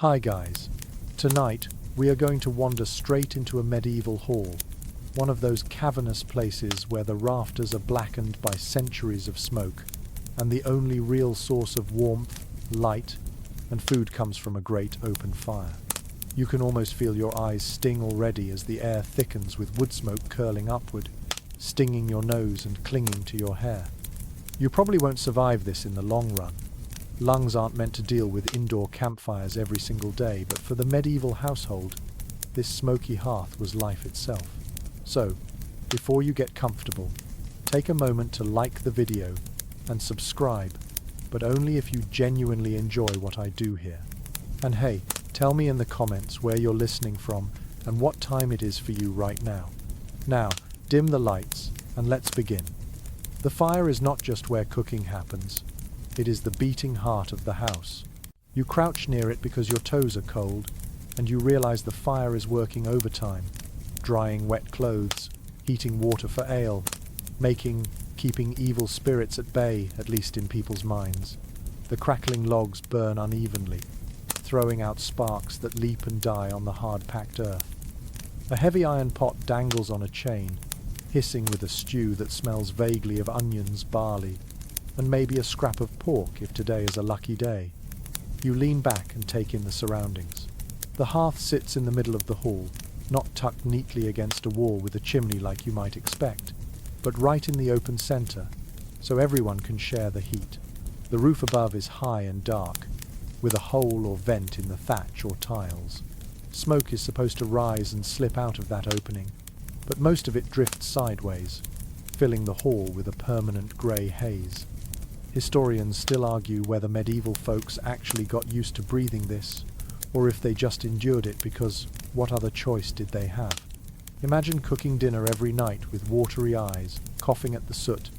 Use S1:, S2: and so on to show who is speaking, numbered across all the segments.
S1: Hi guys, tonight we are going to wander straight into a medieval hall, one of those cavernous places where the rafters are blackened by centuries of smoke, and the only real source of warmth, light, and food comes from a great open fire. You can almost feel your eyes sting already as the air thickens with wood smoke curling upward, stinging your nose and clinging to your hair. You probably won't survive this in the long run. Lungs aren't meant to deal with indoor campfires every single day, but for the medieval household, this smoky hearth was life itself. So, before you get comfortable, take a moment to like the video and subscribe, but only if you genuinely enjoy what I do here. And hey, tell me in the comments where you're listening from and what time it is for you right now. Now, dim the lights and let's begin. The fire is not just where cooking happens. It is the beating heart of the house. You crouch near it because your toes are cold, and you realize the fire is working overtime, drying wet clothes, heating water for ale, keeping evil spirits at bay, at least in people's minds. The crackling logs burn unevenly, throwing out sparks that leap and die on the hard-packed earth. A heavy iron pot dangles on a chain, hissing with a stew that smells vaguely of onions, barley, and maybe a scrap of pork if today is a lucky day. You lean back and take in the surroundings. The hearth sits in the middle of the hall, not tucked neatly against a wall with a chimney like you might expect, but right in the open center, so everyone can share the heat. The roof above is high and dark, with a hole or vent in the thatch or tiles. Smoke is supposed to rise and slip out of that opening, but most of it drifts sideways, filling the hall with a permanent grey haze. Historians still argue whether medieval folks actually got used to breathing this, or if they just endured it because what other choice did they have? Imagine cooking dinner every night with watery eyes, coughing at the soot,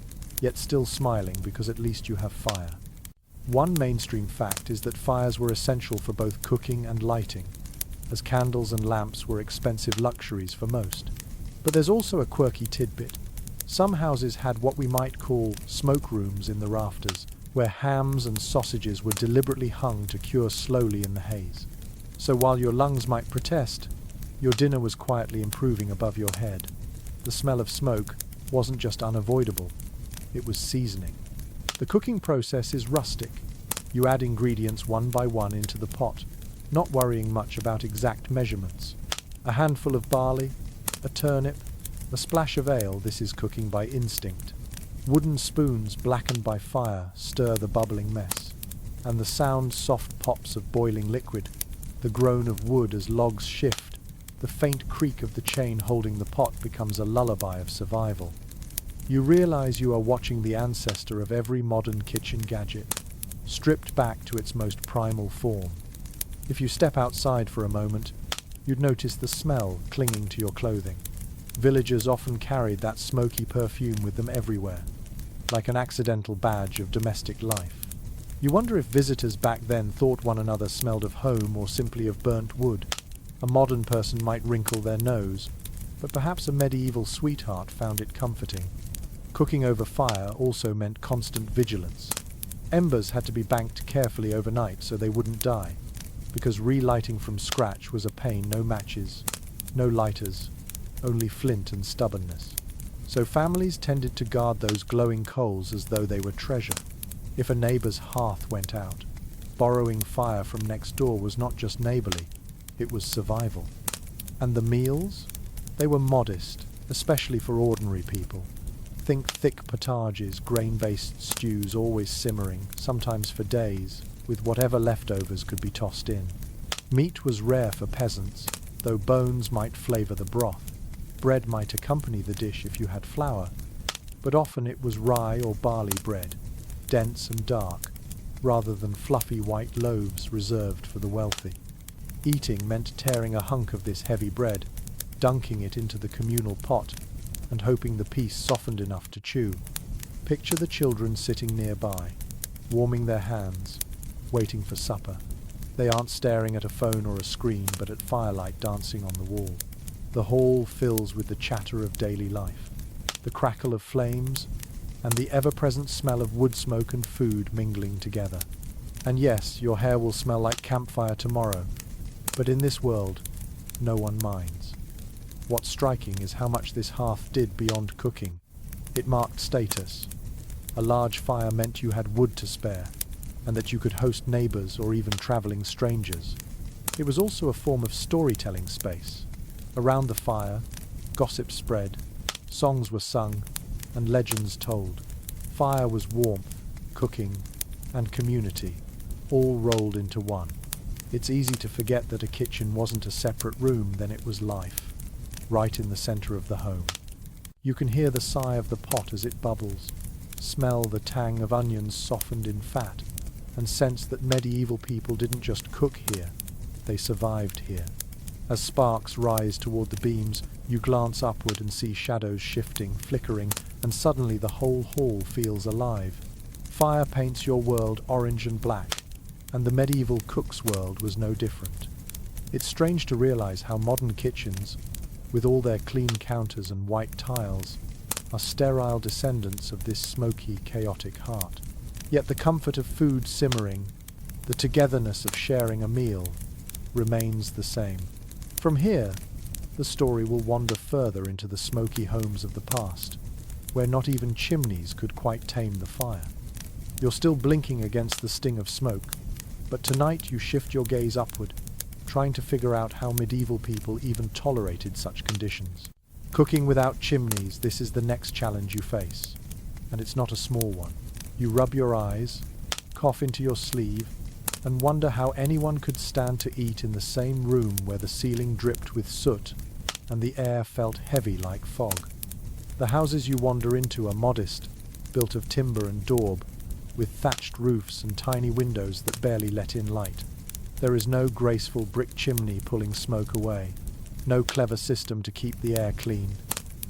S1: yet still smiling because at least you have fire. One mainstream fact is that fires were essential for both cooking and lighting, as candles and lamps were expensive luxuries for most. But there's also a quirky tidbit. Some houses had what we might call smoke rooms in the rafters, where hams and sausages were deliberately hung to cure slowly in the haze. So while your lungs might protest, your dinner was quietly improving above your head. The smell of smoke wasn't just unavoidable, it was seasoning. The cooking process is rustic. You add ingredients one by one into the pot, not worrying much about exact measurements. A handful of barley, a turnip, a splash of ale. This is cooking by instinct. Wooden spoons blackened by fire stir the bubbling mess, and the soft pops of boiling liquid, the groan of wood as logs shift, the faint creak of the chain holding the pot becomes a lullaby of survival. You realize you are watching the ancestor of every modern kitchen gadget, stripped back to its most primal form. If you step outside for a moment, you'd notice the smell clinging to your clothing. Villagers often carried that smoky perfume with them everywhere, like an accidental badge of domestic life. You wonder if visitors back then thought one another smelled of home or simply of burnt wood. A modern person might wrinkle their nose, but perhaps a medieval sweetheart found it comforting. Cooking over fire also meant constant vigilance. Embers had to be banked carefully overnight so they wouldn't die, because relighting from scratch was a pain. No matches, no lighters, only flint and stubbornness. So families tended to guard those glowing coals as though they were treasure. If a neighbor's hearth went out, borrowing fire from next door was not just neighborly, it was survival. And the meals? They were modest, especially for ordinary people. Think thick potages, grain-based stews always simmering, sometimes for days, with whatever leftovers could be tossed in. Meat was rare for peasants, though bones might flavor the broth. Bread might accompany the dish if you had flour, but often it was rye or barley bread, dense and dark, rather than fluffy white loaves reserved for the wealthy. Eating meant tearing a hunk of this heavy bread, dunking it into the communal pot, and hoping the piece softened enough to chew. Picture the children sitting nearby, warming their hands, waiting for supper. They aren't staring at a phone or a screen, but at firelight dancing on the wall. The hall fills with the chatter of daily life, the crackle of flames, and the ever-present smell of wood smoke and food mingling together. And yes, your hair will smell like campfire tomorrow, but in this world, no one minds. What's striking is how much this hearth did beyond cooking. It marked status. A large fire meant you had wood to spare, and that you could host neighbors or even traveling strangers. It was also a form of storytelling space. Around the fire, gossip spread, songs were sung, and legends told. Fire was warmth, cooking, and community, all rolled into one. It's easy to forget that a kitchen wasn't a separate room, then it was life, right in the center of the home. You can hear the sigh of the pot as it bubbles, smell the tang of onions softened in fat, and sense that medieval people didn't just cook here, they survived here. As sparks rise toward the beams, you glance upward and see shadows shifting, flickering, and suddenly the whole hall feels alive. Fire paints your world orange and black, and the medieval cook's world was no different. It's strange to realize how modern kitchens, with all their clean counters and white tiles, are sterile descendants of this smoky, chaotic heart. Yet the comfort of food simmering, the togetherness of sharing a meal, remains the same. From here, the story will wander further into the smoky homes of the past, where not even chimneys could quite tame the fire. You're still blinking against the sting of smoke, but tonight you shift your gaze upward, trying to figure out how medieval people even tolerated such conditions. Cooking without chimneys, this is the next challenge you face, and it's not a small one. You rub your eyes, cough into your sleeve, and wonder how anyone could stand to eat in the same room where the ceiling dripped with soot and the air felt heavy like fog. The houses you wander into are modest, built of timber and daub, with thatched roofs and tiny windows that barely let in light. There is no graceful brick chimney pulling smoke away, no clever system to keep the air clean.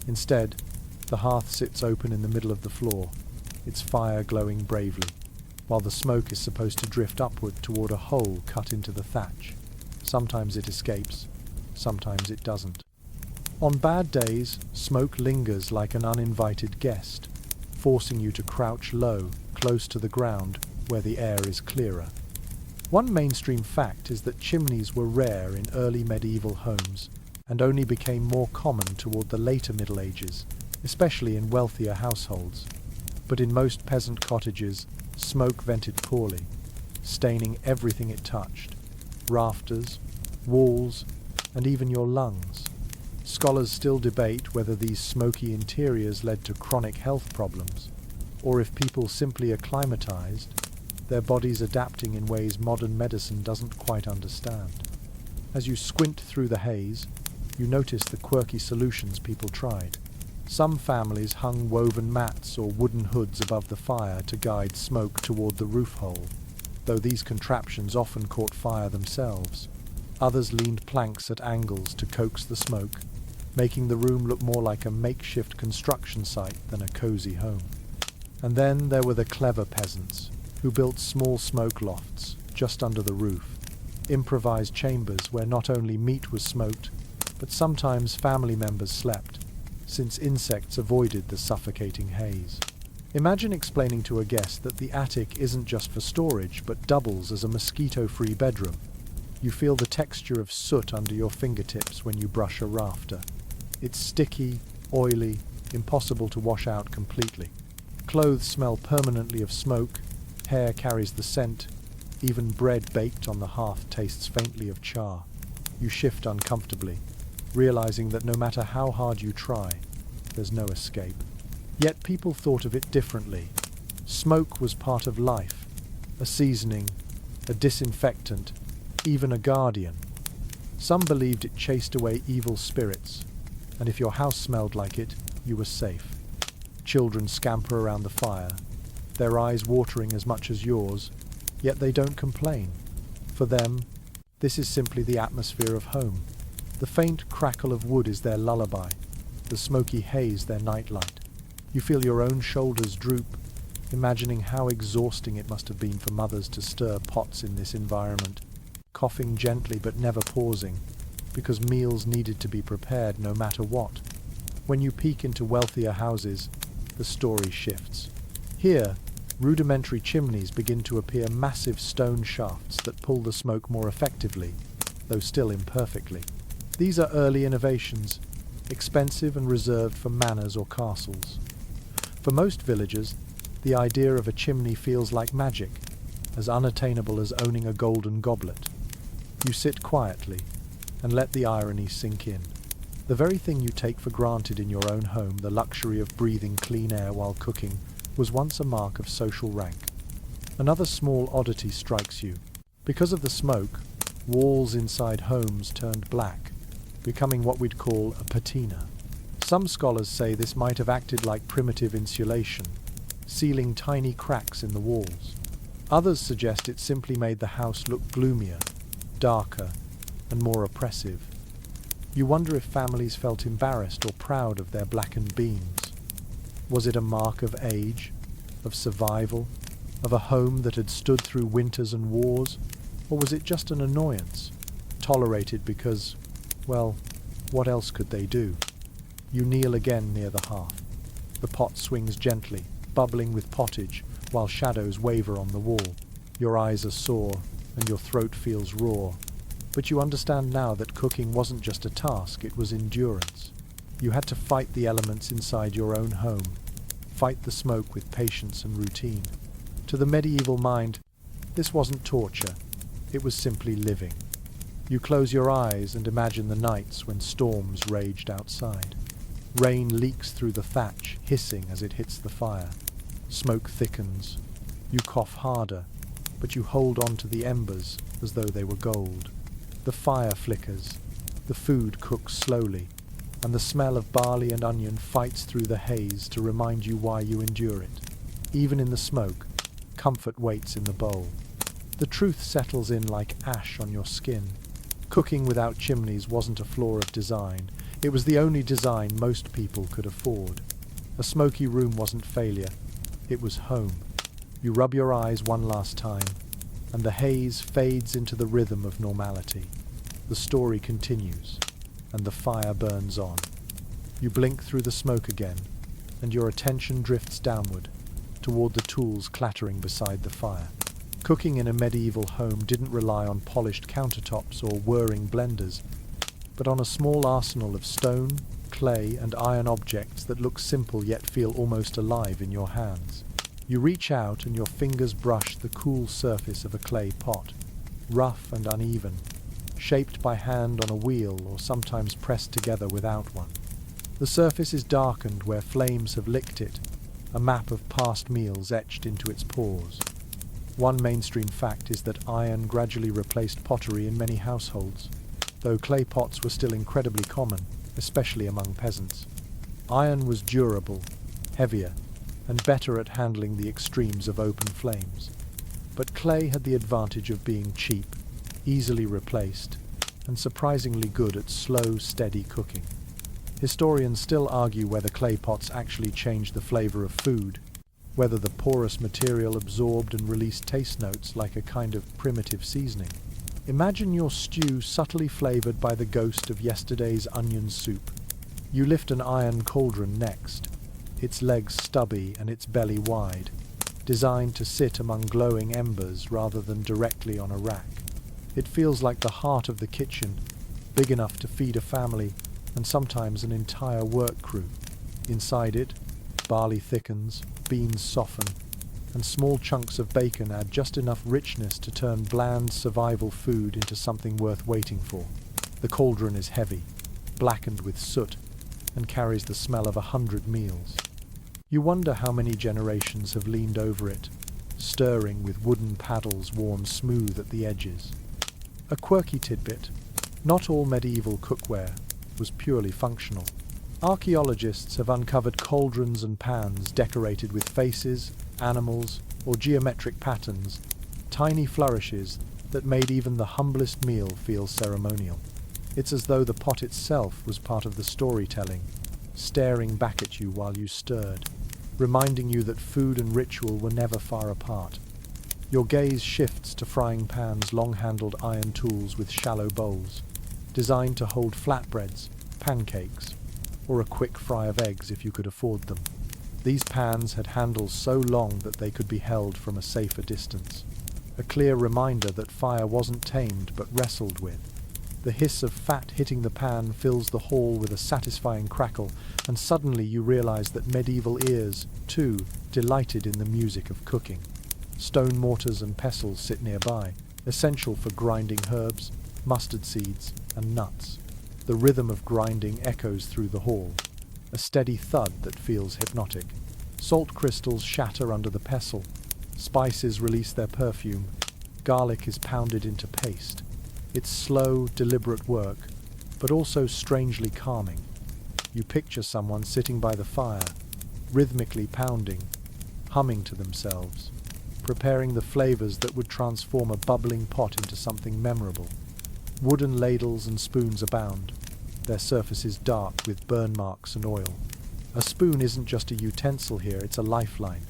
S1: Instead, the hearth sits open in the middle of the floor, its fire glowing bravely, while the smoke is supposed to drift upward toward a hole cut into the thatch. Sometimes it escapes, sometimes it doesn't. On bad days, smoke lingers like an uninvited guest, forcing you to crouch low, close to the ground, where the air is clearer. One mainstream fact is that chimneys were rare in early medieval homes, and only became more common toward the later Middle Ages, especially in wealthier households. But in most peasant cottages, smoke vented poorly, staining everything it touched: rafters, walls, and even your lungs. Scholars still debate whether these smoky interiors led to chronic health problems, or if people simply acclimatized, their bodies adapting in ways modern medicine doesn't quite understand. As you squint through the haze, you notice the quirky solutions people tried. Some families hung woven mats or wooden hoods above the fire to guide smoke toward the roof hole, though these contraptions often caught fire themselves. Others leaned planks at angles to coax the smoke, making the room look more like a makeshift construction site than a cozy home. And then there were the clever peasants, who built small smoke lofts just under the roof, improvised chambers where not only meat was smoked, but sometimes family members slept, since insects avoided the suffocating haze. Imagine explaining to a guest that the attic isn't just for storage, but doubles as a mosquito-free bedroom. You feel the texture of soot under your fingertips when you brush a rafter. It's sticky, oily, impossible to wash out completely. Clothes smell permanently of smoke, hair carries the scent, even bread baked on the hearth tastes faintly of char. You shift uncomfortably, realizing that no matter how hard you try, there's no escape. Yet people thought of it differently. Smoke was part of life, a seasoning, a disinfectant, even a guardian. Some believed it chased away evil spirits, and if your house smelled like it, you were safe. Children scamper around the fire, their eyes watering as much as yours, yet they don't complain. For them, this is simply the atmosphere of home. The faint crackle of wood is their lullaby, the smoky haze their nightlight. You feel your own shoulders droop, imagining how exhausting it must have been for mothers to stir pots in this environment, coughing gently but never pausing, because meals needed to be prepared no matter what. When you peek into wealthier houses, the story shifts. Here, Rudimentary chimneys begin to appear, massive stone shafts that pull the smoke more effectively, though still imperfectly. These are early innovations, expensive and reserved for manors or castles. For most villagers, the idea of a chimney feels like magic, as unattainable as owning a golden goblet. You sit quietly and let the irony sink in. The very thing you take for granted in your own home, the luxury of breathing clean air while cooking, was once a mark of social rank. Another small oddity strikes you. Because of the smoke, walls inside homes turned black, becoming what we'd call a patina. Some scholars say this might have acted like primitive insulation, sealing tiny cracks in the walls. Others suggest it simply made the house look gloomier, darker, and more oppressive. You wonder if families felt embarrassed or proud of their blackened beams. Was it a mark of age, of survival, of a home that had stood through winters and wars? Or was it just an annoyance, tolerated because, well, what else could they do? You kneel again near the hearth. The pot swings gently, bubbling with pottage, while shadows waver on the wall. Your eyes are sore, and your throat feels raw. But you understand now that cooking wasn't just a task, it was endurance. You had to fight the elements inside your own home, fight the smoke with patience and routine. To the medieval mind, this wasn't torture, it was simply living. You close your eyes and imagine the nights when storms raged outside. Rain leaks through the thatch, hissing as it hits the fire. Smoke thickens. You cough harder, but you hold on to the embers as though they were gold. The fire flickers. The food cooks slowly, and the smell of barley and onion fights through the haze to remind you why you endure it. Even in the smoke, comfort waits in the bowl. The truth settles in like ash on your skin. Cooking without chimneys wasn't a flaw of design. It was the only design most people could afford. A smoky room wasn't failure. It was home. You rub your eyes one last time, and the haze fades into the rhythm of normality. The story continues, and the fire burns on. You blink through the smoke again, and your attention drifts downward, toward the tools clattering beside the fire. Cooking in a medieval home didn't rely on polished countertops or whirring blenders, but on a small arsenal of stone, clay, and iron objects that look simple yet feel almost alive in your hands. You reach out and your fingers brush the cool surface of a clay pot, rough and uneven, shaped by hand on a wheel or sometimes pressed together without one. The surface is darkened where flames have licked it, a map of past meals etched into its pores. One mainstream fact is that iron gradually replaced pottery in many households, though clay pots were still incredibly common, especially among peasants. Iron was durable, heavier, and better at handling the extremes of open flames. But clay had the advantage of being cheap, easily replaced, and surprisingly good at slow, steady cooking. Historians still argue whether clay pots actually changed the flavor of food, whether the porous material absorbed and released taste notes like a kind of primitive seasoning. Imagine your stew subtly flavored by the ghost of yesterday's onion soup. You lift an iron cauldron next, its legs stubby and its belly wide, designed to sit among glowing embers rather than directly on a rack. It feels like the heart of the kitchen, big enough to feed a family and sometimes an entire work crew. Inside it, barley thickens, beans soften, and small chunks of bacon add just enough richness to turn bland survival food into something worth waiting for. The cauldron is heavy, blackened with soot, and carries the smell of 100 meals. You wonder how many generations have leaned over it, stirring with wooden paddles worn smooth at the edges. A quirky tidbit: not all medieval cookware was purely functional. Archaeologists have uncovered cauldrons and pans decorated with faces, animals, or geometric patterns, tiny flourishes that made even the humblest meal feel ceremonial. It's as though the pot itself was part of the storytelling, staring back at you while you stirred, reminding you that food and ritual were never far apart. Your gaze shifts to frying pans, long-handled iron tools with shallow bowls, designed to hold flatbreads, pancakes, or a quick fry of eggs if you could afford them. These pans had handles so long that they could be held from a safer distance. A clear reminder that fire wasn't tamed but wrestled with. The hiss of fat hitting the pan fills the hall with a satisfying crackle, and suddenly you realize that medieval ears, too, delighted in the music of cooking. Stone mortars and pestles sit nearby, essential for grinding herbs, mustard seeds, and nuts. The rhythm of grinding echoes through the hall, a steady thud that feels hypnotic. Salt crystals shatter under the pestle, spices release their perfume, garlic is pounded into paste. It's slow, deliberate work, but also strangely calming. You picture someone sitting by the fire, rhythmically pounding, humming to themselves, preparing the flavors that would transform a bubbling pot into something memorable. Wooden ladles and spoons abound, their surfaces dark with burn marks and oil. A spoon isn't just a utensil here, it's a lifeline,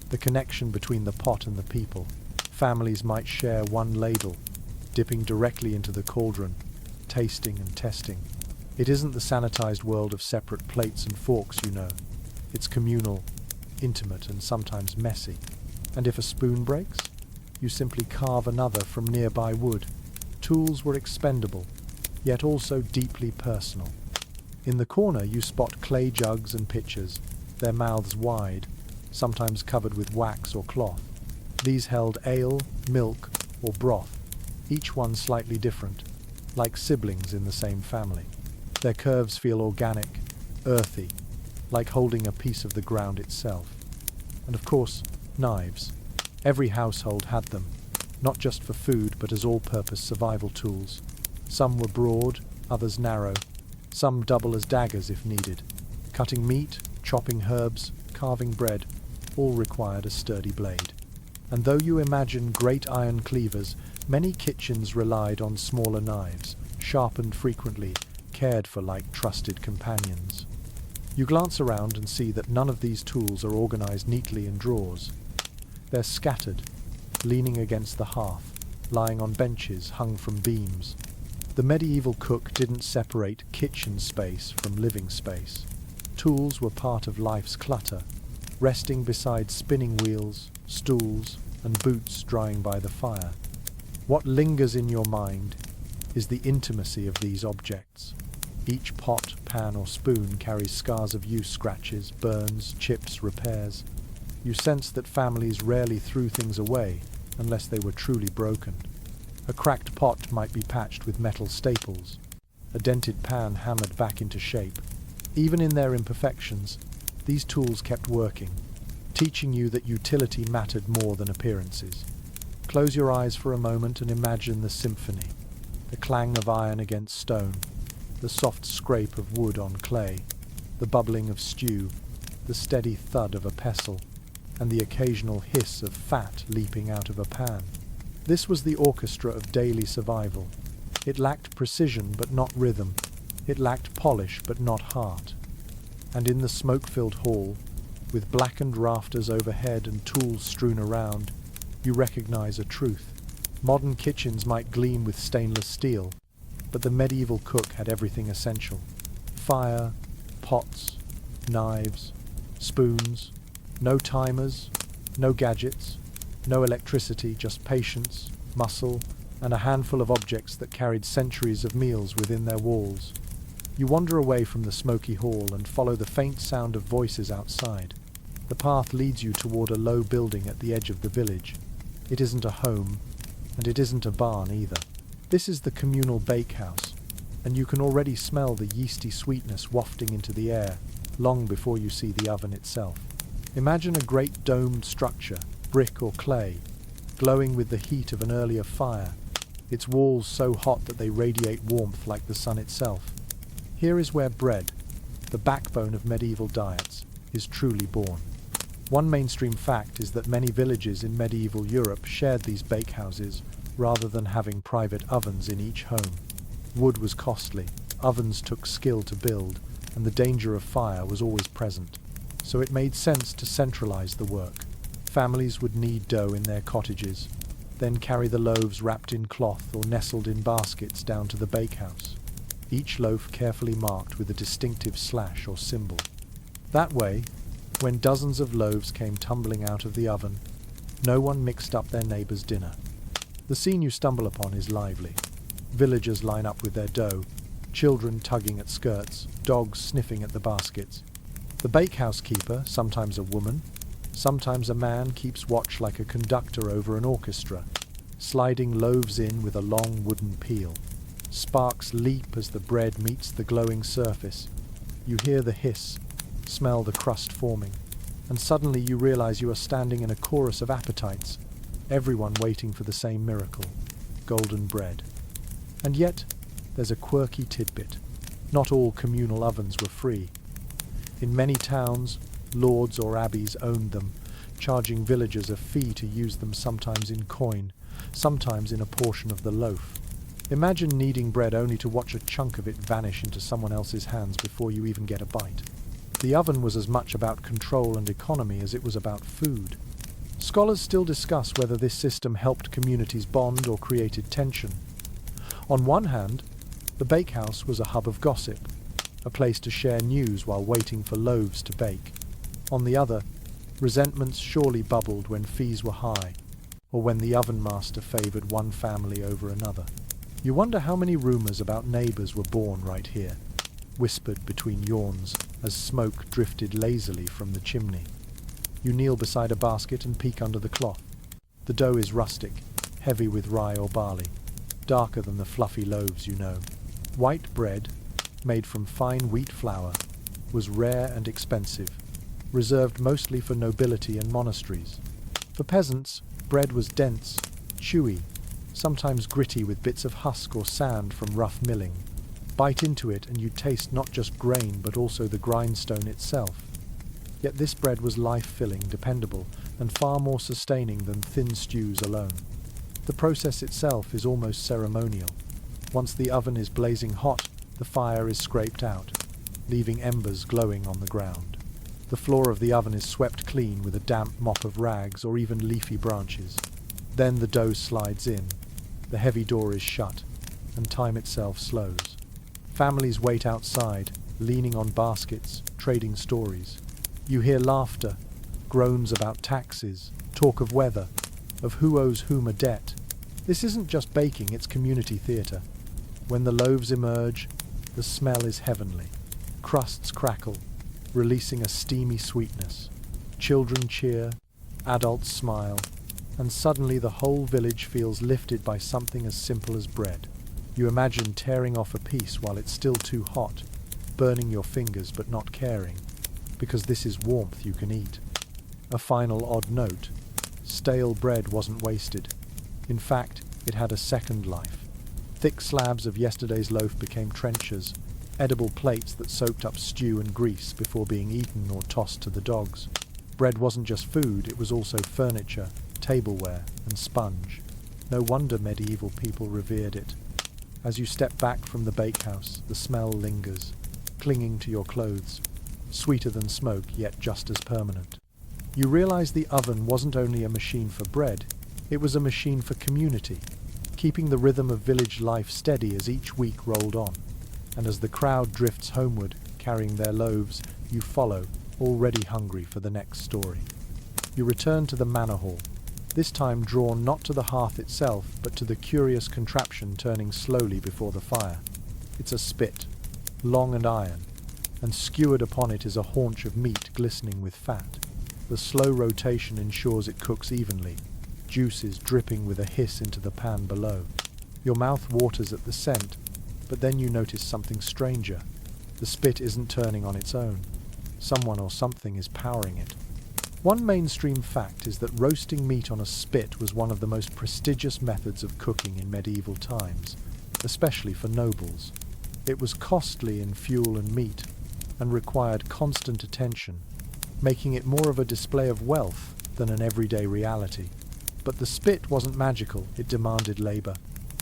S1: the connection between the pot and the people. Families might share one ladle, dipping directly into the cauldron, tasting and testing. It isn't the sanitized world of separate plates and forks, you know. It's communal, intimate, and sometimes messy. And if a spoon breaks, you simply carve another from nearby wood. Tools were expendable, yet also deeply personal. In the corner you spot clay jugs and pitchers, their mouths wide, sometimes covered with wax or cloth. These held ale, milk, or broth, each one slightly different, like siblings in the same family. Their curves feel organic, earthy, like holding a piece of the ground itself. And of course, knives. Every household had them, not just for food but as all-purpose survival tools. Some were broad, others narrow, some double as daggers if needed. Cutting meat, chopping herbs, carving bread, all required a sturdy blade. And though you imagine great iron cleavers, many kitchens relied on smaller knives, sharpened frequently, cared for like trusted companions. You glance around and see that none of these tools are organized neatly in drawers. They're scattered, leaning against the hearth, lying on benches hung from beams. The medieval cook didn't separate kitchen space from living space. Tools were part of life's clutter, resting beside spinning wheels, stools, and boots drying by the fire. What lingers in your mind is the intimacy of these objects. Each pot, pan, or spoon carries scars of use, scratches, burns, chips, repairs. You sense that families rarely threw things away unless they were truly broken. A cracked pot might be patched with metal staples, a dented pan hammered back into shape. Even in their imperfections, these tools kept working, teaching you that utility mattered more than appearances. Close your eyes for a moment and imagine the symphony, the clang of iron against stone, the soft scrape of wood on clay, the bubbling of stew, the steady thud of a pestle, and the occasional hiss of fat leaping out of a pan. This was the orchestra of daily survival. It lacked precision but not rhythm. It lacked polish but not heart. And in the smoke-filled hall, with blackened rafters overhead and tools strewn around, you recognize a truth. Modern kitchens might gleam with stainless steel, but the medieval cook had everything essential. Fire, pots, knives, spoons, no timers, no gadgets, no electricity, just patience, muscle, and a handful of objects that carried centuries of meals within their walls. You wander away from the smoky hall and follow the faint sound of voices outside. The path leads you toward a low building at the edge of the village. It isn't a home, and it isn't a barn either. This is the communal bakehouse, and you can already smell the yeasty sweetness wafting into the air long before you see the oven itself. Imagine a great domed structure, brick or clay, glowing with the heat of an earlier fire, its walls so hot that they radiate warmth like the sun itself. Here is where bread, the backbone of medieval diets, is truly born. One mainstream fact is that many villages in medieval Europe shared these bakehouses rather than having private ovens in each home. Wood was costly, ovens took skill to build, and the danger of fire was always present. So it made sense to centralize the work. Families would knead dough in their cottages, then carry the loaves wrapped in cloth or nestled in baskets down to the bakehouse, each loaf carefully marked with a distinctive slash or symbol. That way, when dozens of loaves came tumbling out of the oven. No one mixed up their neighbor's dinner. The scene you stumble upon is lively. Villagers line up with their dough, children tugging at skirts, dogs sniffing at the baskets. The bakehouse keeper, sometimes a woman, sometimes a man, keeps watch like a conductor over an orchestra, sliding loaves in with a long wooden peel. Sparks leap as the bread meets the glowing surface. You hear the hiss, smell the crust forming, and suddenly you realize you are standing in a chorus of appetites, everyone waiting for the same miracle, golden bread. And yet, there's a quirky tidbit. Not all communal ovens were free. In many towns, lords or abbeys owned them, charging villagers a fee to use them, sometimes in coin, sometimes in a portion of the loaf. Imagine kneading bread only to watch a chunk of it vanish into someone else's hands before you even get a bite. The oven was as much about control and economy as it was about food. Scholars still discuss whether this system helped communities bond or created tension. On one hand, the bakehouse was a hub of gossip, a place to share news while waiting for loaves to bake. On the other, resentments surely bubbled when fees were high, or when the oven master favored one family over another. You wonder how many rumors about neighbors were born right here, whispered between yawns as smoke drifted lazily from the chimney. You kneel beside a basket and peek under the cloth. The dough is rustic, heavy with rye or barley, darker than the fluffy loaves you know. White bread, made from fine wheat flour, was rare and expensive, reserved mostly for nobility and monasteries. For peasants, bread was dense, chewy, sometimes gritty with bits of husk or sand from rough milling. Bite into it and you taste not just grain but also the grindstone itself. Yet this bread was life-filling, dependable, and far more sustaining than thin stews alone. The process itself is almost ceremonial. Once the oven is blazing hot, the fire is scraped out, leaving embers glowing on the ground. The floor of the oven is swept clean with a damp mop of rags or even leafy branches. Then the dough slides in, the heavy door is shut, and time itself slows. Families wait outside, leaning on baskets, trading stories. You hear laughter, groans about taxes, talk of weather, of who owes whom a debt. This isn't just baking, it's community theatre. When the loaves emerge, the smell is heavenly. Crusts crackle, releasing a steamy sweetness. Children cheer, adults smile, and suddenly the whole village feels lifted by something as simple as bread. You imagine tearing off a piece while it's still too hot, burning your fingers but not caring, because this is warmth you can eat. A final odd note: stale bread wasn't wasted. In fact, it had a second life. Thick slabs of yesterday's loaf became trenchers, edible plates that soaked up stew and grease before being eaten or tossed to the dogs. Bread wasn't just food, it was also furniture, tableware, and sponge. No wonder medieval people revered it. As you step back from the bakehouse, the smell lingers, clinging to your clothes, sweeter than smoke, yet just as permanent. You realize the oven wasn't only a machine for bread, it was a machine for community, keeping the rhythm of village life steady as each week rolled on. And as the crowd drifts homeward, carrying their loaves, you follow, already hungry for the next story. You return to the manor hall, this time drawn not to the hearth itself, but to the curious contraption turning slowly before the fire. It's a spit, long and iron, and skewered upon it is a haunch of meat glistening with fat. The slow rotation ensures it cooks evenly, juices dripping with a hiss into the pan below. Your mouth waters at the scent, but then you notice something stranger. The spit isn't turning on its own. Someone or something is powering it. One mainstream fact is that roasting meat on a spit was one of the most prestigious methods of cooking in medieval times, especially for nobles. It was costly in fuel and meat, and required constant attention, making it more of a display of wealth than an everyday reality. But the spit wasn't magical, it demanded labor,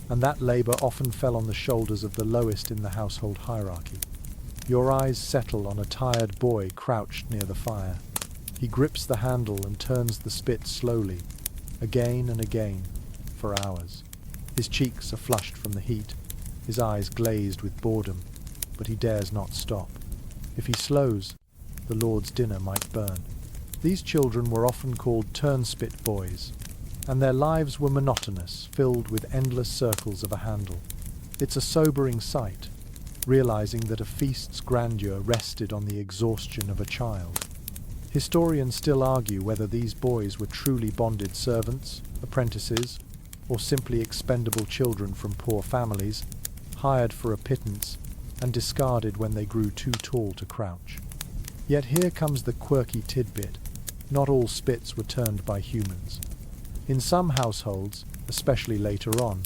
S1: and that labor often fell on the shoulders of the lowest in the household hierarchy. Your eyes settle on a tired boy crouched near the fire. He grips the handle and turns the spit slowly, again and again, for hours. His cheeks are flushed from the heat, his eyes glazed with boredom, but he dares not stop. If he slows, the Lord's dinner might burn. These children were often called turnspit boys, and their lives were monotonous, filled with endless circles of a handle. It's a sobering sight, realizing that a feast's grandeur rested on the exhaustion of a child. Historians still argue whether these boys were truly bonded servants, apprentices, or simply expendable children from poor families, hired for a pittance and discarded when they grew too tall to crouch. Yet here comes the quirky tidbit: not all spits were turned by humans. In some households, especially later on,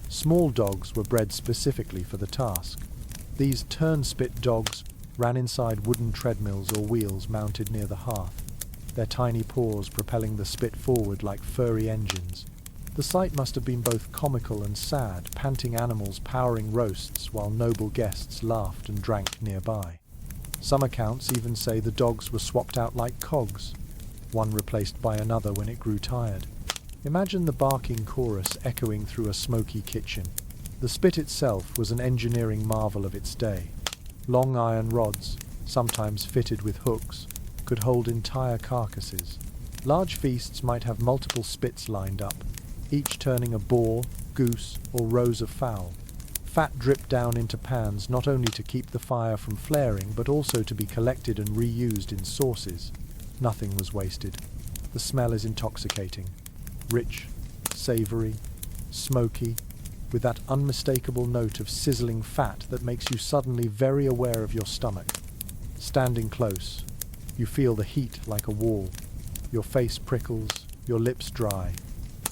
S1: small dogs were bred specifically for the task. These turnspit dogs ran inside wooden treadmills or wheels mounted near the hearth, their tiny paws propelling the spit forward like furry engines. The sight must have been both comical and sad, panting animals powering roasts while noble guests laughed and drank nearby. Some accounts even say the dogs were swapped out like cogs, one replaced by another when it grew tired. Imagine the barking chorus echoing through a smoky kitchen. The spit itself was an engineering marvel of its day. Long iron rods, sometimes fitted with hooks, could hold entire carcasses. Large feasts might have multiple spits lined up, each turning a boar, goose, or rows of fowl. Fat dripped down into pans not only to keep the fire from flaring, but also to be collected and reused in sauces. Nothing was wasted. The smell is intoxicating. Rich, savory, smoky, with that unmistakable note of sizzling fat that makes you suddenly very aware of your stomach. Standing close, you feel the heat like a wall. Your face prickles, your lips dry,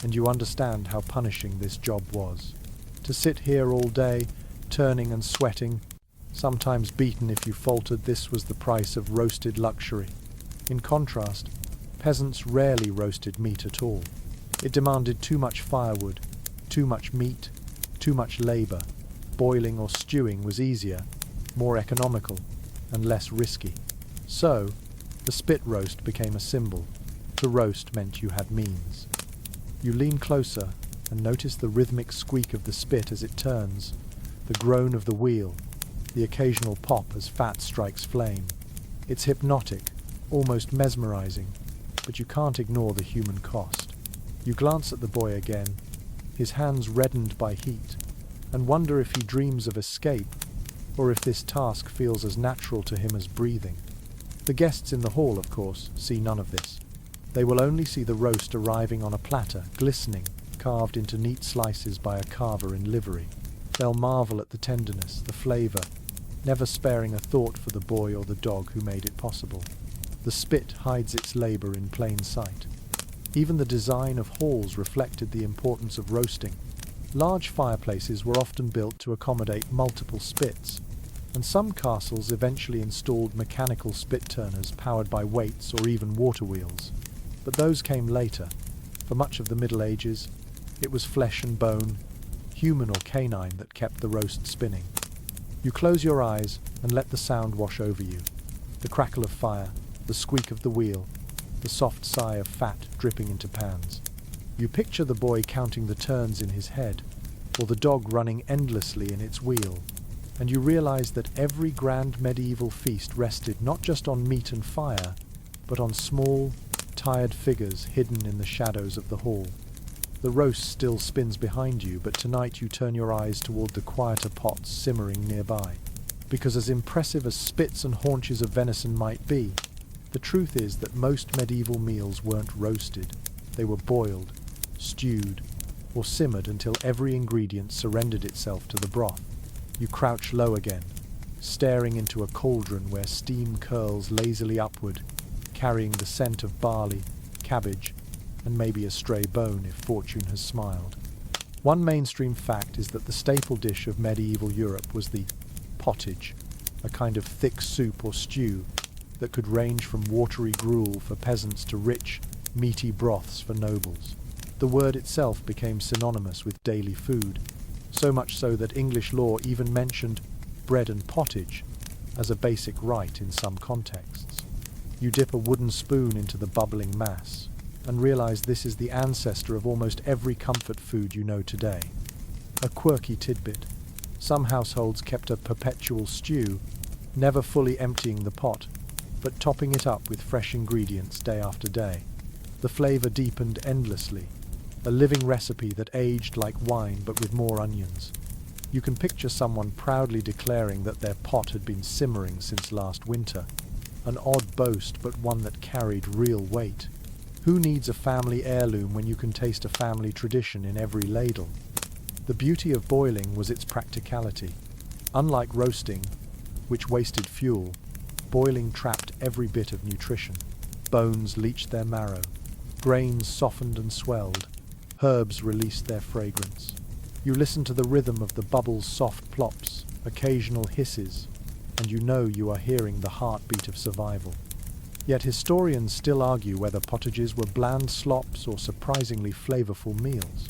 S1: and you understand how punishing this job was. To sit here all day, turning and sweating, sometimes beaten if you faltered, this was the price of roasted luxury. In contrast, peasants rarely roasted meat at all. It demanded too much firewood, too much meat, too much labor. Boiling or stewing was easier, more economical, and less risky. So, the spit roast became a symbol. To roast meant you had means. You lean closer and notice the rhythmic squeak of the spit as it turns, the groan of the wheel, the occasional pop as fat strikes flame. It's hypnotic, almost mesmerizing, but you can't ignore the human cost. You glance at the boy again, his hands reddened by heat, and wonder if he dreams of escape, or if this task feels as natural to him as breathing. The guests in the hall, of course, see none of this. They will only see the roast arriving on a platter, glistening, carved into neat slices by a carver in livery. They'll marvel at the tenderness, the flavor, never sparing a thought for the boy or the dog who made it possible. The spit hides its labor in plain sight. Even the design of halls reflected the importance of roasting. Large fireplaces were often built to accommodate multiple spits, and some castles eventually installed mechanical spit turners powered by weights or even water wheels. But those came later. For much of the Middle Ages, it was flesh and bone, human or canine, that kept the roast spinning. You close your eyes and let the sound wash over you. The crackle of fire, the squeak of the wheel, the soft sigh of fat dripping into pans. You picture the boy counting the turns in his head, or the dog running endlessly in its wheel, and you realize that every grand medieval feast rested not just on meat and fire, but on small, tired figures hidden in the shadows of the hall. The roast still spins behind you, but tonight you turn your eyes toward the quieter pots simmering nearby. Because as impressive as spits and haunches of venison might be, the truth is that most medieval meals weren't roasted. They were boiled, stewed, or simmered until every ingredient surrendered itself to the broth. You crouch low again, staring into a cauldron where steam curls lazily upward, carrying the scent of barley, cabbage, and maybe a stray bone if fortune has smiled. One mainstream fact is that the staple dish of medieval Europe was the pottage, a kind of thick soup or stew that could range from watery gruel for peasants to rich, meaty broths for nobles. The word itself became synonymous with daily food, so much so that English law even mentioned bread and pottage as a basic right in some contexts. You dip a wooden spoon into the bubbling mass and realize this is the ancestor of almost every comfort food you know today. A quirky tidbit: some households kept a perpetual stew, never fully emptying the pot, but topping it up with fresh ingredients day after day. The flavor deepened endlessly, a living recipe that aged like wine but with more onions. You can picture someone proudly declaring that their pot had been simmering since last winter. An odd boast, but one that carried real weight. Who needs a family heirloom when you can taste a family tradition in every ladle? The beauty of boiling was its practicality. Unlike roasting, which wasted fuel, boiling trapped every bit of nutrition. Bones leached their marrow, grains softened and swelled, herbs released their fragrance. You listen to the rhythm of the bubbles' soft plops, occasional hisses, and you know you are hearing the heartbeat of survival. Yet historians still argue whether pottages were bland slops or surprisingly flavorful meals.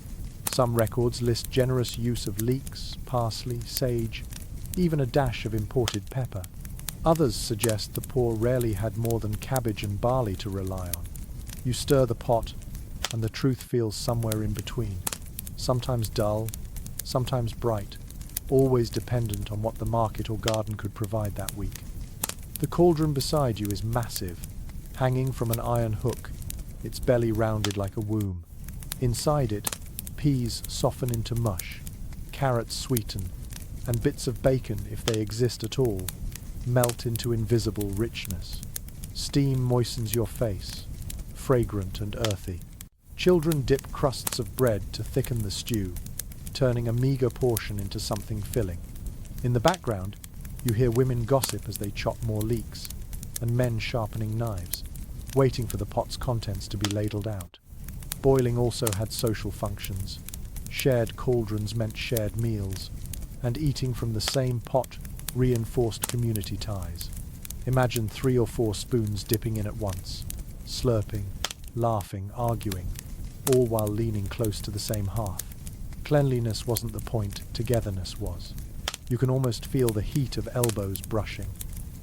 S1: Some records list generous use of leeks, parsley, sage, even a dash of imported pepper. Others suggest the poor rarely had more than cabbage and barley to rely on. You stir the pot, and the truth feels somewhere in between. Sometimes dull, sometimes bright, always dependent on what the market or garden could provide that week. The cauldron beside you is massive, hanging from an iron hook, its belly rounded like a womb. Inside it, peas soften into mush, carrots sweeten, and bits of bacon, if they exist at all, melt into invisible richness. Steam moistens your face, fragrant and earthy. Children dip crusts of bread to thicken the stew, turning a meager portion into something filling. In the background, you hear women gossip as they chop more leeks, and men sharpening knives, waiting for the pot's contents to be ladled out. Boiling also had social functions. Shared cauldrons meant shared meals, and eating from the same pot reinforced community ties. Imagine 3 or 4 spoons dipping in at once, slurping, laughing, arguing, all while leaning close to the same hearth. Cleanliness wasn't the point, togetherness was. You can almost feel the heat of elbows brushing,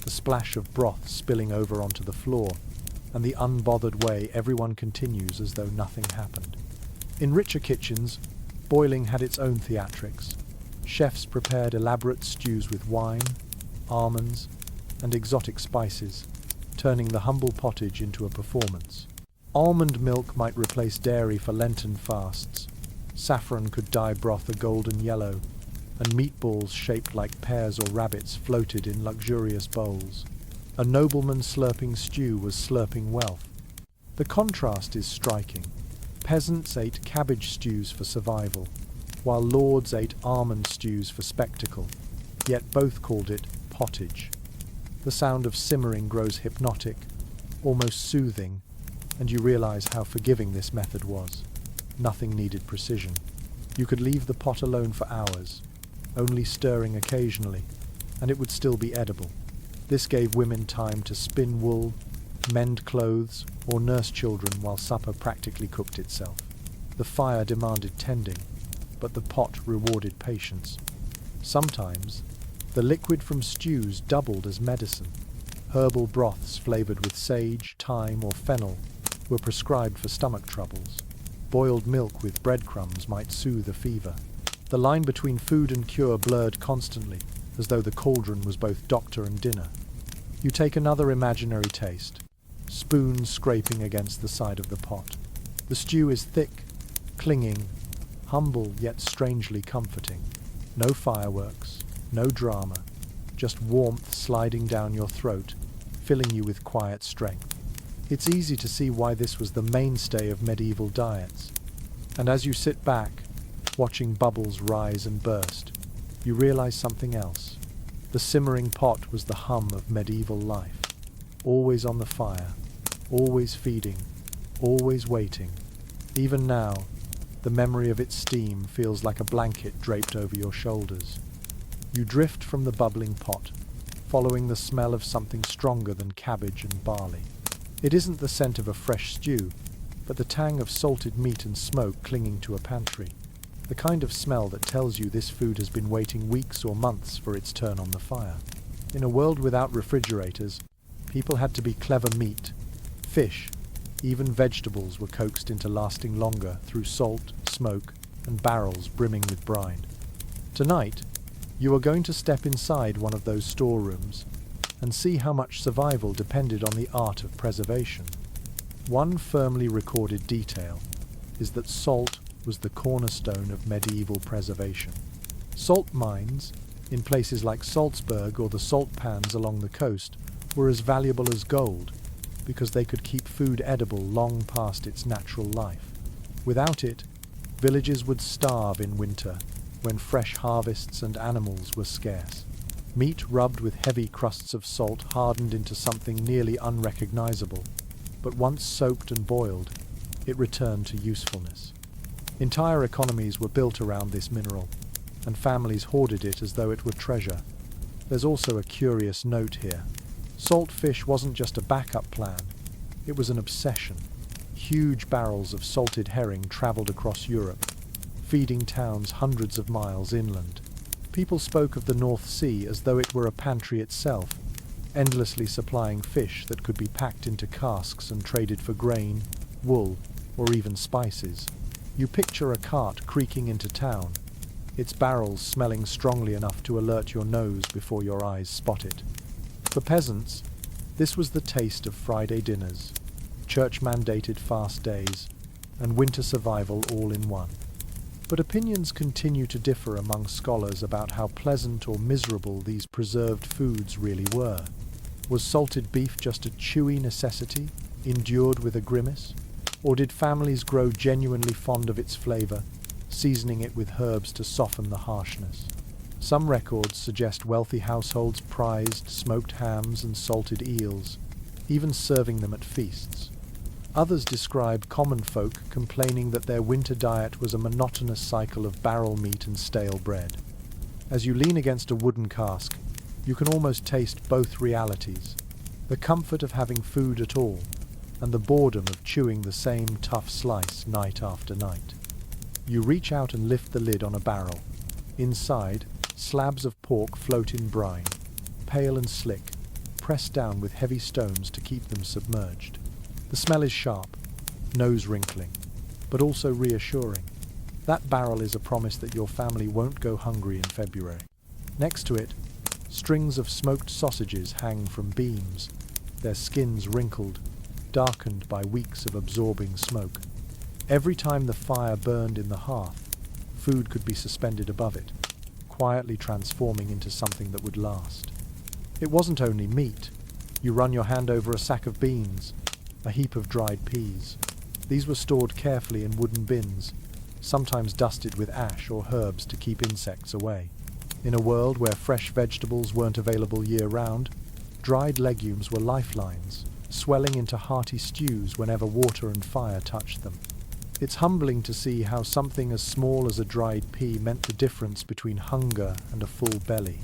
S1: the splash of broth spilling over onto the floor, and the unbothered way everyone continues as though nothing happened. In richer kitchens, boiling had its own theatrics. Chefs prepared elaborate stews with wine, almonds, and exotic spices, turning the humble pottage into a performance. Almond milk might replace dairy for Lenten fasts. Saffron could dye broth a golden yellow, and meatballs shaped like pears or rabbits floated in luxurious bowls. A nobleman slurping stew was slurping wealth. The contrast is striking. Peasants ate cabbage stews for survival, while lords ate almond stews for spectacle, yet both called it pottage. The sound of simmering grows hypnotic, almost soothing, and you realize how forgiving this method was. Nothing needed precision. You could leave the pot alone for hours, only stirring occasionally, and it would still be edible. This gave women time to spin wool, mend clothes, or nurse children while supper practically cooked itself. The fire demanded tending, but the pot rewarded patience. Sometimes, the liquid from stews doubled as medicine. Herbal broths flavored with sage, thyme, or fennel were prescribed for stomach troubles. Boiled milk with breadcrumbs might soothe a fever. The line between food and cure blurred constantly, as though the cauldron was both doctor and dinner. You take another imaginary taste, spoons scraping against the side of the pot. The stew is thick, clinging, humble yet strangely comforting. No fireworks, no drama, just warmth sliding down your throat, filling you with quiet strength. It's easy to see why this was the mainstay of medieval diets. And as you sit back, watching bubbles rise and burst, you realize something else. The simmering pot was the hum of medieval life, always on the fire, always feeding, always waiting. Even now, the memory of its steam feels like a blanket draped over your shoulders. You drift from the bubbling pot, following the smell of something stronger than cabbage and barley. It isn't the scent of a fresh stew, but the tang of salted meat and smoke clinging to a pantry. The kind of smell that tells you this food has been waiting weeks or months for its turn on the fire. In a world without refrigerators, people had to be clever. Meat, fish, even vegetables were coaxed into lasting longer through salt, smoke, and barrels brimming with brine. Tonight, you are going to step inside one of those storerooms and see how much survival depended on the art of preservation. One firmly recorded detail is that salt was the cornerstone of medieval preservation. Salt mines, in places like Salzburg or the salt pans along the coast, were as valuable as gold because they could keep food edible long past its natural life. Without it, villages would starve in winter when fresh harvests and animals were scarce. Meat rubbed with heavy crusts of salt hardened into something nearly unrecognizable, but once soaked and boiled, it returned to usefulness. Entire economies were built around this mineral, and families hoarded it as though it were treasure. There's also a curious note here. Salt fish wasn't just a backup plan, it was an obsession. Huge barrels of salted herring traveled across Europe, feeding towns hundreds of miles inland. People spoke of the North Sea as though it were a pantry itself, endlessly supplying fish that could be packed into casks and traded for grain, wool, or even spices. You picture a cart creaking into town, its barrels smelling strongly enough to alert your nose before your eyes spot it. For peasants, this was the taste of Friday dinners, church-mandated fast days, and winter survival all in one. But opinions continue to differ among scholars about how pleasant or miserable these preserved foods really were. Was salted beef just a chewy necessity, endured with a grimace? Or did families grow genuinely fond of its flavor, seasoning it with herbs to soften the harshness? Some records suggest wealthy households prized smoked hams and salted eels, even serving them at feasts. Others describe common folk complaining that their winter diet was a monotonous cycle of barrel meat and stale bread. As you lean against a wooden cask, you can almost taste both realities, the comfort of having food at all, and the boredom of chewing the same tough slice night after night. You reach out and lift the lid on a barrel. Inside, slabs of pork float in brine, pale and slick, pressed down with heavy stones to keep them submerged. The smell is sharp, nose-wrinkling, but also reassuring. That barrel is a promise that your family won't go hungry in February. Next to it, strings of smoked sausages hang from beams, their skins wrinkled, darkened by weeks of absorbing smoke. Every time the fire burned in the hearth, food could be suspended above it, quietly transforming into something that would last. It wasn't only meat. You run your hand over a sack of beans, a heap of dried peas. These were stored carefully in wooden bins, sometimes dusted with ash or herbs to keep insects away. In a world where fresh vegetables weren't available year-round, dried legumes were lifelines, swelling into hearty stews whenever water and fire touched them. It's humbling to see how something as small as a dried pea meant the difference between hunger and a full belly.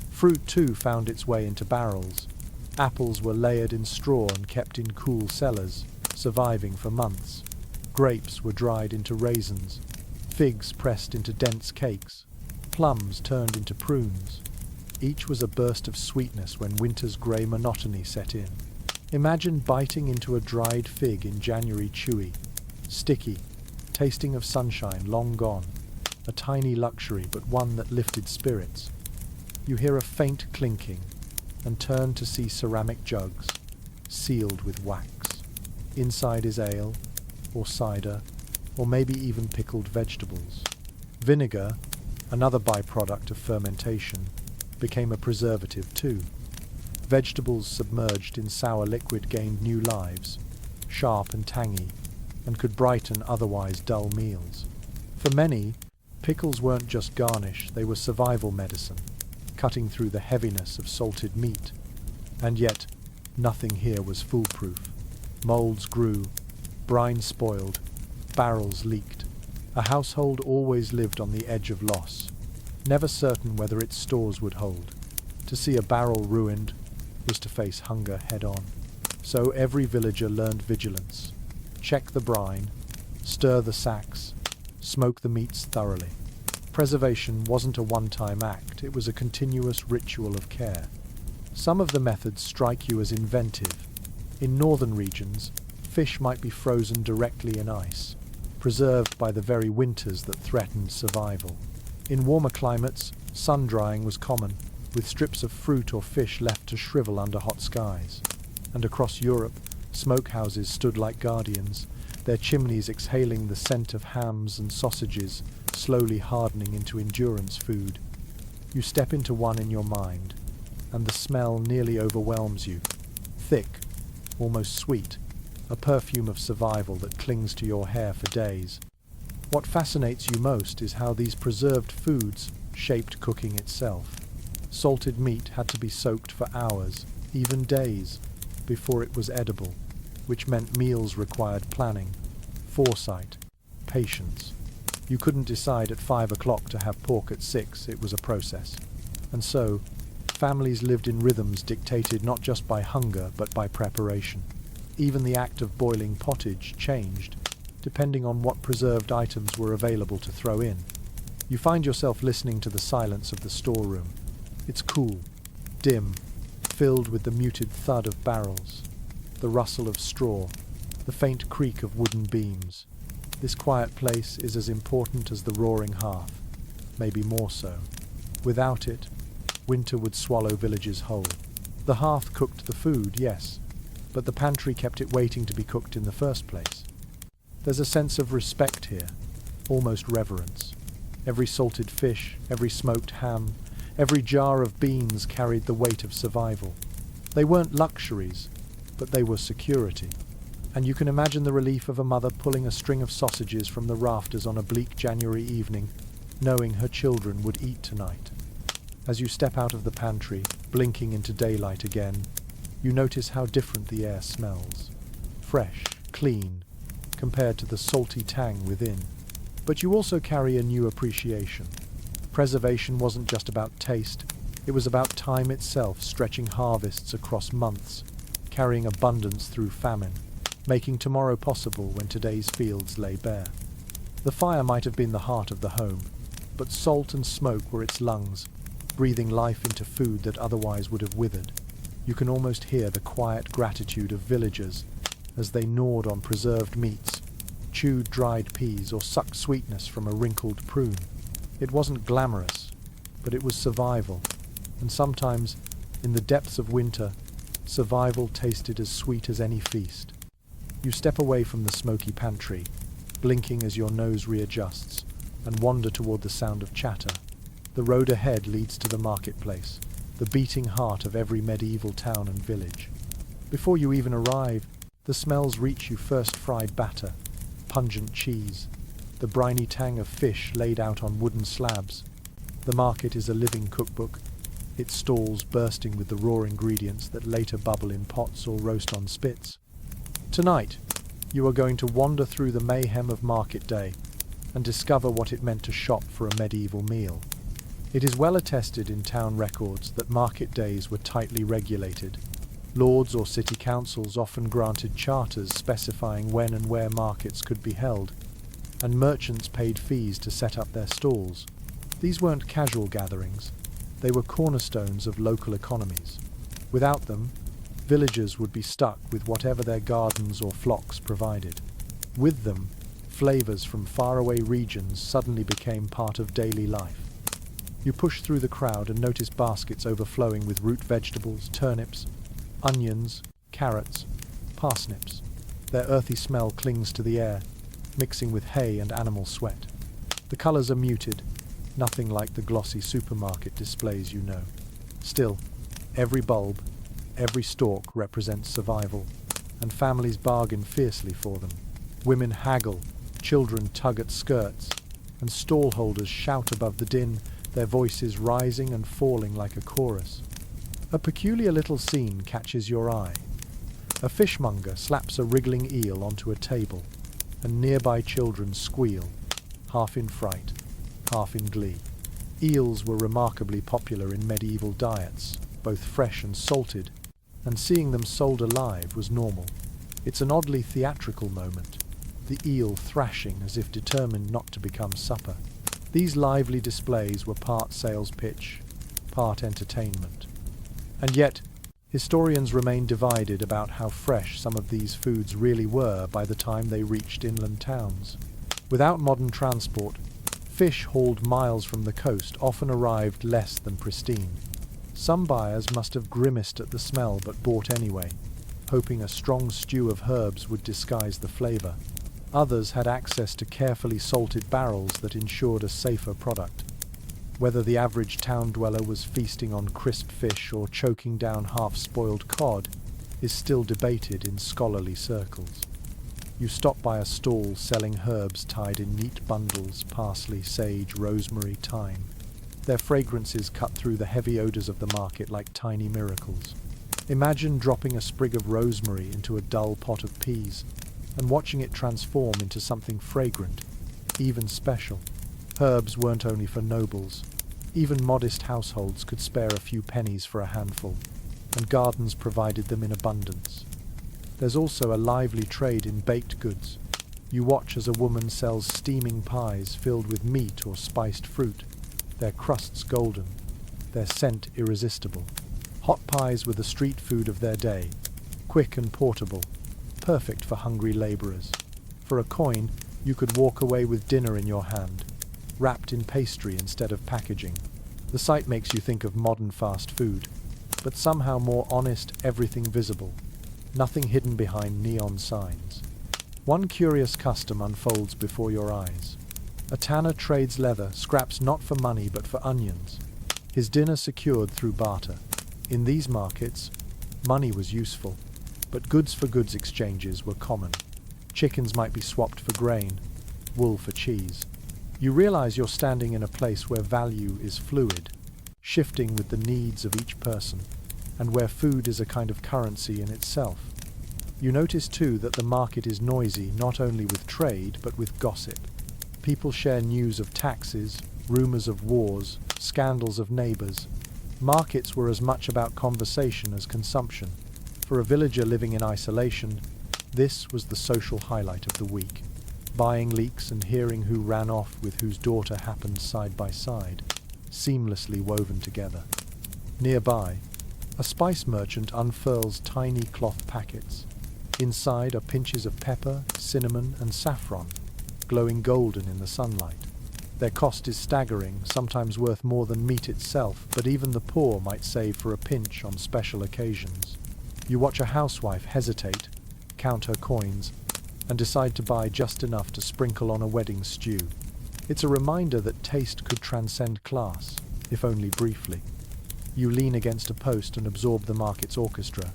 S1: Fruit too found its way into barrels. Apples were layered in straw and kept in cool cellars, surviving for months. Grapes were dried into raisins, figs pressed into dense cakes, plums turned into prunes. Each was a burst of sweetness when winter's grey monotony set in. Imagine biting into a dried fig in January, chewy, sticky, tasting of sunshine long gone, a tiny luxury but one that lifted spirits. You hear a faint clinking and turn to see ceramic jugs, sealed with wax. Inside is ale, or cider, or maybe even pickled vegetables. Vinegar, another byproduct of fermentation, became a preservative too. Vegetables submerged in sour liquid gained new lives, sharp and tangy, and could brighten otherwise dull meals. For many, pickles weren't just garnish, they were survival medicine, cutting through the heaviness of salted meat. And yet, nothing here was foolproof. Molds grew, brine spoiled, barrels leaked. A household always lived on the edge of loss, never certain whether its stores would hold. To see a barrel ruined was to face hunger head-on. So every villager learned vigilance. Check the brine, stir the sacks, smoke the meats thoroughly. Preservation wasn't a one-time act, it was a continuous ritual of care. Some of the methods strike you as inventive. In northern regions, fish might be frozen directly in ice, preserved by the very winters that threatened survival. In warmer climates, sun-drying was common, with strips of fruit or fish left to shrivel under hot skies. And across Europe, smokehouses stood like guardians, their chimneys exhaling the scent of hams and sausages, slowly hardening into endurance food. You step into one in your mind, and the smell nearly overwhelms you. Thick, almost sweet, a perfume of survival that clings to your hair for days. What fascinates you most is how these preserved foods shaped cooking itself. Salted meat had to be soaked for hours, even days, before it was edible, which meant meals required planning, foresight, patience. You couldn't decide at 5 o'clock to have pork at 6, it was a process. And so, families lived in rhythms dictated not just by hunger but by preparation. Even the act of boiling pottage changed, depending on what preserved items were available to throw in. You find yourself listening to the silence of the storeroom. It's cool, dim, filled with the muted thud of barrels, the rustle of straw, the faint creak of wooden beams. This quiet place is as important as the roaring hearth, maybe more so. Without it, winter would swallow villages whole. The hearth cooked the food, yes, but the pantry kept it waiting to be cooked in the first place. There's a sense of respect here, almost reverence. Every salted fish, every smoked ham, every jar of beans carried the weight of survival. They weren't luxuries, but they were security. And you can imagine the relief of a mother pulling a string of sausages from the rafters on a bleak January evening, knowing her children would eat tonight. As you step out of the pantry, blinking into daylight again, you notice how different the air smells. Fresh, clean, compared to the salty tang within. But you also carry a new appreciation. Preservation wasn't just about taste, it was about time itself, stretching harvests across months, carrying abundance through famine, making tomorrow possible when today's fields lay bare. The fire might have been the heart of the home, but salt and smoke were its lungs, breathing life into food that otherwise would have withered. You can almost hear the quiet gratitude of villagers as they gnawed on preserved meats, chewed dried peas, or sucked sweetness from a wrinkled prune. It wasn't glamorous, but it was survival, and sometimes, in the depths of winter, survival tasted as sweet as any feast. You step away from the smoky pantry, blinking as your nose readjusts, and wander toward the sound of chatter. The road ahead leads to the marketplace, the beating heart of every medieval town and village. Before you even arrive, the smells reach you: first fried batter, pungent cheese, the briny tang of fish laid out on wooden slabs. The market is a living cookbook, its stalls bursting with the raw ingredients that later bubble in pots or roast on spits. Tonight, you are going to wander through the mayhem of market day and discover what it meant to shop for a medieval meal. It is well attested in town records that market days were tightly regulated. Lords or city councils often granted charters specifying when and where markets could be held, and merchants paid fees to set up their stalls. These weren't casual gatherings, they were cornerstones of local economies. Without them, villagers would be stuck with whatever their gardens or flocks provided. With them, flavors from faraway regions suddenly became part of daily life. You push through the crowd and notice baskets overflowing with root vegetables, turnips, onions, carrots, parsnips. Their earthy smell clings to the air, mixing with hay and animal sweat. The colors are muted, nothing like the glossy supermarket displays you know. Still, every bulb, every stalk represents survival, and families bargain fiercely for them. Women haggle, children tug at skirts, and stallholders shout above the din, their voices rising and falling like a chorus. A peculiar little scene catches your eye. A fishmonger slaps a wriggling eel onto a table, and nearby children squeal, half in fright, half in glee. Eels were remarkably popular in medieval diets, both fresh and salted, and seeing them sold alive was normal. It's an oddly theatrical moment, the eel thrashing as if determined not to become supper. These lively displays were part sales pitch, part entertainment. And yet, historians remain divided about how fresh some of these foods really were by the time they reached inland towns. Without modern transport, fish hauled miles from the coast often arrived less than pristine. Some buyers must have grimaced at the smell but bought anyway, hoping a strong stew of herbs would disguise the flavor. Others had access to carefully salted barrels that ensured a safer product. Whether the average town dweller was feasting on crisp fish or choking down half-spoiled cod is still debated in scholarly circles. You stop by a stall selling herbs tied in neat bundles: parsley, sage, rosemary, thyme. Their fragrances cut through the heavy odors of the market like tiny miracles. Imagine dropping a sprig of rosemary into a dull pot of peas and watching it transform into something fragrant, even special. Herbs weren't only for nobles. Even modest households could spare a few pennies for a handful, and gardens provided them in abundance. There's also a lively trade in baked goods. You watch as a woman sells steaming pies filled with meat or spiced fruit, their crusts golden, their scent irresistible. Hot pies were the street food of their day, quick and portable, perfect for hungry laborers. For a coin, you could walk away with dinner in your hand, wrapped in pastry instead of packaging. The sight makes you think of modern fast food, but somehow more honest, everything visible, nothing hidden behind neon signs. One curious custom unfolds before your eyes. A tanner trades leather scraps not for money but for onions, his dinner secured through barter. In these markets, money was useful, but goods for goods exchanges were common. Chickens might be swapped for grain, wool for cheese. You realize you're standing in a place where value is fluid, shifting with the needs of each person, and where food is a kind of currency in itself. You notice too that the market is noisy not only with trade but with gossip. People share news of taxes, rumors of wars, scandals of neighbors. Markets were as much about conversation as consumption. For a villager living in isolation, this was the social highlight of the week. Buying leeks and hearing who ran off with whose daughter happened side by side, seamlessly woven together. Nearby, a spice merchant unfurls tiny cloth packets. Inside are pinches of pepper, cinnamon, and saffron, glowing golden in the sunlight. Their cost is staggering, sometimes worth more than meat itself, but even the poor might save for a pinch on special occasions. You watch a housewife hesitate, count her coins, and decide to buy just enough to sprinkle on a wedding stew. It's a reminder that taste could transcend class, if only briefly. You lean against a post and absorb the market's orchestra.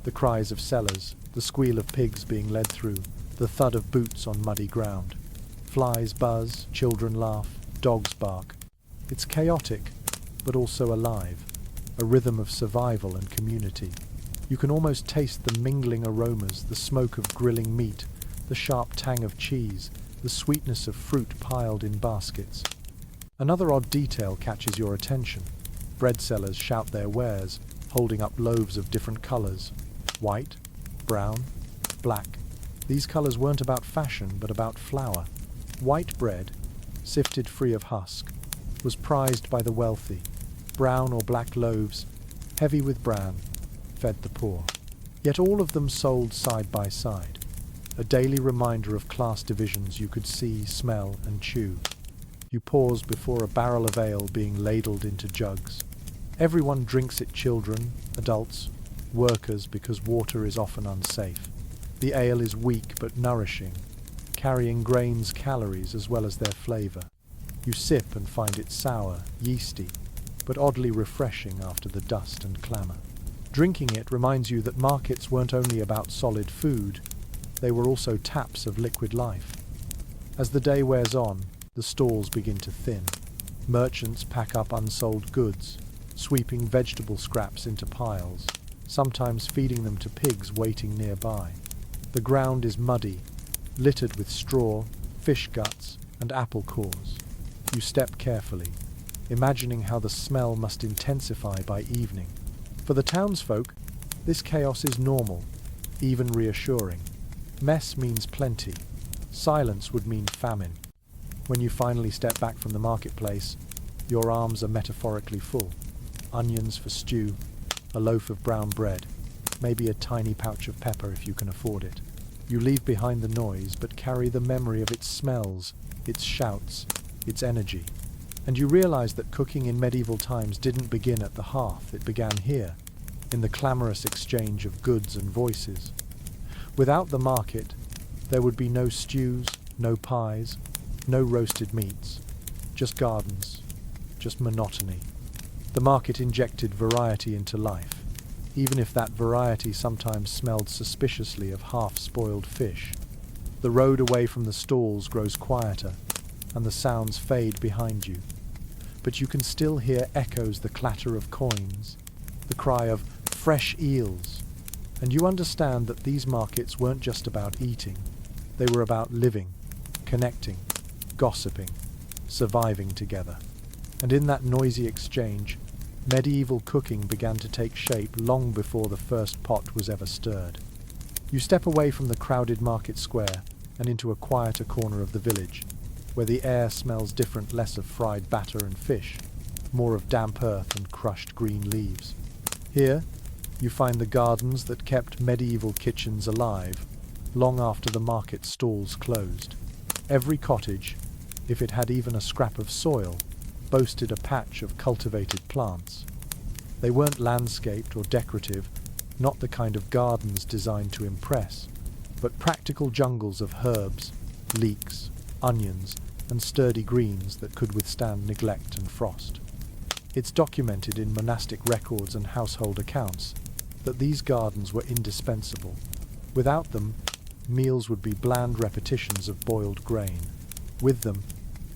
S1: The cries of sellers, the squeal of pigs being led through, the thud of boots on muddy ground. Flies buzz, children laugh, dogs bark. It's chaotic, but also alive, a rhythm of survival and community. You can almost taste the mingling aromas, the smoke of grilling meat, the sharp tang of cheese, the sweetness of fruit piled in baskets. Another odd detail catches your attention. Bread sellers shout their wares, holding up loaves of different colors: white, brown, black. These colors weren't about fashion, but about flour. White bread, sifted free of husk, was prized by the wealthy. Brown or black loaves, heavy with bran, fed the poor. Yet all of them sold side by side, a daily reminder of class divisions you could see, smell, and chew. You pause before a barrel of ale being ladled into jugs. Everyone drinks it: children, adults, workers, because water is often unsafe. The ale is weak but nourishing, carrying grains' calories as well as their flavor. You sip and find it sour, yeasty, but oddly refreshing after the dust and clamor. Drinking it reminds you that markets weren't only about solid food, they were also taps of liquid life. As the day wears on, the stalls begin to thin. Merchants pack up unsold goods, sweeping vegetable scraps into piles, sometimes feeding them to pigs waiting nearby. The ground is muddy, littered with straw, fish guts, and apple cores. You step carefully, imagining how the smell must intensify by evening. For the townsfolk, this chaos is normal, even reassuring. Mess means plenty. Silence would mean famine. When you finally step back from the marketplace, your arms are metaphorically full. Onions for stew, a loaf of brown bread, maybe a tiny pouch of pepper if you can afford it. You leave behind the noise, but carry the memory of its smells, its shouts, its energy. And you realize that cooking in medieval times didn't begin at the hearth, it began here, in the clamorous exchange of goods and voices. Without the market, there would be no stews, no pies, no roasted meats, just gardens, just monotony. The market injected variety into life, even if that variety sometimes smelled suspiciously of half-spoiled fish. The road away from the stalls grows quieter, and the sounds fade behind you. But you can still hear echoes the clatter of coins, the cry of fresh eels, and you understand that these markets weren't just about eating. They were about living, connecting, gossiping, surviving together. And in that noisy exchange, medieval cooking began to take shape long before the first pot was ever stirred. You step away from the crowded market square and into a quieter corner of the village, where the air smells different, less of fried batter and fish, more of damp earth and crushed green leaves. Here, you find the gardens that kept medieval kitchens alive, long after the market stalls closed. Every cottage, if it had even a scrap of soil, boasted a patch of cultivated plants. They weren't landscaped or decorative, not the kind of gardens designed to impress, but practical jungles of herbs, leeks, onions, and sturdy greens that could withstand neglect and frost. It's documented in monastic records and household accounts that these gardens were indispensable. Without them, meals would be bland repetitions of boiled grain. With them,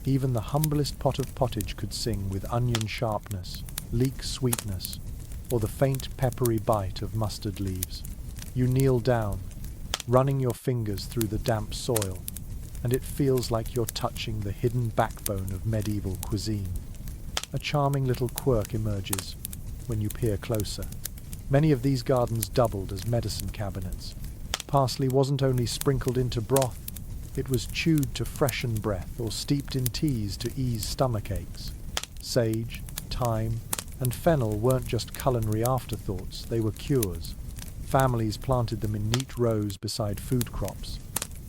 S1: even the humblest pot of pottage could sing with onion sharpness, leek sweetness, or the faint peppery bite of mustard leaves. You kneel down, running your fingers through the damp soil, and it feels like you're touching the hidden backbone of medieval cuisine. A charming little quirk emerges when you peer closer. Many of these gardens doubled as medicine cabinets. Parsley wasn't only sprinkled into broth, it was chewed to freshen breath or steeped in teas to ease stomach aches. Sage, thyme, and fennel weren't just culinary afterthoughts, they were cures. Families planted them in neat rows beside food crops,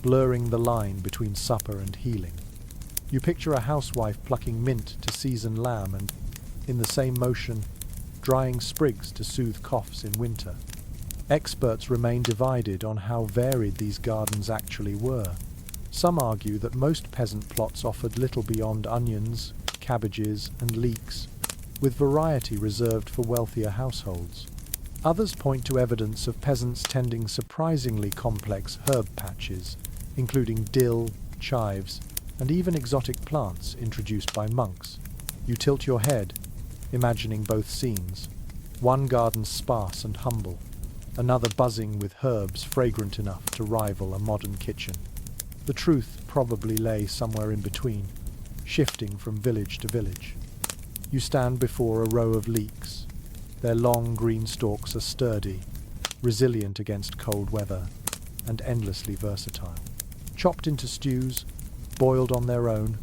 S1: blurring the line between supper and healing. You picture a housewife plucking mint to season lamb and, in the same motion, drying sprigs to soothe coughs in winter. Experts remain divided on how varied these gardens actually were. Some argue that most peasant plots offered little beyond onions, cabbages, and leeks, with variety reserved for wealthier households. Others point to evidence of peasants tending surprisingly complex herb patches, including dill, chives, and even exotic plants introduced by monks. You tilt your head, imagining both scenes. One garden sparse and humble, another buzzing with herbs fragrant enough to rival a modern kitchen. The truth probably lay somewhere in between, shifting from village to village. You stand before a row of leeks. Their long green stalks are sturdy, resilient against cold weather, and endlessly versatile. Chopped into stews, boiled on their own,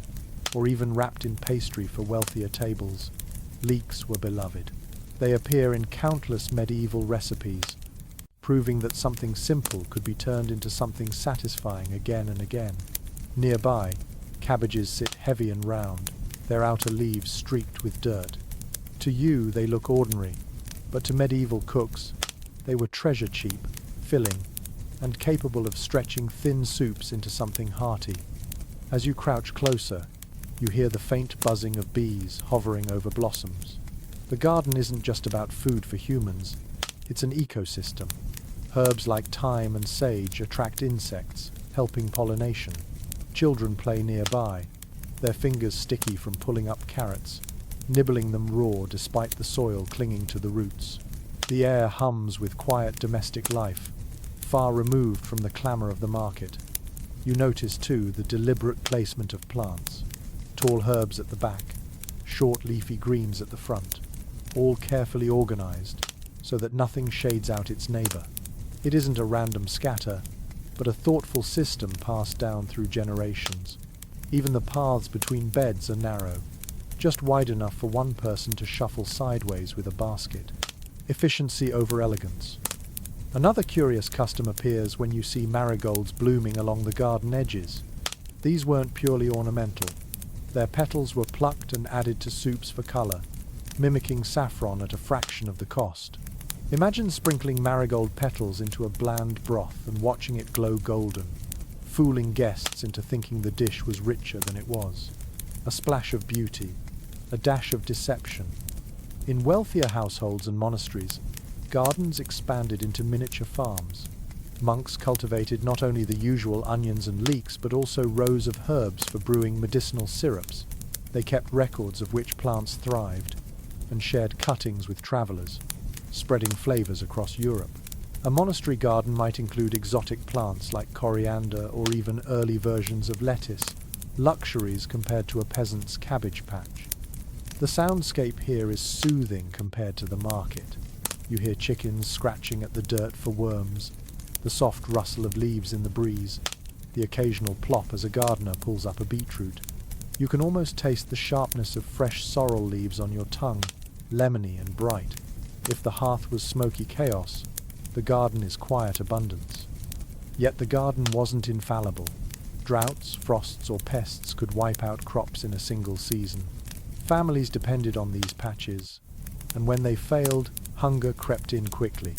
S1: or even wrapped in pastry for wealthier tables, leeks were beloved. They appear in countless medieval recipes, proving that something simple could be turned into something satisfying again and again. Nearby, cabbages sit heavy and round, their outer leaves streaked with dirt. To you, they look ordinary, but to medieval cooks, they were treasure cheap, filling, and capable of stretching thin soups into something hearty. As you crouch closer, you hear the faint buzzing of bees hovering over blossoms. The garden isn't just about food for humans, it's an ecosystem. Herbs like thyme and sage attract insects, helping pollination. Children play nearby, their fingers sticky from pulling up carrots, nibbling them raw despite the soil clinging to the roots. The air hums with quiet domestic life, far removed from the clamour of the market. You notice, too, the deliberate placement of plants. Tall herbs at the back, short leafy greens at the front, all carefully organised so that nothing shades out its neighbour. It isn't a random scatter, but a thoughtful system passed down through generations. Even the paths between beds are narrow, just wide enough for one person to shuffle sideways with a basket. Efficiency over elegance. Another curious custom appears when you see marigolds blooming along the garden edges. These weren't purely ornamental. Their petals were plucked and added to soups for color, mimicking saffron at a fraction of the cost. Imagine sprinkling marigold petals into a bland broth and watching it glow golden, fooling guests into thinking the dish was richer than it was. A splash of beauty, a dash of deception. In wealthier households and monasteries, gardens expanded into miniature farms. Monks cultivated not only the usual onions and leeks, but also rows of herbs for brewing medicinal syrups. They kept records of which plants thrived and shared cuttings with travelers, spreading flavors across Europe. A monastery garden might include exotic plants like coriander or even early versions of lettuce, luxuries compared to a peasant's cabbage patch. The soundscape here is soothing compared to the market. You hear chickens scratching at the dirt for worms, the soft rustle of leaves in the breeze, the occasional plop as a gardener pulls up a beetroot. You can almost taste the sharpness of fresh sorrel leaves on your tongue, lemony and bright. If the hearth was smoky chaos, the garden is quiet abundance. Yet the garden wasn't infallible. Droughts, frosts or pests could wipe out crops in a single season. Families depended on these patches, and when they failed, hunger crept in quickly.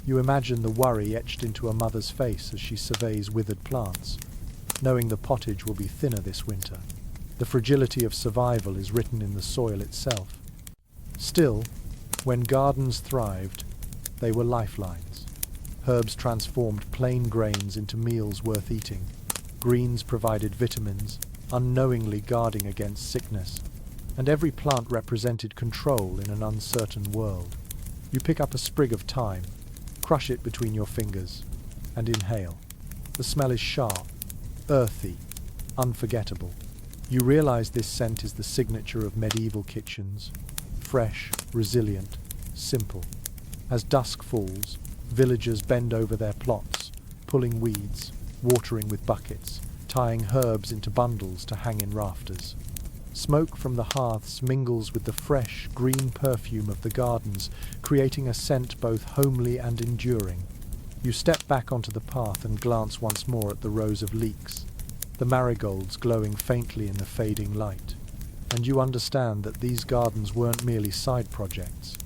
S1: You imagine the worry etched into a mother's face as she surveys withered plants, knowing the pottage will be thinner this winter. The fragility of survival is written in the soil itself. Still, when gardens thrived, they were lifelines. Herbs transformed plain grains into meals worth eating. Greens provided vitamins, unknowingly guarding against sickness. And every plant represented control in an uncertain world. You pick up a sprig of thyme, crush it between your fingers, and inhale. The smell is sharp, earthy, unforgettable. You realize this scent is the signature of medieval kitchens. Fresh, resilient, simple. As dusk falls, villagers bend over their plots, pulling weeds, watering with buckets, tying herbs into bundles to hang in rafters. Smoke from the hearths mingles with the fresh, green perfume of the gardens, creating a scent both homely and enduring. You step back onto the path and glance once more at the rows of leeks, the marigolds glowing faintly in the fading light. And you understand that these gardens weren't merely side projects.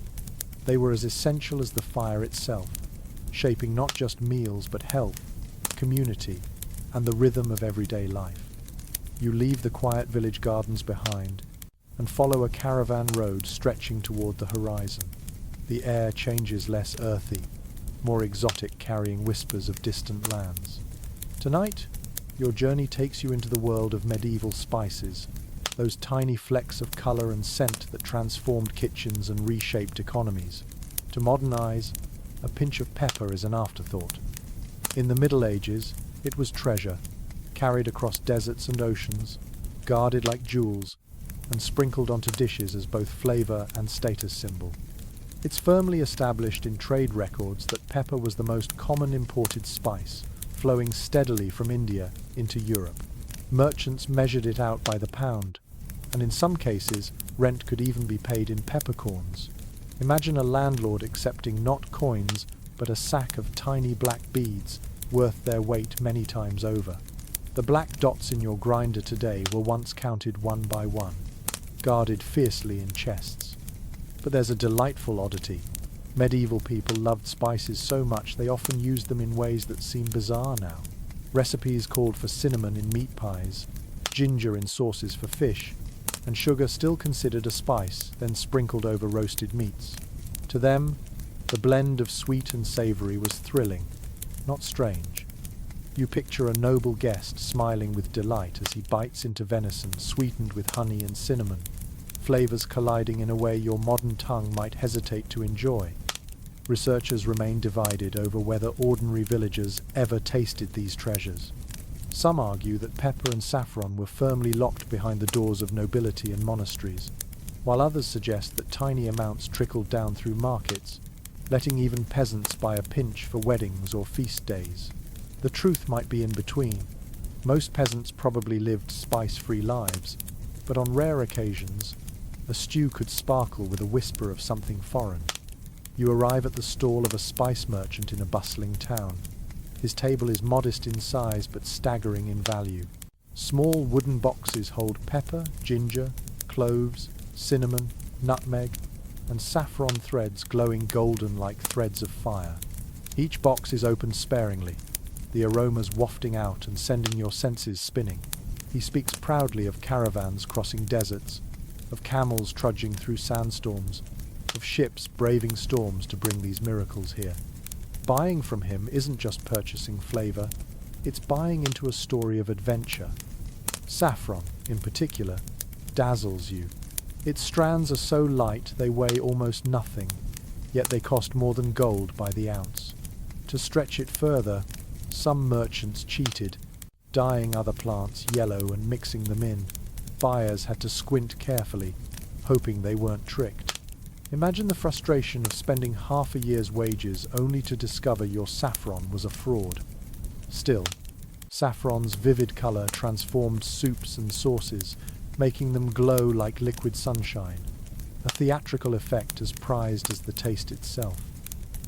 S1: They were as essential as the fire itself, shaping not just meals but health, community, and the rhythm of everyday life. You leave the quiet village gardens behind and follow a caravan road stretching toward the horizon. The air changes less earthy, more exotic, carrying whispers of distant lands. Tonight, your journey takes you into the world of medieval spices, those tiny flecks of color and scent that transformed kitchens and reshaped economies. To modern eyes, a pinch of pepper is an afterthought. In the Middle Ages, it was treasure, carried across deserts and oceans, guarded like jewels, and sprinkled onto dishes as both flavor and status symbol. It's firmly established in trade records that pepper was the most common imported spice, flowing steadily from India into Europe. Merchants measured it out by the pound, and in some cases, rent could even be paid in peppercorns. Imagine a landlord accepting not coins, but a sack of tiny black beads, worth their weight many times over. The black dots in your grinder today were once counted one by one, guarded fiercely in chests. But there's a delightful oddity. Medieval people loved spices so much they often used them in ways that seem bizarre now. Recipes called for cinnamon in meat pies, ginger in sauces for fish, and sugar still considered a spice, then sprinkled over roasted meats. To them, the blend of sweet and savory was thrilling, not strange. You picture a noble guest smiling with delight as he bites into venison sweetened with honey and cinnamon, flavors colliding in a way your modern tongue might hesitate to enjoy. Researchers remain divided over whether ordinary villagers ever tasted these treasures. Some argue that pepper and saffron were firmly locked behind the doors of nobility and monasteries, while others suggest that tiny amounts trickled down through markets, letting even peasants buy a pinch for weddings or feast days. The truth might be in between. Most peasants probably lived spice-free lives, but on rare occasions, a stew could sparkle with a whisper of something foreign. You arrive at the stall of a spice merchant in a bustling town. His table is modest in size but staggering in value. Small wooden boxes hold pepper, ginger, cloves, cinnamon, nutmeg, and saffron threads glowing golden like threads of fire. Each box is opened sparingly, the aromas wafting out and sending your senses spinning. He speaks proudly of caravans crossing deserts, of camels trudging through sandstorms, of ships braving storms to bring these miracles here. Buying from him isn't just purchasing flavor, it's buying into a story of adventure. Saffron, in particular, dazzles you. Its strands are so light they weigh almost nothing, yet they cost more than gold by the ounce. To stretch it further, some merchants cheated, dyeing other plants yellow and mixing them in. Buyers had to squint carefully, hoping they weren't tricked. Imagine the frustration of spending half a year's wages only to discover your saffron was a fraud. Still, saffron's vivid color transformed soups and sauces, making them glow like liquid sunshine, a theatrical effect as prized as the taste itself.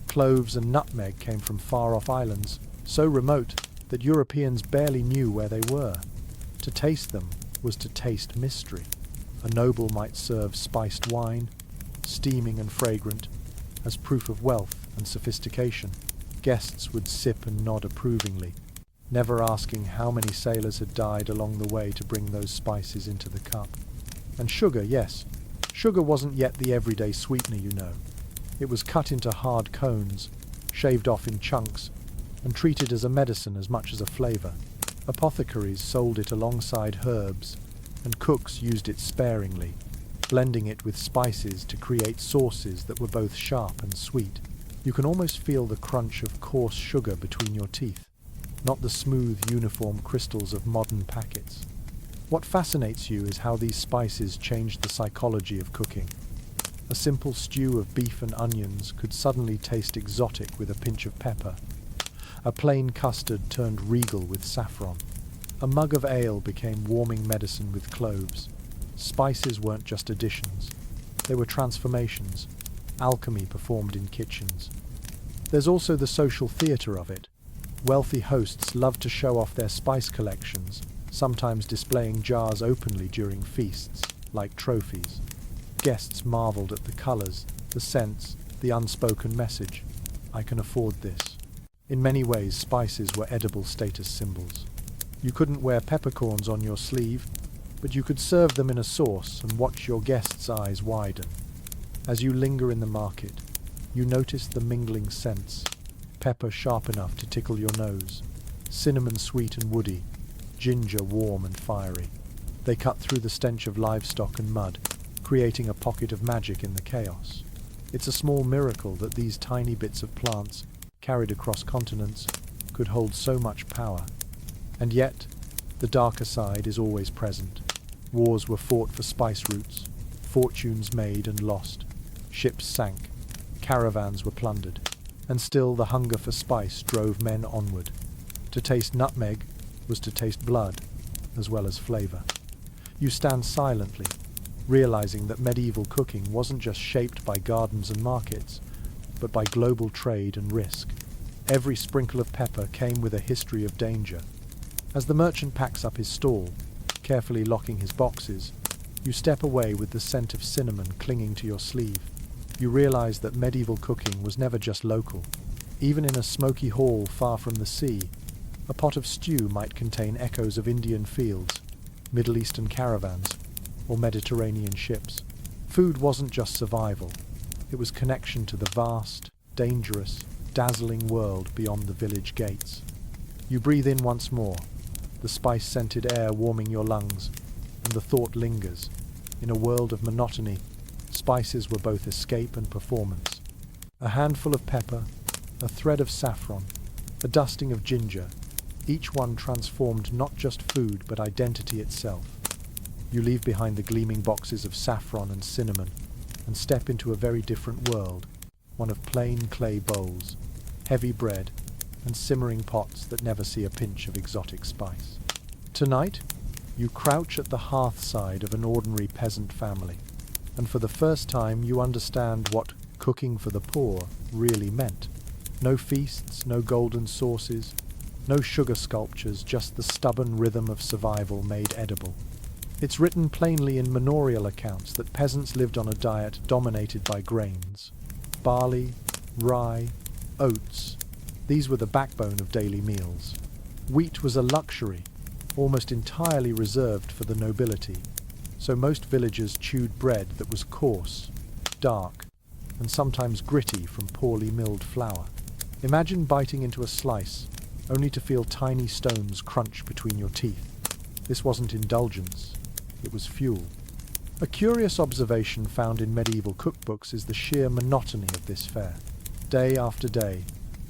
S1: Cloves and nutmeg came from far-off islands, so remote that Europeans barely knew where they were. To taste them was to taste mystery. A noble might serve spiced wine, steaming and fragrant, as proof of wealth and sophistication. Guests would sip and nod approvingly, never asking how many sailors had died along the way to bring those spices into the cup. And sugar, yes, sugar wasn't yet the everyday sweetener, you know. It was cut into hard cones, shaved off in chunks, and treated as a medicine as much as a flavor. Apothecaries sold it alongside herbs, and cooks used it sparingly, blending it with spices to create sauces that were both sharp and sweet. You can almost feel the crunch of coarse sugar between your teeth, not the smooth, uniform crystals of modern packets. What fascinates you is how these spices changed the psychology of cooking. A simple stew of beef and onions could suddenly taste exotic with a pinch of pepper. A plain custard turned regal with saffron. A mug of ale became warming medicine with cloves. Spices weren't just additions. They were transformations, alchemy performed in kitchens. There's also the social theatre of it. Wealthy hosts loved to show off their spice collections, sometimes displaying jars openly during feasts, like trophies. Guests marveled at the colors, the scents, the unspoken message. I can afford this. In many ways, spices were edible status symbols. You couldn't wear peppercorns on your sleeve, but you could serve them in a sauce and watch your guests' eyes widen. As you linger in the market, you notice the mingling scents. Pepper sharp enough to tickle your nose, cinnamon sweet and woody, ginger warm and fiery. They cut through the stench of livestock and mud, creating a pocket of magic in the chaos. It's a small miracle that these tiny bits of plants, carried across continents, could hold so much power. And yet, the darker side is always present. Wars were fought for spice routes, fortunes made and lost, ships sank, caravans were plundered, and still the hunger for spice drove men onward. To taste nutmeg was to taste blood, as well as flavor. You stand silently, realizing that medieval cooking wasn't just shaped by gardens and markets, but by global trade and risk. Every sprinkle of pepper came with a history of danger. As the merchant packs up his stall, carefully locking his boxes, you step away with the scent of cinnamon clinging to your sleeve. You realize that medieval cooking was never just local. Even in a smoky hall far from the sea, a pot of stew might contain echoes of Indian fields, Middle Eastern caravans, or Mediterranean ships. Food wasn't just survival. It was connection to the vast, dangerous, dazzling world beyond the village gates. You breathe in once more, the spice-scented air warming your lungs, and the thought lingers. In a world of monotony, spices were both escape and performance. A handful of pepper, a thread of saffron, a dusting of ginger, each one transformed not just food but identity itself. You leave behind the gleaming boxes of saffron and cinnamon and step into a very different world, one of plain clay bowls, heavy bread, and simmering pots that never see a pinch of exotic spice. Tonight, you crouch at the hearthside of an ordinary peasant family, and for the first time you understand what cooking for the poor really meant. No feasts, no golden sauces, No sugar sculptures, just the stubborn rhythm of survival made edible. It's written plainly in manorial accounts that peasants lived on a diet dominated by grains. Barley, rye, oats. These were the backbone of daily meals. Wheat was a luxury, almost entirely reserved for the nobility, so most villagers chewed bread that was coarse, dark, and sometimes gritty from poorly milled flour. Imagine biting into a slice, only to feel tiny stones crunch between your teeth. This wasn't indulgence, it was fuel. A curious observation found in medieval cookbooks is the sheer monotony of this fare. Day after day,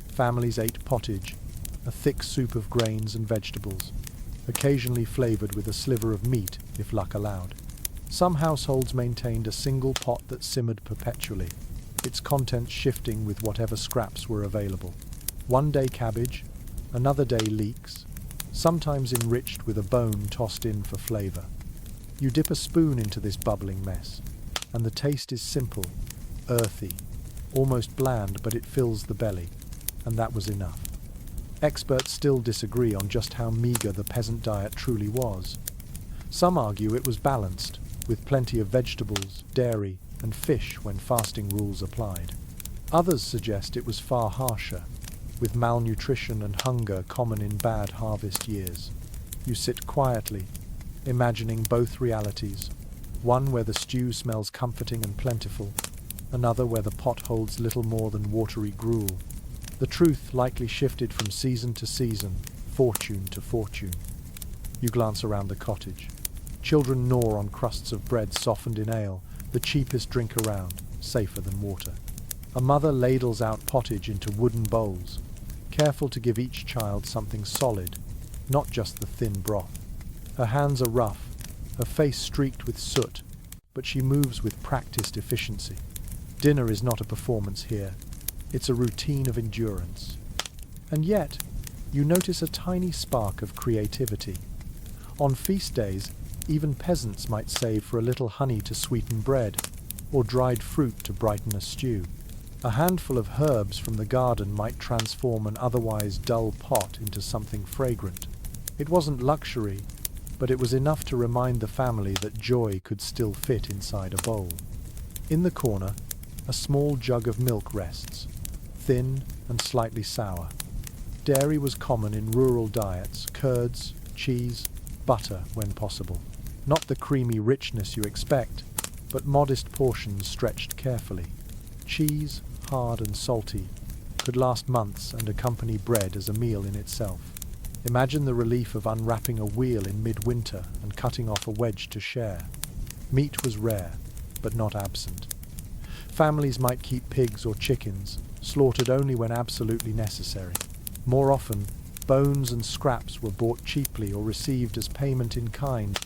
S1: families ate pottage, a thick soup of grains and vegetables, occasionally flavored with a sliver of meat, if luck allowed. Some households maintained a single pot that simmered perpetually, its contents shifting with whatever scraps were available. One day cabbage, another day leeks, sometimes enriched with a bone tossed in for flavor. You dip a spoon into this bubbling mess, and the taste is simple, earthy, almost bland, but it fills the belly, and that was enough. Experts still disagree on just how meager the peasant diet truly was. Some argue it was balanced, with plenty of vegetables, dairy, and fish when fasting rules applied. Others suggest it was far harsher, with malnutrition and hunger common in bad harvest years. You sit quietly, imagining both realities, one where the stew smells comforting and plentiful, another where the pot holds little more than watery gruel. The truth likely shifted from season to season, fortune to fortune. You glance around the cottage. Children gnaw on crusts of bread softened in ale, the cheapest drink around, safer than water. A mother ladles out pottage into wooden bowls, careful to give each child something solid, not just the thin broth. Her hands are rough, her face streaked with soot, but she moves with practiced efficiency. Dinner is not a performance here. It's a routine of endurance. And yet, you notice a tiny spark of creativity. On feast days, even peasants might save for a little honey to sweeten bread, or dried fruit to brighten a stew. A handful of herbs from the garden might transform an otherwise dull pot into something fragrant. It wasn't luxury, but it was enough to remind the family that joy could still fit inside a bowl. In the corner, a small jug of milk rests, thin and slightly sour. Dairy was common in rural diets, curds, cheese, butter when possible. Not the creamy richness you expect, but modest portions stretched carefully. Cheese, hard and salty, could last months and accompany bread as a meal in itself. Imagine the relief of unwrapping a wheel in midwinter and cutting off a wedge to share. Meat was rare, but not absent. Families might keep pigs or chickens, slaughtered only when absolutely necessary. More often, bones and scraps were bought cheaply or received as payment in kind,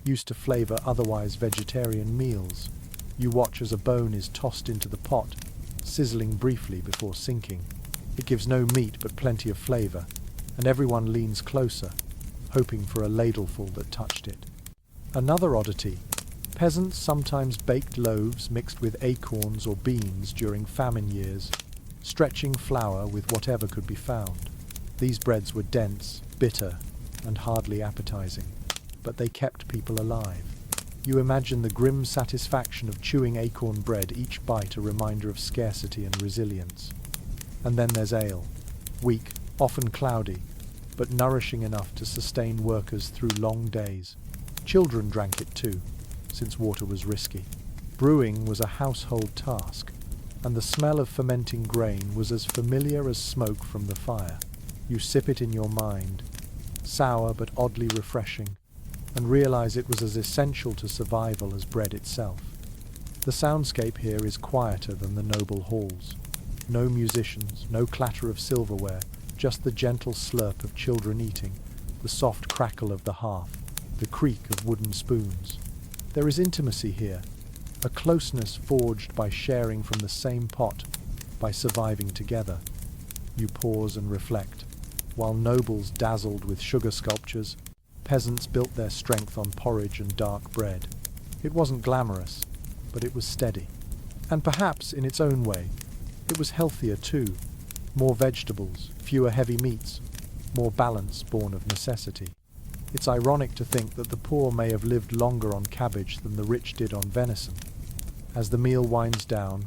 S1: used to flavor otherwise vegetarian meals. You watch as a bone is tossed into the pot, sizzling briefly before sinking. It gives no meat but plenty of flavor, and everyone leans closer, hoping for a ladleful that touched it. Another oddity: peasants sometimes baked loaves mixed with acorns or beans during famine years, stretching flour with whatever could be found. These breads were dense, bitter, and hardly appetizing, but they kept people alive. You imagine the grim satisfaction of chewing acorn bread, each bite a reminder of scarcity and resilience. And then there's ale, weak, often cloudy, but nourishing enough to sustain workers through long days. Children drank it too, since water was risky. Brewing was a household task, and the smell of fermenting grain was as familiar as smoke from the fire. You sip it in your mind, sour but oddly refreshing, and realize it was as essential to survival as bread itself. The soundscape here is quieter than the noble halls. No musicians, no clatter of silverware, just the gentle slurp of children eating, the soft crackle of the hearth, the creak of wooden spoons. There is intimacy here, a closeness forged by sharing from the same pot, by surviving together. You pause and reflect. While nobles dazzled with sugar sculptures, peasants built their strength on porridge and dark bread. It wasn't glamorous, but it was steady. And perhaps, in its own way, it was healthier too. More vegetables, fewer heavy meats, more balance born of necessity. It's ironic to think that the poor may have lived longer on cabbage than the rich did on venison. As the meal winds down,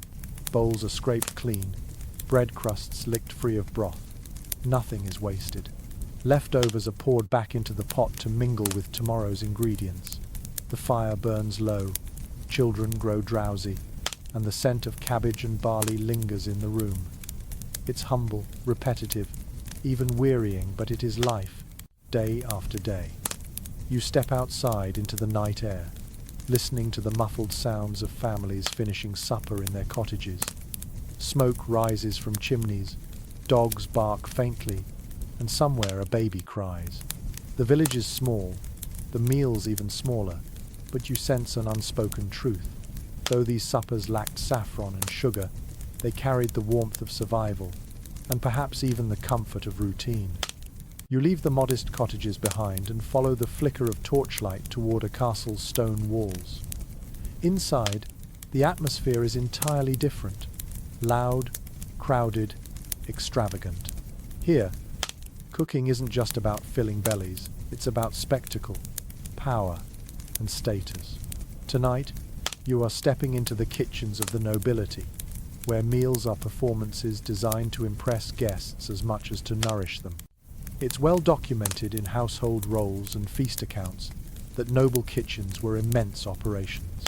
S1: bowls are scraped clean, bread crusts licked free of broth. Nothing is wasted. Leftovers are poured back into the pot to mingle with tomorrow's ingredients. The fire burns low, children grow drowsy, and the scent of cabbage and barley lingers in the room. It's humble, repetitive, even wearying, but it is life, day after day. You step outside into the night air, listening to the muffled sounds of families finishing supper in their cottages. Smoke rises from chimneys, dogs bark faintly, and somewhere a baby cries. The village is small, the meals even smaller, but you sense an unspoken truth. Though these suppers lacked saffron and sugar, they carried the warmth of survival, and perhaps even the comfort of routine. You leave the modest cottages behind and follow the flicker of torchlight toward a castle's stone walls. Inside, the atmosphere is entirely different. Loud, crowded, extravagant. Here, cooking isn't just about filling bellies, it's about spectacle, power, and status. Tonight, you are stepping into the kitchens of the nobility, where meals are performances designed to impress guests as much as to nourish them. It's well documented in household roles and feast accounts that noble kitchens were immense operations.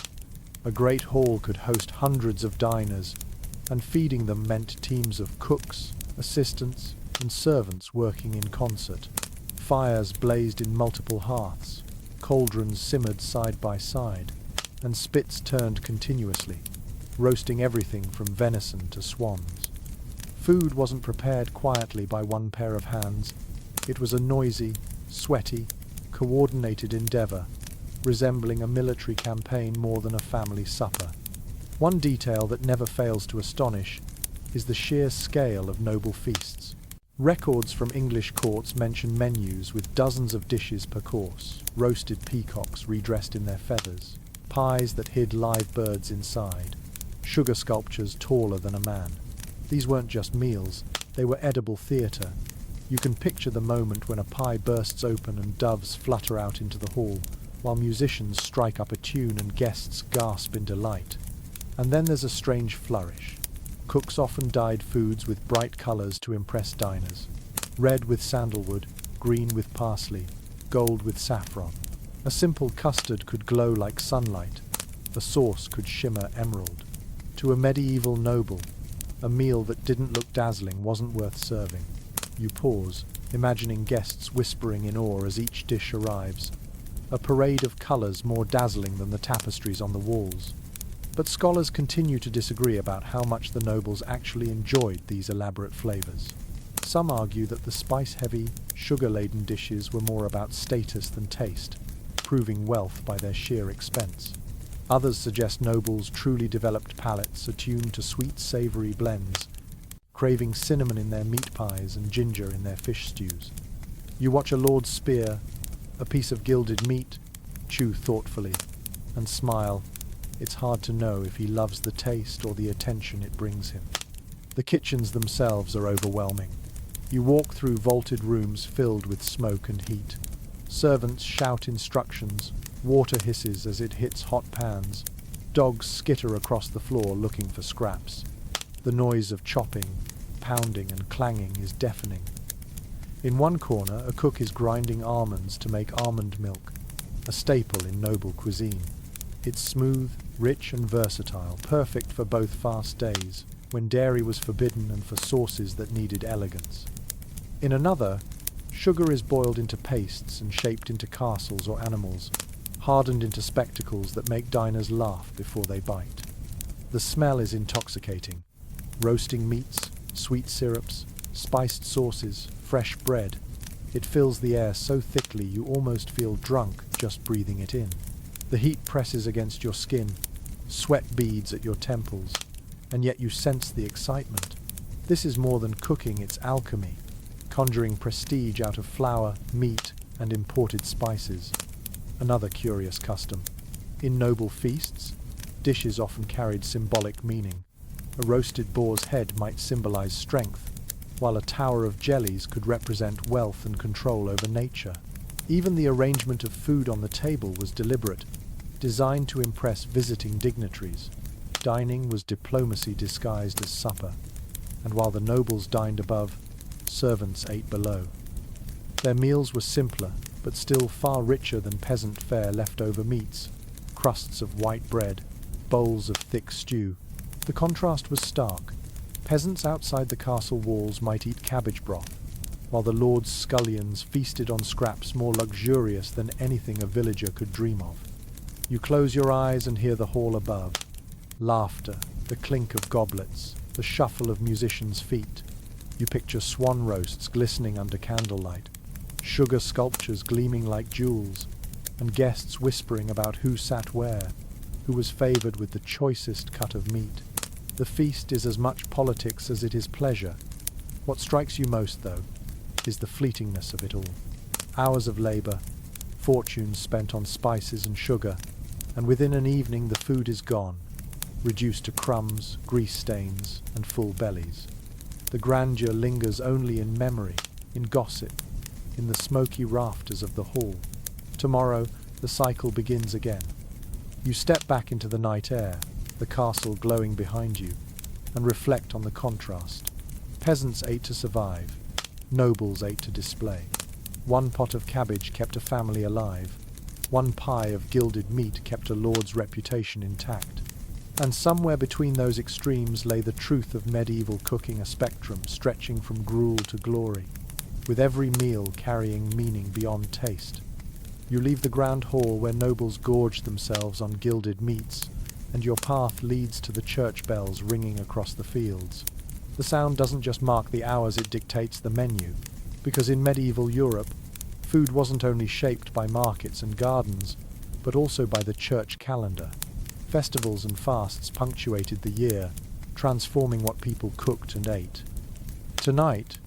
S1: A great hall could host hundreds of diners, and feeding them meant teams of cooks, assistants, and servants working in concert. Fires blazed in multiple hearths, cauldrons simmered side by side, and spits turned continuously, roasting everything from venison to swans. Food wasn't prepared quietly by one pair of hands. It was a noisy, sweaty, coordinated endeavor, resembling a military campaign more than a family supper. One detail that never fails to astonish is the sheer scale of noble feasts. Records from English courts mention menus with dozens of dishes per course, roasted peacocks redressed in their feathers, pies that hid live birds inside, sugar sculptures taller than a man. These weren't just meals, they were edible theatre. You can picture the moment when a pie bursts open and doves flutter out into the hall, while musicians strike up a tune and guests gasp in delight. And then there's a strange flourish. Cooks often dyed foods with bright colours to impress diners. Red with sandalwood, green with parsley, gold with saffron. A simple custard could glow like sunlight. A sauce could shimmer emerald. To a medieval noble, a meal that didn't look dazzling wasn't worth serving. You pause, imagining guests whispering in awe as each dish arrives. A parade of colours more dazzling than the tapestries on the walls. But scholars continue to disagree about how much the nobles actually enjoyed these elaborate flavours. Some argue that the spice-heavy, sugar-laden dishes were more about status than taste, proving wealth by their sheer expense. Others suggest nobles truly developed palates attuned to sweet, savoury blends, craving cinnamon in their meat pies and ginger in their fish stews. You watch a lord spear a piece of gilded meat, chew thoughtfully, and smile. It's hard to know if he loves the taste or the attention it brings him. The kitchens themselves are overwhelming. You walk through vaulted rooms filled with smoke and heat. Servants shout instructions, water hisses as it hits hot pans. Dogs skitter across the floor looking for scraps. The noise of chopping, pounding and clanging is deafening. In one corner, a cook is grinding almonds to make almond milk, a staple in noble cuisine. It's smooth, rich and versatile, perfect for both fast days, when dairy was forbidden, and for sauces that needed elegance. In another, sugar is boiled into pastes and shaped into castles or animals, hardened into spectacles that make diners laugh before they bite. The smell is intoxicating. Roasting meats, sweet syrups, spiced sauces, fresh bread. It fills the air so thickly you almost feel drunk just breathing it in. The heat presses against your skin, sweat beads at your temples, and yet you sense the excitement. This is more than cooking, it's alchemy, conjuring prestige out of flour, meat, and imported spices. Another curious custom. In noble feasts, dishes often carried symbolic meaning. A roasted boar's head might symbolize strength, while a tower of jellies could represent wealth and control over nature. Even the arrangement of food on the table was deliberate, designed to impress visiting dignitaries. Dining was diplomacy disguised as supper, and while the nobles dined above, servants ate below. Their meals were simpler, but still far richer than peasant fare. Leftover meats, crusts of white bread, bowls of thick stew. The contrast was stark. Peasants outside the castle walls might eat cabbage broth, while the lord's scullions feasted on scraps more luxurious than anything a villager could dream of. You close your eyes and hear the hall above. Laughter, the clink of goblets, the shuffle of musicians' feet. You picture swan roasts glistening under candlelight, sugar sculptures gleaming like jewels, and guests whispering about who sat where, who was favoured with the choicest cut of meat. The feast is as much politics as it is pleasure. What strikes you most, though, is the fleetingness of it all. Hours of labour, fortunes spent on spices and sugar, and within an evening the food is gone, reduced to crumbs, grease stains, and full bellies. The grandeur lingers only in memory, in gossip, in the smoky rafters of the hall. Tomorrow, the cycle begins again. You step back into the night air, the castle glowing behind you, and reflect on the contrast. Peasants ate to survive, nobles ate to display. One pot of cabbage kept a family alive, one pie of gilded meat kept a lord's reputation intact. And somewhere between those extremes lay the truth of medieval cooking, a spectrum stretching from gruel to glory, with every meal carrying meaning beyond taste. You leave the grand hall where nobles gorge themselves on gilded meats, and your path leads to the church bells ringing across the fields. The sound doesn't just mark the hours, it dictates the menu, because in medieval Europe, food wasn't only shaped by markets and gardens, but also by the church calendar. Festivals and fasts punctuated the year, transforming what people cooked and ate. Tonight,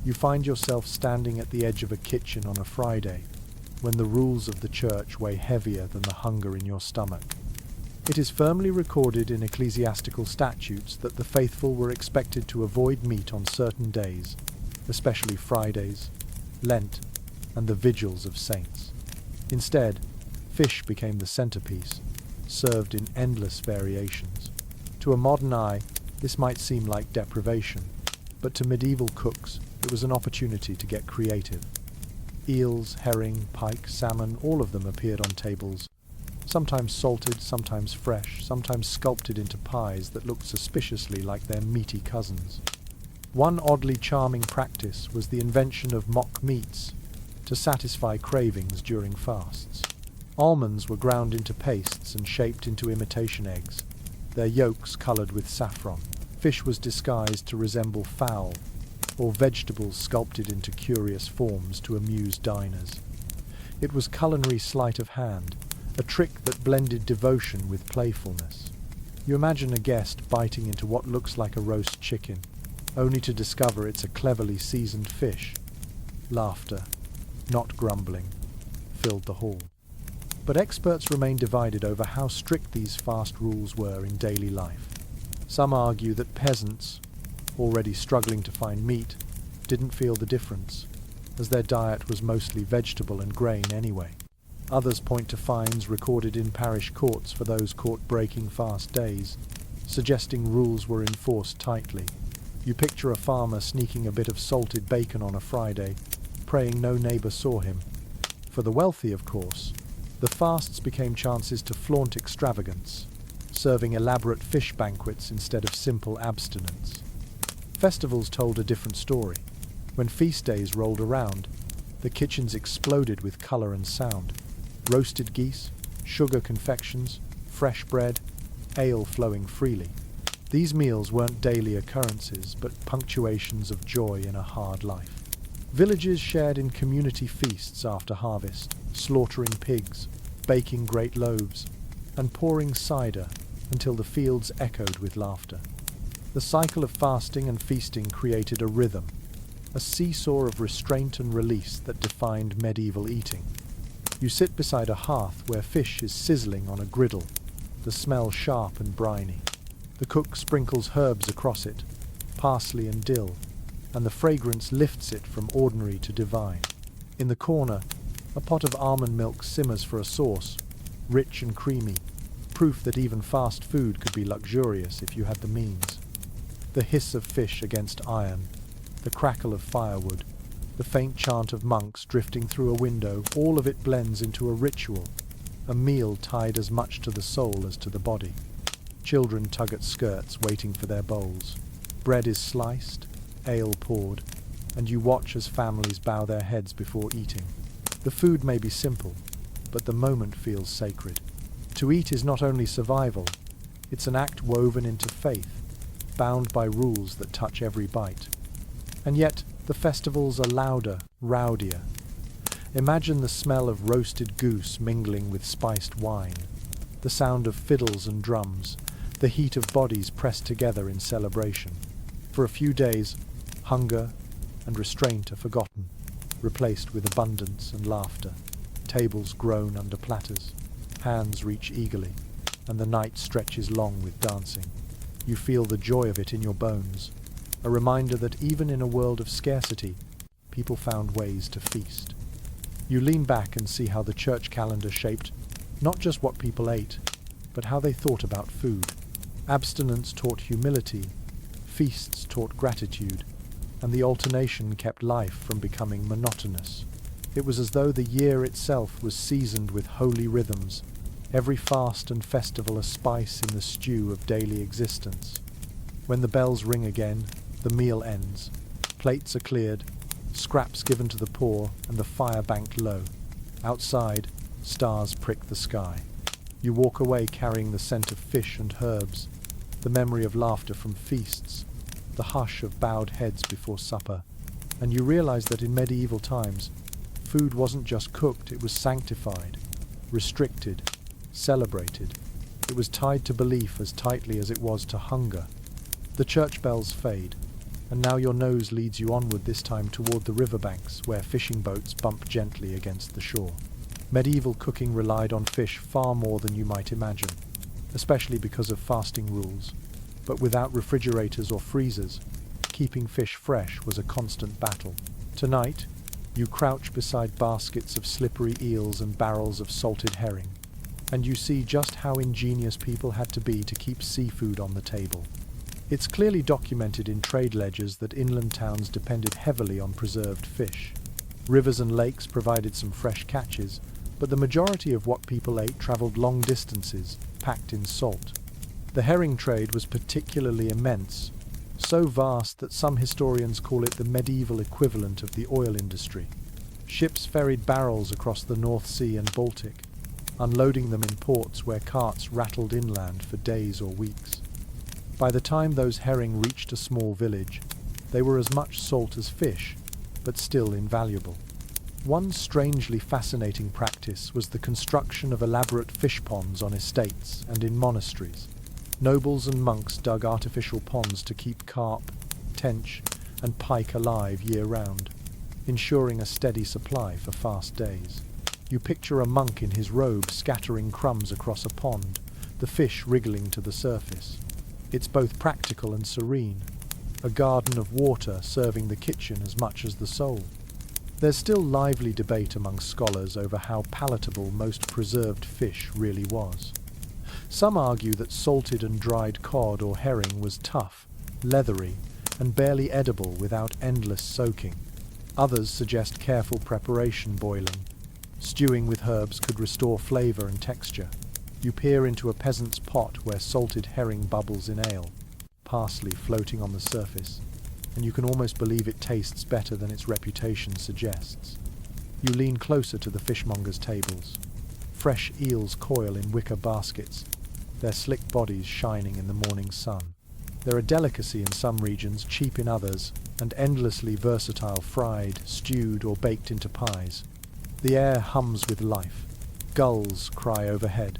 S1: you find yourself standing at the edge of a kitchen on a Friday, when the rules of the church weigh heavier than the hunger in your stomach. It is firmly recorded in ecclesiastical statutes that the faithful were expected to avoid meat on certain days, especially Fridays, Lent, and the vigils of saints. Instead, fish became the centerpiece, served in endless variations. To a modern eye, this might seem like deprivation, but to medieval cooks, it was an opportunity to get creative. Eels, herring, pike, salmon, all of them appeared on tables, sometimes salted, sometimes fresh, sometimes sculpted into pies that looked suspiciously like their meaty cousins. One oddly charming practice was the invention of mock meats to satisfy cravings during fasts. Almonds were ground into pastes and shaped into imitation eggs, their yolks coloured with saffron. Fish was disguised to resemble fowl, or vegetables sculpted into curious forms to amuse diners. It was culinary sleight of hand, a trick that blended devotion with playfulness. You imagine a guest biting into what looks like a roast chicken, only to discover it's a cleverly seasoned fish. Laughter, not grumbling, filled the hall. But experts remain divided over how strict these fast rules were in daily life. Some argue that peasants, already struggling to find meat, didn't feel the difference, as their diet was mostly vegetable and grain anyway. Others point to fines recorded in parish courts for those caught breaking fast days, suggesting rules were enforced tightly. You picture a farmer sneaking a bit of salted bacon on a Friday, praying no neighbour saw him. For the wealthy, of course, the fasts became chances to flaunt extravagance, serving elaborate fish banquets instead of simple abstinence. Festivals told a different story. When feast days rolled around, the kitchens exploded with colour and sound. Roasted geese, sugar confections, fresh bread, ale flowing freely. These meals weren't daily occurrences, but punctuations of joy in a hard life. Villages shared in community feasts after harvest, slaughtering pigs, baking great loaves, and pouring cider until the fields echoed with laughter. The cycle of fasting and feasting created a rhythm, a seesaw of restraint and release that defined medieval eating. You sit beside a hearth where fish is sizzling on a griddle, the smell sharp and briny. The cook sprinkles herbs across it, parsley and dill, and the fragrance lifts it from ordinary to divine. In the corner, a pot of almond milk simmers for a sauce, rich and creamy, proof that even fast food could be luxurious if you had the means. The hiss of fish against iron, the crackle of firewood, the faint chant of monks drifting through a window, all of it blends into a ritual, a meal tied as much to the soul as to the body. Children tug at skirts, waiting for their bowls. Bread is sliced, ale poured, and you watch as families bow their heads before eating. The food may be simple, but the moment feels sacred. To eat is not only survival, it's an act woven into faith, bound by rules that touch every bite. And yet, the festivals are louder, rowdier. Imagine the smell of roasted goose mingling with spiced wine, the sound of fiddles and drums, the heat of bodies pressed together in celebration. For a few days, hunger and restraint are forgotten, replaced with abundance and laughter. Tables groan under platters, hands reach eagerly, and the night stretches long with dancing. You feel the joy of it in your bones, a reminder that even in a world of scarcity, people found ways to feast. You lean back and see how the church calendar shaped not just what people ate, but how they thought about food. Abstinence taught humility, feasts taught gratitude, and the alternation kept life from becoming monotonous. It was as though the year itself was seasoned with holy rhythms, every fast and festival a spice in the stew of daily existence. When the bells ring again, the meal ends. Plates are cleared, scraps given to the poor, and the fire banked low. Outside, stars prick the sky. You walk away carrying the scent of fish and herbs, the memory of laughter from feasts, the hush of bowed heads before supper, and you realize that in medieval times, food wasn't just cooked, it was sanctified, restricted, celebrated. It was tied to belief as tightly as it was to hunger. The church bells fade, and now your nose leads you onward, this time toward the riverbanks where fishing boats bump gently against the shore. Medieval cooking relied on fish far more than you might imagine, especially because of fasting rules. But without refrigerators or freezers, keeping fish fresh was a constant battle. Tonight, you crouch beside baskets of slippery eels and barrels of salted herring, and you see just how ingenious people had to be to keep seafood on the table. It's clearly documented in trade ledgers that inland towns depended heavily on preserved fish. Rivers and lakes provided some fresh catches, but the majority of what people ate traveled long distances, packed in salt. The herring trade was particularly immense, so vast that some historians call it the medieval equivalent of the oil industry. Ships ferried barrels across the North Sea and Baltic, unloading them in ports where carts rattled inland for days or weeks. By the time those herring reached a small village, they were as much salt as fish, but still invaluable. One strangely fascinating practice was the construction of elaborate fish ponds on estates and in monasteries. Nobles and monks dug artificial ponds to keep carp, tench, and pike alive year-round, ensuring a steady supply for fast days. You picture a monk in his robe scattering crumbs across a pond, the fish wriggling to the surface. It's both practical and serene, a garden of water serving the kitchen as much as the soul. There's still lively debate among scholars over how palatable most preserved fish really was. Some argue that salted and dried cod or herring was tough, leathery, and barely edible without endless soaking. Others suggest careful preparation, boiling. Stewing with herbs could restore flavour and texture. You peer into a peasant's pot where salted herring bubbles in ale, parsley floating on the surface, and you can almost believe it tastes better than its reputation suggests. You lean closer to the fishmongers' tables. Fresh eels coil in wicker baskets, their slick bodies shining in the morning sun. They're a delicacy in some regions, cheap in others, and endlessly versatile, fried, stewed, or baked into pies. The air hums with life. Gulls cry overhead.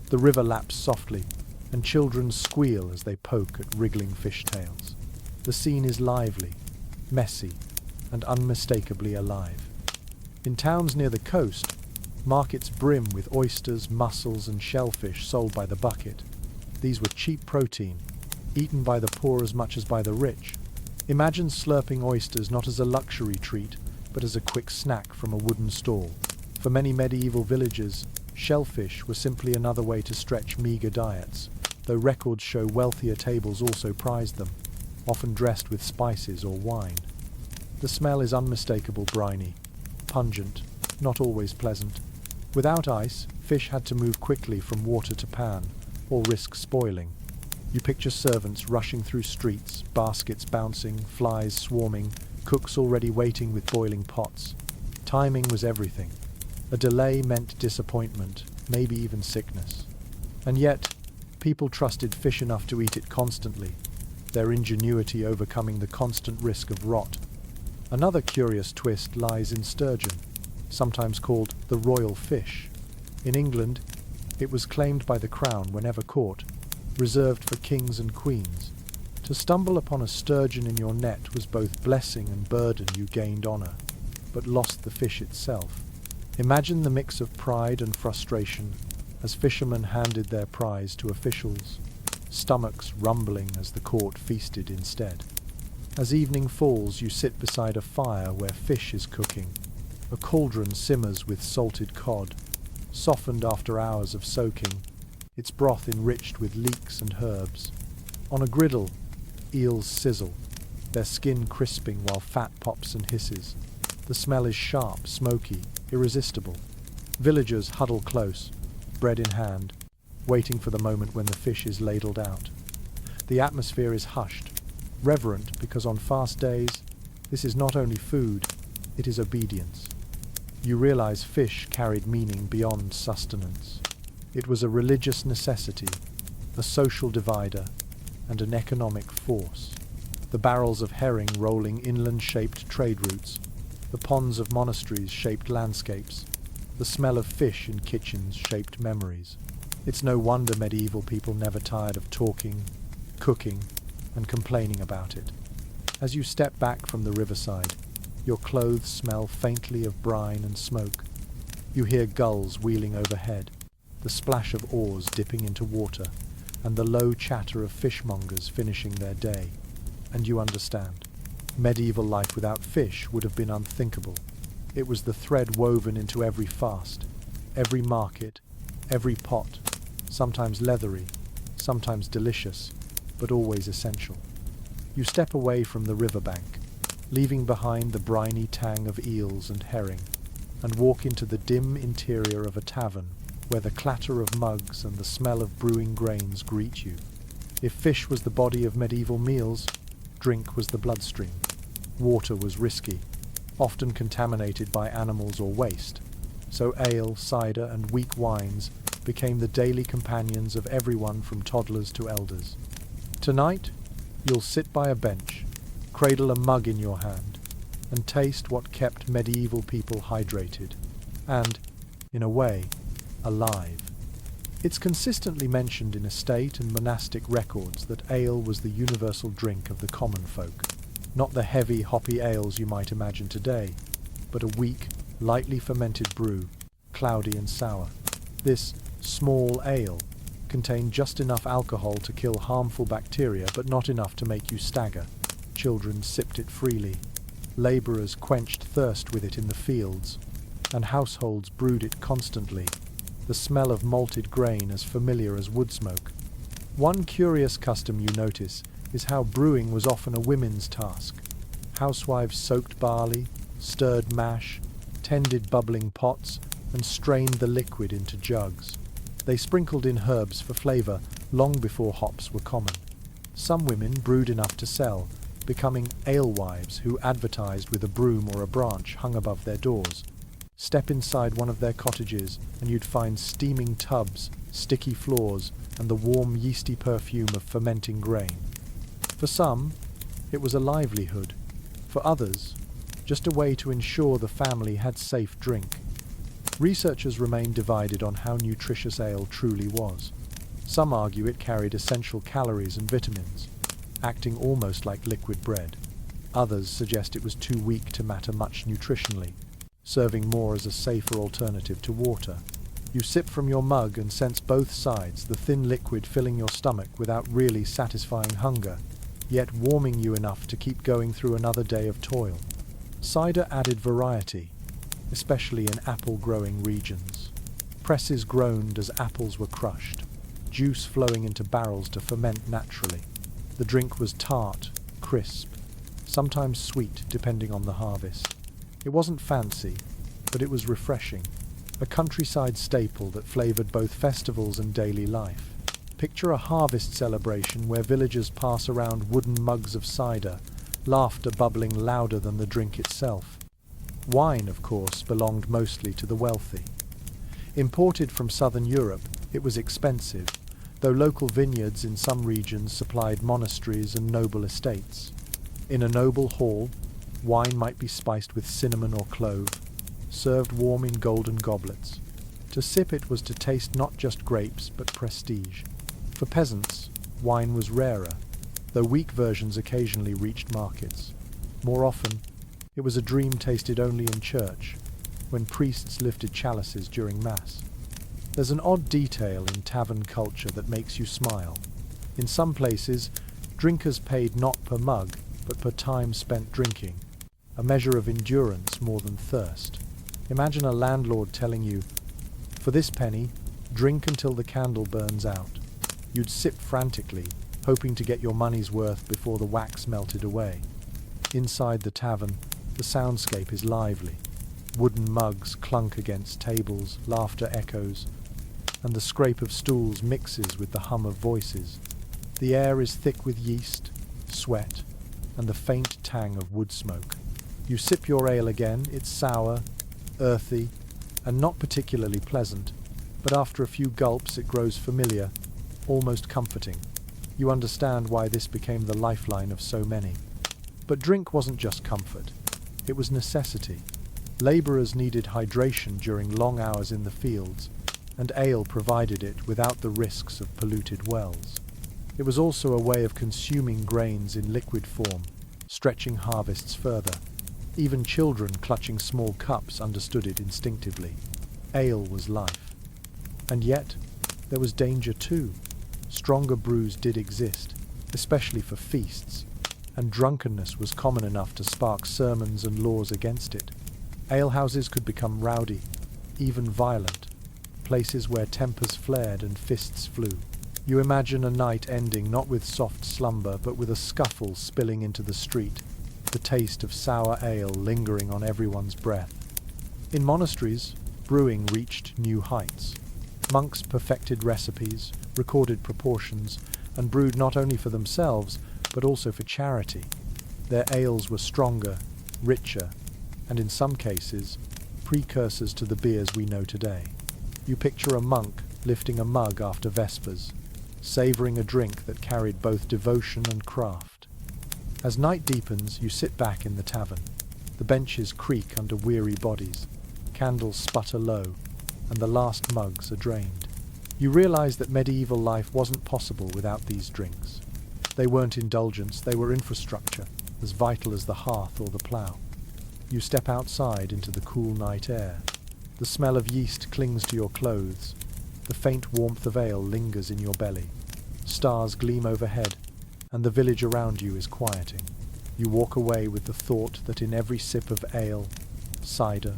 S1: The river laps softly, and children squeal as they poke at wriggling fishtails. The scene is lively, messy, and unmistakably alive. In towns near the coast, markets brim with oysters, mussels, and shellfish sold by the bucket. These were cheap protein, eaten by the poor as much as by the rich, Imagine slurping oysters not as a luxury treat, but as a quick snack from a wooden stall. For many medieval villagers, shellfish were simply another way to stretch meagre diets, though records show wealthier tables also prized them, often dressed with spices or wine. The smell is unmistakable briny, pungent, not always pleasant. Without ice, fish had to move quickly from water to pan, or risk spoiling. You picture servants rushing through streets, baskets bouncing, flies swarming, cooks already waiting with boiling pots. Timing was everything. A delay meant disappointment, maybe even sickness. And yet, people trusted fish enough to eat it constantly, their ingenuity overcoming the constant risk of rot. Another curious twist lies in sturgeon, sometimes called the royal fish. In England, it was claimed by the crown whenever caught, reserved for kings and queens. To stumble upon a sturgeon in your net was both blessing and burden. You gained honour, but lost the fish itself. Imagine the mix of pride and frustration as fishermen handed their prize to officials, stomachs rumbling as the court feasted instead. As evening falls, you sit beside a fire where fish is cooking. A cauldron simmers with salted cod, softened after hours of soaking, its broth enriched with leeks and herbs. On a griddle, eels sizzle, their skin crisping while fat pops and hisses. The smell is sharp, smoky, irresistible. Villagers huddle close, bread in hand, waiting for the moment when the fish is ladled out. The atmosphere is hushed, reverent, because on fast days, this is not only food, it is obedience. You realize fish carried meaning beyond sustenance. It was a religious necessity, a social divider, and an economic force. The barrels of herring rolling inland shaped trade routes, the ponds of monasteries shaped landscapes, the smell of fish in kitchens shaped memories. It's no wonder medieval people never tired of talking, cooking, and complaining about it. As you step back from the riverside, your clothes smell faintly of brine and smoke. You hear gulls wheeling overhead, the splash of oars dipping into water, and the low chatter of fishmongers finishing their day. And you understand. Medieval life without fish would have been unthinkable. It was the thread woven into every fast, every market, every pot, sometimes leathery, sometimes delicious, but always essential. You step away from the riverbank, leaving behind the briny tang of eels and herring, and walk into the dim interior of a tavern where the clatter of mugs and the smell of brewing grains greet you. If fish was the body of medieval meals, drink was the bloodstream. Water was risky, often contaminated by animals or waste, so ale, cider, and weak wines became the daily companions of everyone from toddlers to elders. Tonight, you'll sit by a bench, cradle a mug in your hand, and taste what kept medieval people hydrated, and, in a way, alive. It's consistently mentioned in estate and monastic records that ale was the universal drink of the common folk. Not the heavy, hoppy ales you might imagine today, but a weak, lightly fermented brew, cloudy and sour. This small ale contained just enough alcohol to kill harmful bacteria, but not enough to make you stagger. Children sipped it freely. Labourers quenched thirst with it in the fields, and households brewed it constantly, the smell of malted grain as familiar as wood smoke. One curious custom you notice is how brewing was often a women's task. Housewives soaked barley, stirred mash, tended bubbling pots, and strained the liquid into jugs. They sprinkled in herbs for flavour long before hops were common. Some women brewed enough to sell, becoming alewives who advertised with a broom or a branch hung above their doors. Step inside one of their cottages and you'd find steaming tubs, sticky floors, and the warm yeasty perfume of fermenting grain. For some, it was a livelihood. For others, just a way to ensure the family had safe drink. Researchers remain divided on how nutritious ale truly was. Some argue it carried essential calories and vitamins, acting almost like liquid bread. Others suggest it was too weak to matter much nutritionally, serving more as a safer alternative to water. You sip from your mug and sense both sides, the thin liquid filling your stomach without really satisfying hunger, yet warming you enough to keep going through another day of toil. Cider added variety, especially in apple-growing regions. Presses groaned as apples were crushed, juice flowing into barrels to ferment naturally. The drink was tart, crisp, sometimes sweet depending on the harvest. It wasn't fancy, but it was refreshing, a countryside staple that flavored both festivals and daily life. Picture a harvest celebration where villagers pass around wooden mugs of cider, laughter bubbling louder than the drink itself. Wine, of course, belonged mostly to the wealthy. Imported from southern Europe, it was expensive, though local vineyards in some regions supplied monasteries and noble estates. In a noble hall, wine might be spiced with cinnamon or clove, served warm in golden goblets. To sip it was to taste not just grapes, but prestige. For peasants, wine was rarer, though weak versions occasionally reached markets. More often, it was a dream tasted only in church, when priests lifted chalices during Mass. There's an odd detail in tavern culture that makes you smile. In some places, drinkers paid not per mug, but per time spent drinking, a measure of endurance more than thirst. Imagine a landlord telling you, "For this penny, drink until the candle burns out." You'd sip frantically, hoping to get your money's worth before the wax melted away. Inside the tavern, the soundscape is lively. Wooden mugs clunk against tables, laughter echoes, and the scrape of stools mixes with the hum of voices. The air is thick with yeast, sweat, and the faint tang of wood smoke. You sip your ale again, it's sour, earthy, and not particularly pleasant, but after a few gulps it grows familiar, almost comforting. You understand why this became the lifeline of so many. But drink wasn't just comfort, it was necessity. Labourers needed hydration during long hours in the fields, and ale provided it without the risks of polluted wells. It was also a way of consuming grains in liquid form, stretching harvests further. Even children clutching small cups understood it instinctively. Ale was life. And yet, there was danger too. Stronger brews did exist, especially for feasts, and drunkenness was common enough to spark sermons and laws against it. Alehouses could become rowdy, even violent, places where tempers flared and fists flew. You imagine a night ending not with soft slumber, but with a scuffle spilling into the street, the taste of sour ale lingering on everyone's breath. In monasteries, brewing reached new heights. Monks perfected recipes, recorded proportions, and brewed not only for themselves, but also for charity. Their ales were stronger, richer, and in some cases, precursors to the beers we know today. You picture a monk lifting a mug after Vespers, savouring a drink that carried both devotion and craft. As night deepens, you sit back in the tavern. The benches creak under weary bodies, candles sputter low, and the last mugs are drained. You realize that medieval life wasn't possible without these drinks. They weren't indulgence, they were infrastructure, as vital as the hearth or the plough. You step outside into the cool night air. The smell of yeast clings to your clothes. The faint warmth of ale lingers in your belly. Stars gleam overhead, and the village around you is quieting. You walk away with the thought that in every sip of ale, cider,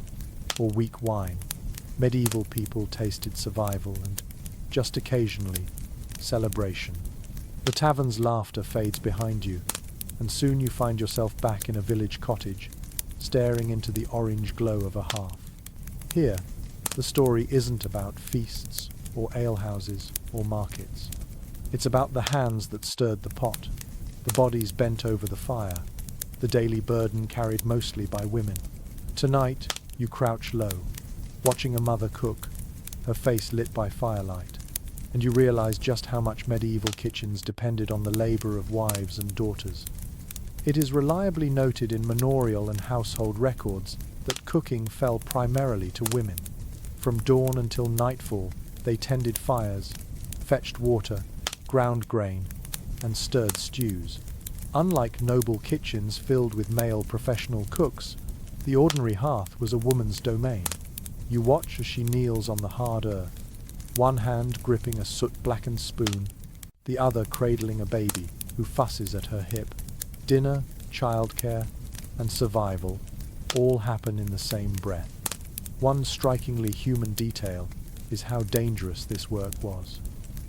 S1: or weak wine, medieval people tasted survival and, just occasionally, celebration. The tavern's laughter fades behind you, and soon you find yourself back in a village cottage, staring into the orange glow of a hearth. Here, the story isn't about feasts, or alehouses, or markets. It's about the hands that stirred the pot, the bodies bent over the fire, the daily burden carried mostly by women. Tonight, you crouch low, watching a mother cook, her face lit by firelight, and you realize just how much medieval kitchens depended on the labor of wives and daughters. It is reliably noted in manorial and household records that cooking fell primarily to women. From dawn until nightfall, they tended fires, fetched water, ground grain, and stirred stews. Unlike noble kitchens filled with male professional cooks, the ordinary hearth was a woman's domain. You watch as she kneels on the hard earth, one hand gripping a soot-blackened spoon, the other cradling a baby, who fusses at her hip. Dinner, childcare, and survival all happen in the same breath. One strikingly human detail is how dangerous this work was.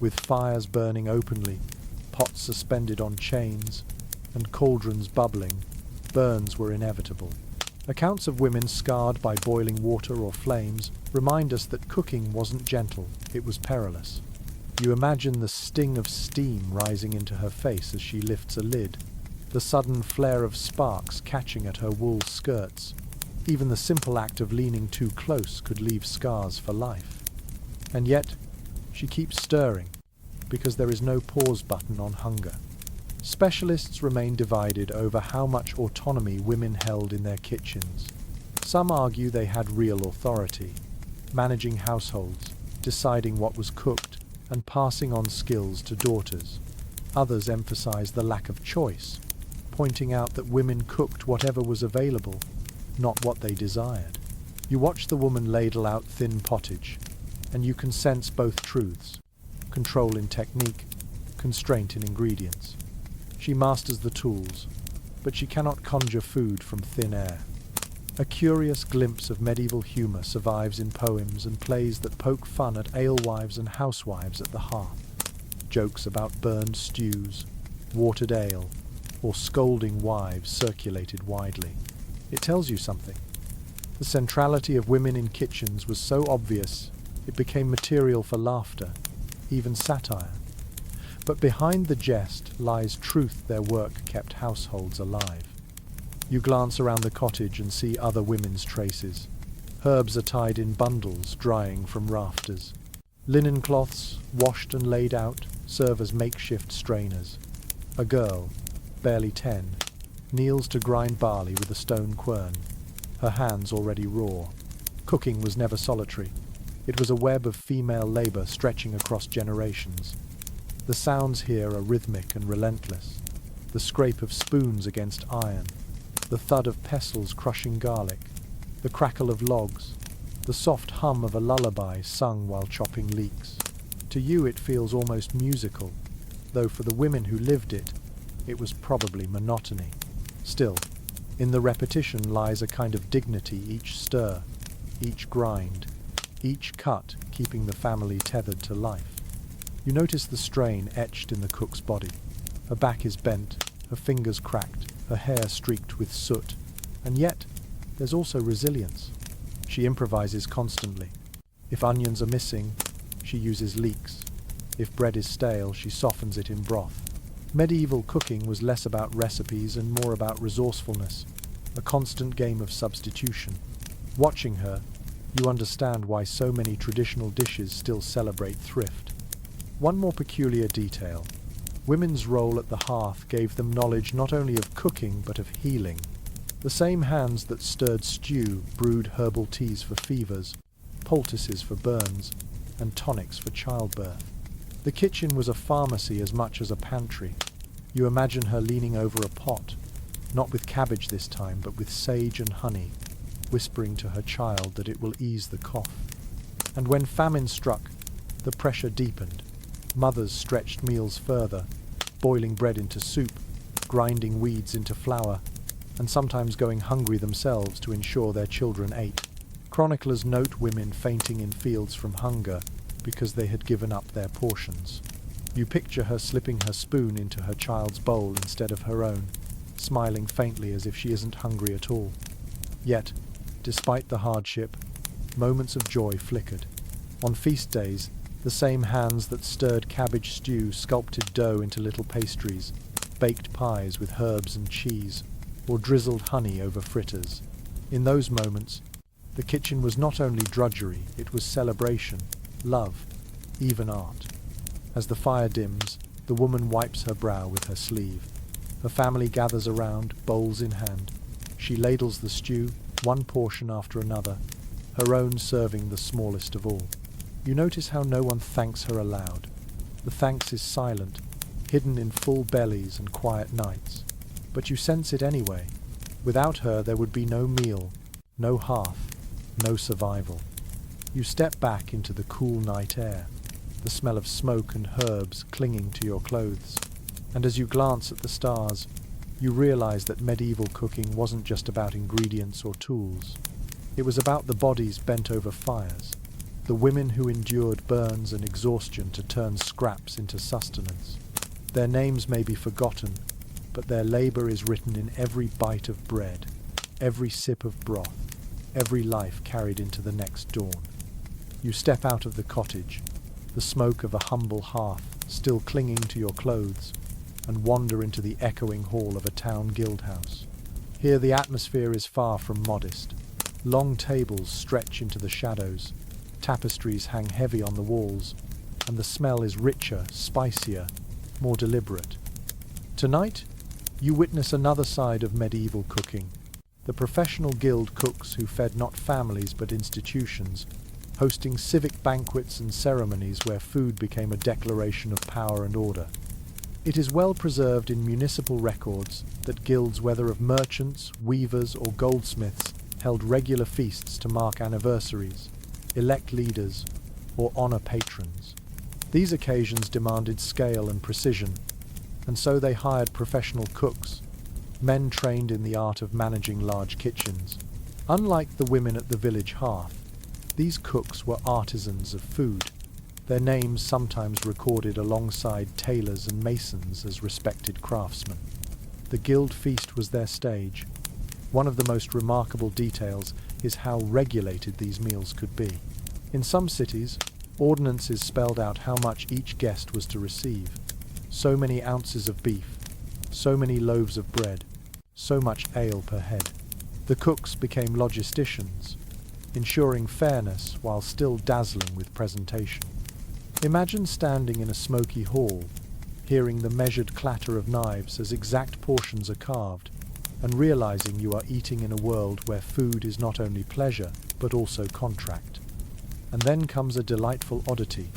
S1: With fires burning openly, pots suspended on chains, and cauldrons bubbling, burns were inevitable. Accounts of women scarred by boiling water or flames remind us that cooking wasn't gentle, it was perilous. You imagine the sting of steam rising into her face as she lifts a lid, the sudden flare of sparks catching at her wool skirts. Even the simple act of leaning too close could leave scars for life. And yet, she keeps stirring, because there is no pause button on hunger. Specialists remain divided over how much autonomy women held in their kitchens. Some argue they had real authority, managing households, deciding what was cooked, and passing on skills to daughters. Others emphasize the lack of choice, pointing out that women cooked whatever was available, not what they desired. You watch the woman ladle out thin pottage, and you can sense both truths: control in technique, constraint in ingredients. She masters the tools, but she cannot conjure food from thin air. A curious glimpse of medieval humour survives in poems and plays that poke fun at alewives and housewives at the hearth. Jokes about burned stews, watered ale, or scolding wives circulated widely. It tells you something. The centrality of women in kitchens was so obvious it became material for laughter, even satire. But behind the jest lies truth their work kept households alive. You glance around the cottage and see other women's traces. Herbs are tied in bundles, drying from rafters. Linen cloths, washed and laid out, serve as makeshift strainers. A girl, barely 10, kneels to grind barley with a stone quern, her hands already raw. Cooking was never solitary. It was a web of female labour stretching across generations. The sounds here are rhythmic and relentless. The scrape of spoons against iron, the thud of pestles crushing garlic, the crackle of logs, the soft hum of a lullaby sung while chopping leeks. To you it feels almost musical, though for the women who lived it, it was probably monotony. Still, in the repetition lies a kind of dignity, each stir, each grind, each cut keeping the family tethered to life. You notice the strain etched in the cook's body. Her back is bent, her fingers cracked, her hair streaked with soot, and yet there's also resilience. She improvises constantly. If onions are missing, she uses leeks. If bread is stale, she softens it in broth. Medieval cooking was less about recipes and more about resourcefulness, a constant game of substitution. Watching her, you understand why so many traditional dishes still celebrate thrift. One more peculiar detail. Women's role at the hearth gave them knowledge not only of cooking but of healing. The same hands that stirred stew brewed herbal teas for fevers, poultices for burns, and tonics for childbirth. The kitchen was a pharmacy as much as a pantry. You imagine her leaning over a pot, not with cabbage this time, but with sage and honey, whispering to her child that it will ease the cough. And when famine struck, the pressure deepened. Mothers stretched meals further, boiling bread into soup, grinding weeds into flour, and sometimes going hungry themselves to ensure their children ate. Chroniclers note women fainting in fields from hunger because they had given up their portions. You picture her slipping her spoon into her child's bowl instead of her own, smiling faintly as if she isn't hungry at all. Yet, despite the hardship, moments of joy flickered. On feast days, the same hands that stirred cabbage stew sculpted dough into little pastries, baked pies with herbs and cheese, or drizzled honey over fritters. In those moments, the kitchen was not only drudgery, it was celebration, love, even art. As the fire dims, the woman wipes her brow with her sleeve. Her family gathers around, bowls in hand. She ladles the stew, one portion after another, her own serving the smallest of all. You notice how no one thanks her aloud. The thanks is silent, hidden in full bellies and quiet nights. But you sense it anyway. Without her there would be no meal, no hearth, no survival. You step back into the cool night air, the smell of smoke and herbs clinging to your clothes. And as you glance at the stars, you realize that medieval cooking wasn't just about ingredients or tools. It was about the bodies bent over fires, the women who endured burns and exhaustion to turn scraps into sustenance. Their names may be forgotten, but their labor is written in every bite of bread, every sip of broth, every life carried into the next dawn. You step out of the cottage, the smoke of a humble hearth still clinging to your clothes, and wander into the echoing hall of a town guildhouse. Here the atmosphere is far from modest. Long tables stretch into the shadows, tapestries hang heavy on the walls, and the smell is richer, spicier, more deliberate. Tonight, you witness another side of medieval cooking. The professional guild cooks who fed not families but institutions, hosting civic banquets and ceremonies where food became a declaration of power and order. It is well preserved in municipal records that guilds, whether of merchants, weavers, or goldsmiths, held regular feasts to mark anniversaries, elect leaders, or honor patrons. These occasions demanded scale and precision, and so they hired professional cooks, men trained in the art of managing large kitchens. Unlike the women at the village hearth, these cooks were artisans of food, their names sometimes recorded alongside tailors and masons as respected craftsmen. The guild feast was their stage. One of the most remarkable details is how regulated these meals could be. In some cities, ordinances spelled out how much each guest was to receive. So many ounces of beef, so many loaves of bread, so much ale per head. The cooks became logisticians, ensuring fairness while still dazzling with presentation. Imagine standing in a smoky hall, hearing the measured clatter of knives as exact portions are carved, and realizing you are eating in a world where food is not only pleasure, but also contract. And then comes a delightful oddity.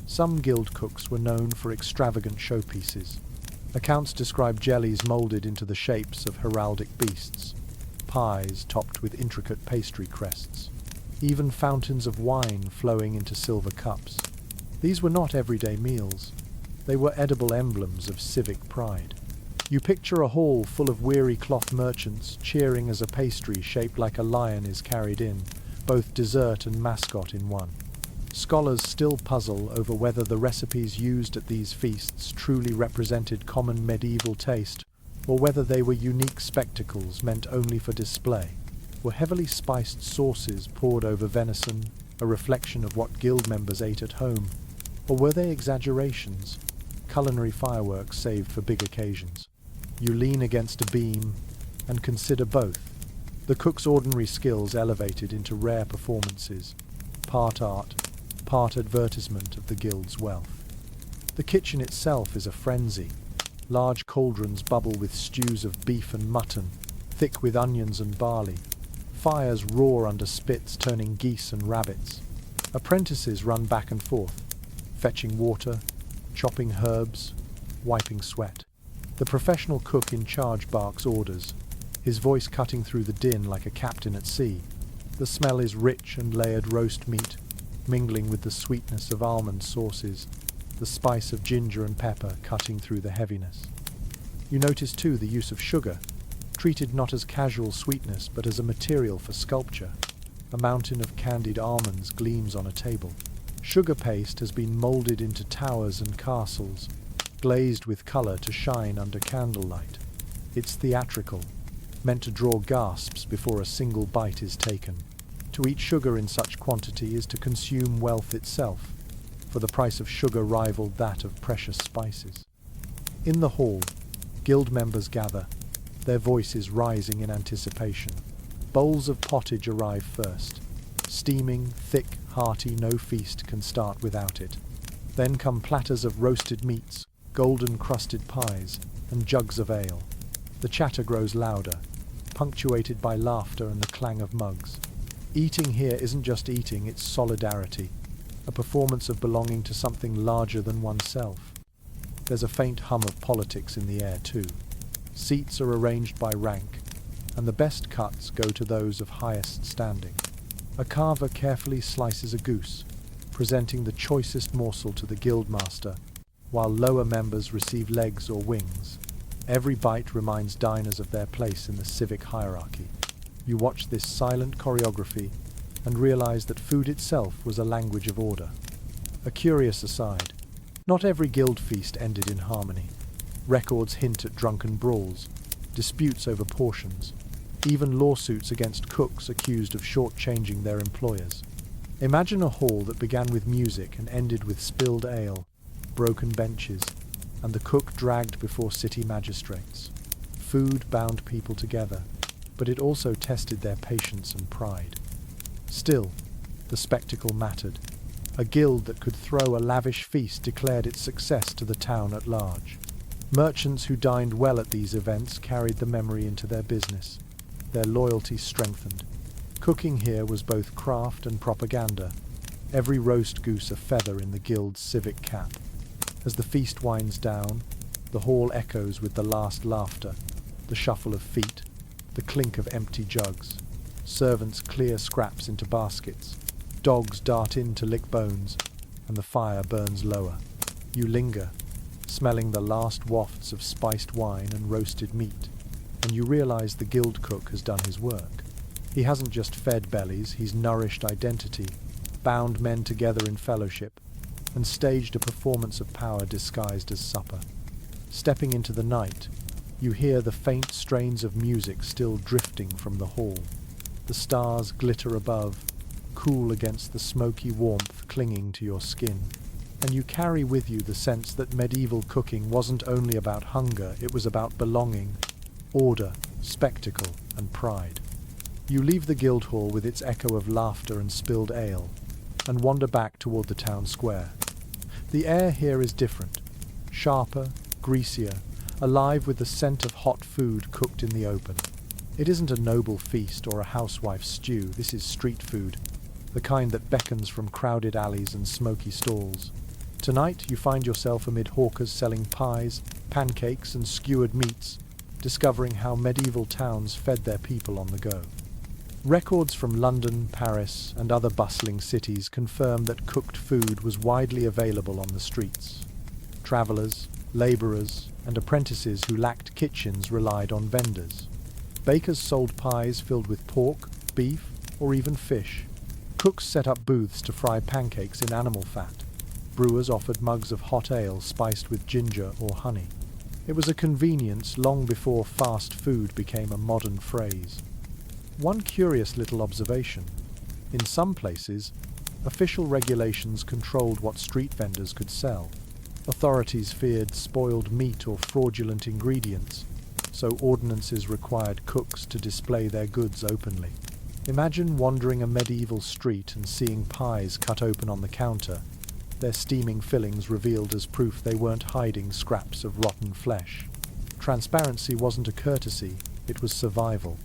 S1: Some guild cooks were known for extravagant showpieces. Accounts describe jellies molded into the shapes of heraldic beasts, pies topped with intricate pastry crests, even fountains of wine flowing into silver cups. These were not everyday meals. They were edible emblems of civic pride. You picture a hall full of weary cloth merchants cheering as a pastry shaped like a lion is carried in, both dessert and mascot in one. Scholars still puzzle over whether the recipes used at these feasts truly represented common medieval taste, or whether they were unique spectacles meant only for display. Were heavily spiced sauces poured over venison a reflection of what guild members ate at home, or were they exaggerations, culinary fireworks saved for big occasions? You lean against a beam and consider both. The cook's ordinary skills elevated into rare performances, part art, part advertisement of the guild's wealth. The kitchen itself is a frenzy. Large cauldrons bubble with stews of beef and mutton, thick with onions and barley. Fires roar under spits, turning geese and rabbits. Apprentices run back and forth, fetching water, chopping herbs, wiping sweat. The professional cook in charge barks orders, his voice cutting through the din like a captain at sea. The smell is rich and layered roast meat, mingling with the sweetness of almond sauces, the spice of ginger and pepper cutting through the heaviness. You notice too the use of sugar, treated not as casual sweetness but as a material for sculpture. A mountain of candied almonds gleams on a table. Sugar paste has been molded into towers and castles, glazed with color to shine under candlelight. It's theatrical, meant to draw gasps before a single bite is taken. To eat sugar in such quantity is to consume wealth itself, for the price of sugar rivaled that of precious spices. In the hall, guild members gather, their voices rising in anticipation. Bowls of pottage arrive first. Steaming, thick, hearty, no feast can start without it. Then come platters of roasted meats, golden crusted pies, and jugs of ale. The chatter grows louder, punctuated by laughter and the clang of mugs. Eating here isn't just eating, it's solidarity, a performance of belonging to something larger than oneself. There's a faint hum of politics in the air too. Seats are arranged by rank, and the best cuts go to those of highest standing. A carver carefully slices a goose, presenting the choicest morsel to the guildmaster, while lower members receive legs or wings. Every bite reminds diners of their place in the civic hierarchy. You watch this silent choreography and realize that food itself was a language of order. A curious aside, not every guild feast ended in harmony. Records hint at drunken brawls, disputes over portions, even lawsuits against cooks accused of shortchanging their employers. Imagine a hall that began with music and ended with spilled ale, broken benches, and the cook dragged before city magistrates. Food bound people together, but it also tested their patience and pride. Still, the spectacle mattered. A guild that could throw a lavish feast declared its success to the town at large. Merchants who dined well at these events carried the memory into their business. Their loyalty strengthened. Cooking here was both craft and propaganda, every roast goose a feather in the guild's civic cap. As the feast winds down, the hall echoes with the last laughter, the shuffle of feet, the clink of empty jugs. Servants clear scraps into baskets, dogs dart in to lick bones, and the fire burns lower. You linger, smelling the last wafts of spiced wine and roasted meat, and you realize the guild cook has done his work. He hasn't just fed bellies, he's nourished identity, bound men together in fellowship, and staged a performance of power disguised as supper. Stepping into the night, you hear the faint strains of music still drifting from the hall. The stars glitter above, cool against the smoky warmth clinging to your skin. And you carry with you the sense that medieval cooking wasn't only about hunger, it was about belonging, order, spectacle, and pride. You leave the guild hall with its echo of laughter and spilled ale, and wander back toward the town square. The air here is different, sharper, greasier, alive with the scent of hot food cooked in the open. It isn't a noble feast or a housewife's stew, this is street food, the kind that beckons from crowded alleys and smoky stalls. Tonight you find yourself amid hawkers selling pies, pancakes and skewered meats, discovering how medieval towns fed their people on the go. Records from London, Paris and other bustling cities confirm that cooked food was widely available on the streets. Travellers, labourers and apprentices who lacked kitchens relied on vendors. Bakers sold pies filled with pork, beef or even fish. Cooks set up booths to fry pancakes in animal fat. Brewers offered mugs of hot ale spiced with ginger or honey. It was a convenience long before fast food became a modern phrase. One curious little observation. In some places, official regulations controlled what street vendors could sell. Authorities feared spoiled meat or fraudulent ingredients, so ordinances required cooks to display their goods openly. Imagine wandering a medieval street and seeing pies cut open on the counter, their steaming fillings revealed as proof they weren't hiding scraps of rotten flesh. Transparency wasn't a courtesy, it was survival.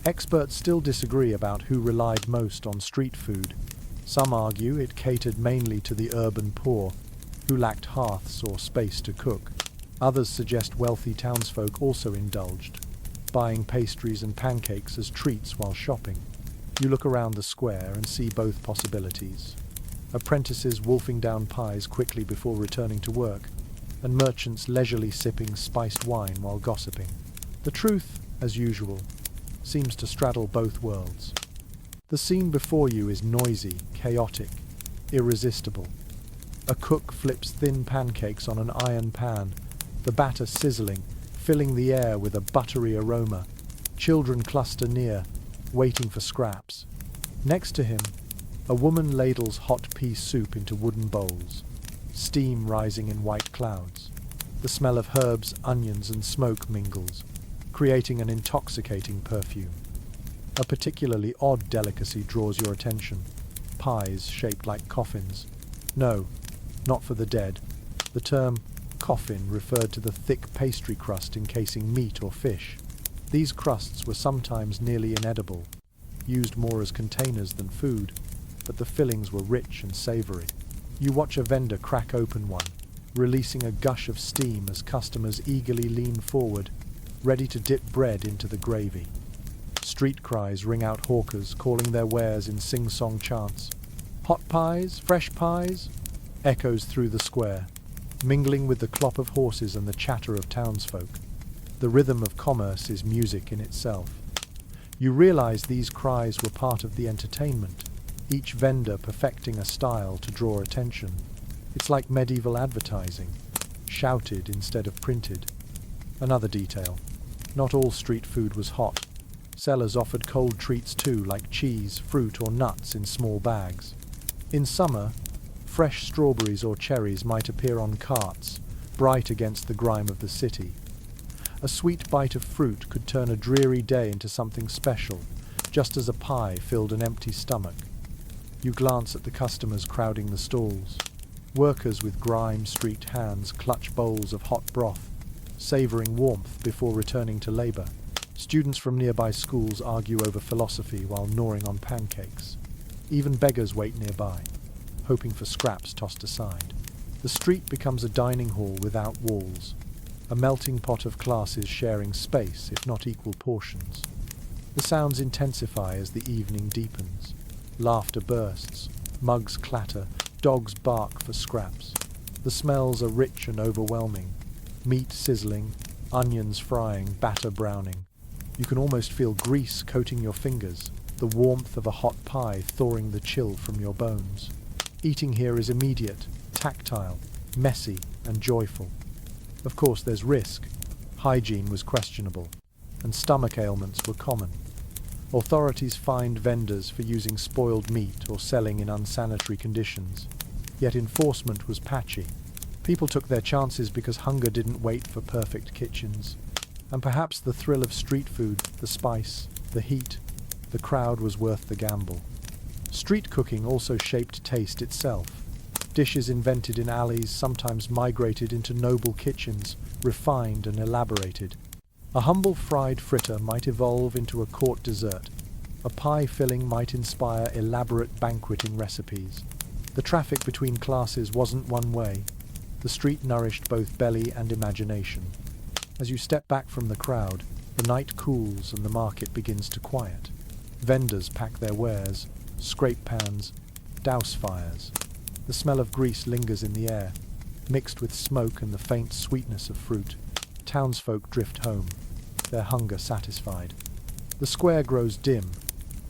S1: Experts still disagree about who relied most on street food. Some argue it catered mainly to the urban poor, who lacked hearths or space to cook. Others suggest wealthy townsfolk also indulged, buying pastries and pancakes as treats while shopping. You look around the square and see both possibilities. Apprentices wolfing down pies quickly before returning to work, and merchants leisurely sipping spiced wine while gossiping. The truth, as usual, seems to straddle both worlds. The scene before you is noisy, chaotic, irresistible. A cook flips thin pancakes on an iron pan, the batter sizzling, filling the air with a buttery aroma. Children cluster near, waiting for scraps. Next to him, a woman ladles hot pea soup into wooden bowls, steam rising in white clouds. The smell of herbs, onions and smoke mingles, creating an intoxicating perfume. A particularly odd delicacy draws your attention. Pies shaped like coffins. No, not for the dead. The term coffin referred to the thick pastry crust encasing meat or fish. These crusts were sometimes nearly inedible, used more as containers than food, but the fillings were rich and savoury. You watch a vendor crack open one, releasing a gush of steam as customers eagerly lean forward, ready to dip bread into the gravy. Street cries ring out hawkers calling their wares in sing-song chants. Hot pies, fresh pies, echoes through the square. mingling with the clop of horses and the chatter of townsfolk. The rhythm of commerce is music in itself. You realize these cries were part of the entertainment, each vendor perfecting a style to draw attention. It's like medieval advertising, shouted instead of printed. Another detail: not all street food was hot. Sellers offered cold treats too, like cheese, fruit, or nuts in small bags. In summer, fresh strawberries or cherries might appear on carts, bright against the grime of the city. A sweet bite of fruit could turn a dreary day into something special, just as a pie filled an empty stomach. You glance at the customers crowding the stalls. Workers with grime-streaked hands clutch bowls of hot broth, savoring warmth before returning to labor. Students from nearby schools argue over philosophy while gnawing on pancakes. Even beggars wait nearby, hoping for scraps tossed aside. The street becomes a dining hall without walls, a melting pot of classes sharing space, if not equal portions. The sounds intensify as the evening deepens. Laughter bursts, mugs clatter, dogs bark for scraps. The smells are rich and overwhelming. Meat sizzling, onions frying, batter browning. You can almost feel grease coating your fingers, the warmth of a hot pie thawing the chill from your bones. Eating here is immediate, tactile, messy, and joyful. Of course, there's risk. Hygiene was questionable, and stomach ailments were common. Authorities fined vendors for using spoiled meat or selling in unsanitary conditions. Yet enforcement was patchy. People took their chances because hunger didn't wait for perfect kitchens. And perhaps the thrill of street food, the spice, the heat, the crowd was worth the gamble. Street cooking also shaped taste itself. Dishes invented in alleys sometimes migrated into noble kitchens, refined and elaborated. A humble fried fritter might evolve into a court dessert. A pie filling might inspire elaborate banqueting recipes. The traffic between classes wasn't one way. The street nourished both belly and imagination. As you step back from the crowd, the night cools and the market begins to quiet. Vendors pack their wares, scrape pans, douse fires. The smell of grease lingers in the air, mixed with smoke and the faint sweetness of fruit. Townsfolk drift home, their hunger satisfied. The square grows dim,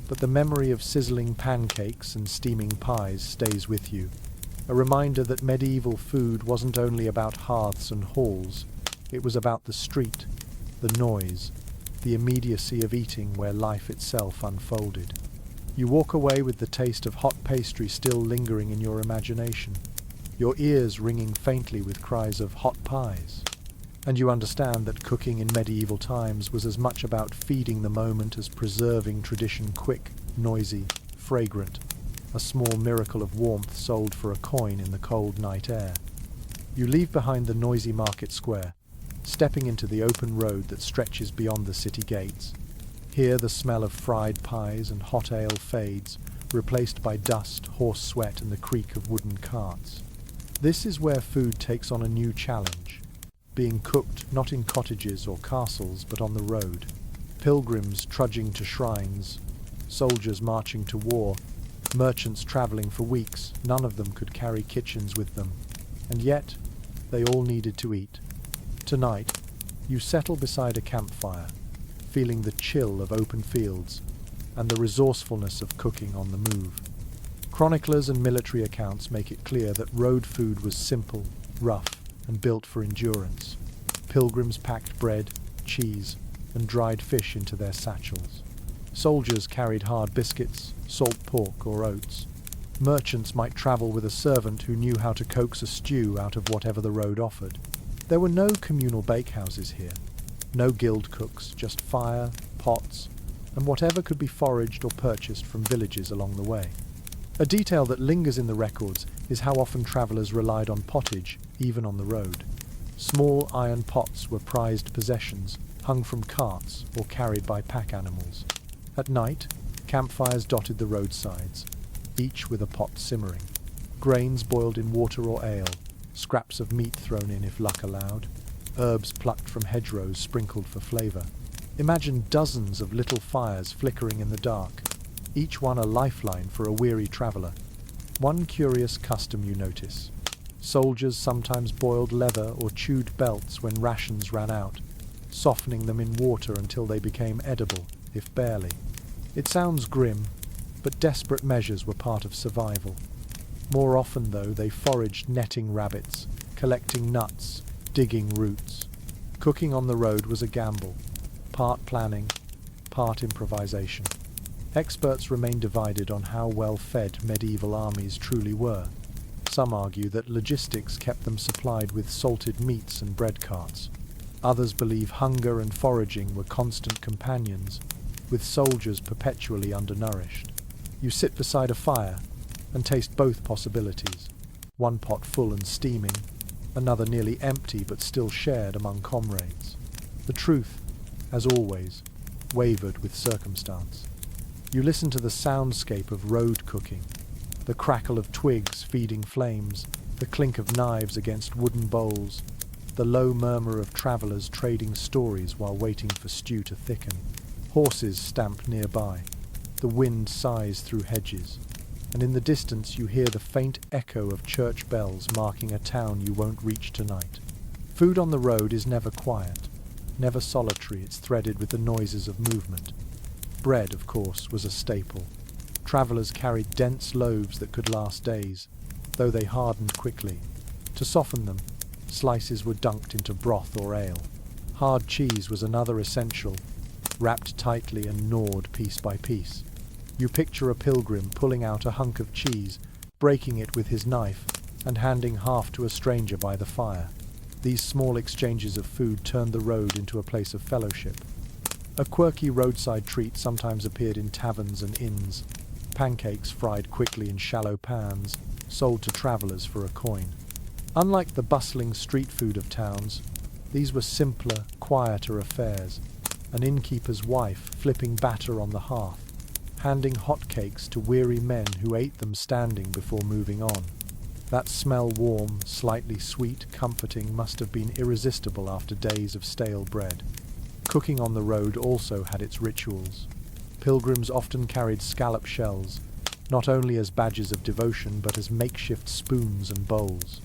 S1: but the memory of sizzling pancakes and steaming pies stays with you. A reminder that medieval food wasn't only about hearths and halls, it was about the street, the noise, the immediacy of eating where life itself unfolded. You walk away with the taste of hot pastry still lingering in your imagination, your ears ringing faintly with cries of hot pies. And you understand that cooking in medieval times was as much about feeding the moment as preserving tradition quick, noisy, fragrant, a small miracle of warmth sold for a coin in the cold night air. You leave behind the noisy market square, stepping into the open road that stretches beyond the city gates. Here the smell of fried pies and hot ale fades, replaced by dust, horse sweat, and the creak of wooden carts. This is where food takes on a new challenge, being cooked not in cottages or castles but on the road. Pilgrims trudging to shrines, soldiers marching to war, merchants travelling for weeks, none of them could carry kitchens with them. And yet, they all needed to eat. Tonight, you settle beside a campfire, feeling the chill of open fields and the resourcefulness of cooking on the move. Chroniclers and military accounts make it clear that road food was simple, rough, and built for endurance. Pilgrims packed bread, cheese, and dried fish into their satchels. Soldiers carried hard biscuits, salt pork, or oats. Merchants might travel with a servant who knew how to coax a stew out of whatever the road offered. There were no communal bakehouses here. No guild cooks, just fire, pots, and whatever could be foraged or purchased from villages along the way. A detail that lingers in the records is how often travellers relied on pottage, even on the road. Small iron pots were prized possessions, hung from carts or carried by pack animals. At night, campfires dotted the roadsides, each with a pot simmering. Grains boiled in water or ale, scraps of meat thrown in if luck allowed, herbs plucked from hedgerows sprinkled for flavour. Imagine dozens of little fires flickering in the dark, each one a lifeline for a weary traveller. One curious custom you notice: Soldiers sometimes boiled leather or chewed belts when rations ran out, softening them in water until they became edible, if barely. It sounds grim, but desperate measures were part of survival. More often, though, they foraged netting rabbits, collecting nuts, digging roots. Cooking on the road was a gamble, part planning, part improvisation. Experts remain divided on how well fed medieval armies truly were. Some argue that logistics kept them supplied with salted meats and bread carts. Others believe hunger and foraging were constant companions, with soldiers perpetually undernourished. You sit beside a fire and taste both possibilities, one pot full and steaming, another nearly empty but still shared among comrades. The truth, as always, wavered with circumstance. You listen to the soundscape of road cooking, the crackle of twigs feeding flames, the clink of knives against wooden bowls, the low murmur of travellers trading stories while waiting for stew to thicken. Horses stamp nearby, the wind sighs through hedges, and in the distance you hear the faint echo of church bells marking a town you won't reach tonight. Food on the road is never quiet, never solitary. It's threaded with the noises of movement. Bread, of course, was a staple. Travellers carried dense loaves that could last days, though they hardened quickly. To soften them, slices were dunked into broth or ale. Hard cheese was another essential, wrapped tightly and gnawed piece by piece. You picture a pilgrim pulling out a hunk of cheese, breaking it with his knife, and handing half to a stranger by the fire. These small exchanges of food turned the road into a place of fellowship. A quirky roadside treat sometimes appeared in taverns and inns. Pancakes fried quickly in shallow pans, sold to travellers for a coin. Unlike the bustling street food of towns, these were simpler, quieter affairs. An innkeeper's wife flipping batter on the hearth, handing hot cakes to weary men who ate them standing before moving on. That smell, warm, slightly sweet, comforting, must have been irresistible after days of stale bread. Cooking on the road also had its rituals. Pilgrims often carried scallop shells, not only as badges of devotion but as makeshift spoons and bowls.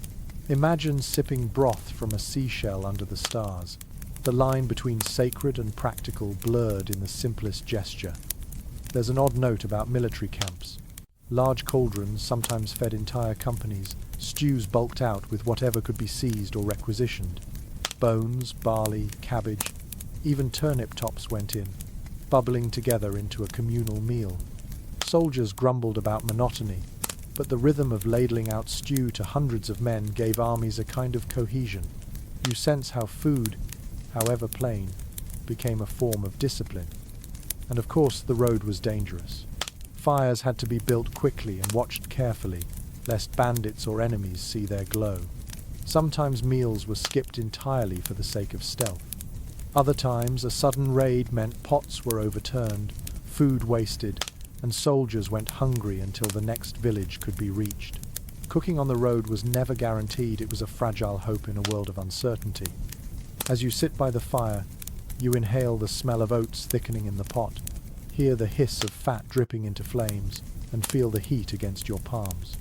S1: Imagine sipping broth from a seashell under the stars. The line between sacred and practical blurred in the simplest gesture. There's an odd note about military camps. Large cauldrons sometimes fed entire companies, stews bulked out with whatever could be seized or requisitioned. Bones, barley, cabbage, even turnip tops went in, bubbling together into a communal meal. Soldiers grumbled about monotony, but the rhythm of ladling out stew to hundreds of men gave armies a kind of cohesion. You sense how food, however plain, became a form of discipline. And of course the road was dangerous. Fires had to be built quickly and watched carefully, lest bandits or enemies see their glow. Sometimes meals were skipped entirely for the sake of stealth. Other times a sudden raid meant pots were overturned, food wasted, and soldiers went hungry until the next village could be reached. Cooking on the road was never guaranteed. It was a fragile hope in a world of uncertainty. As you sit by the fire, you inhale the smell of oats thickening in the pot, hear the hiss of fat dripping into flames, and feel the heat against your palms.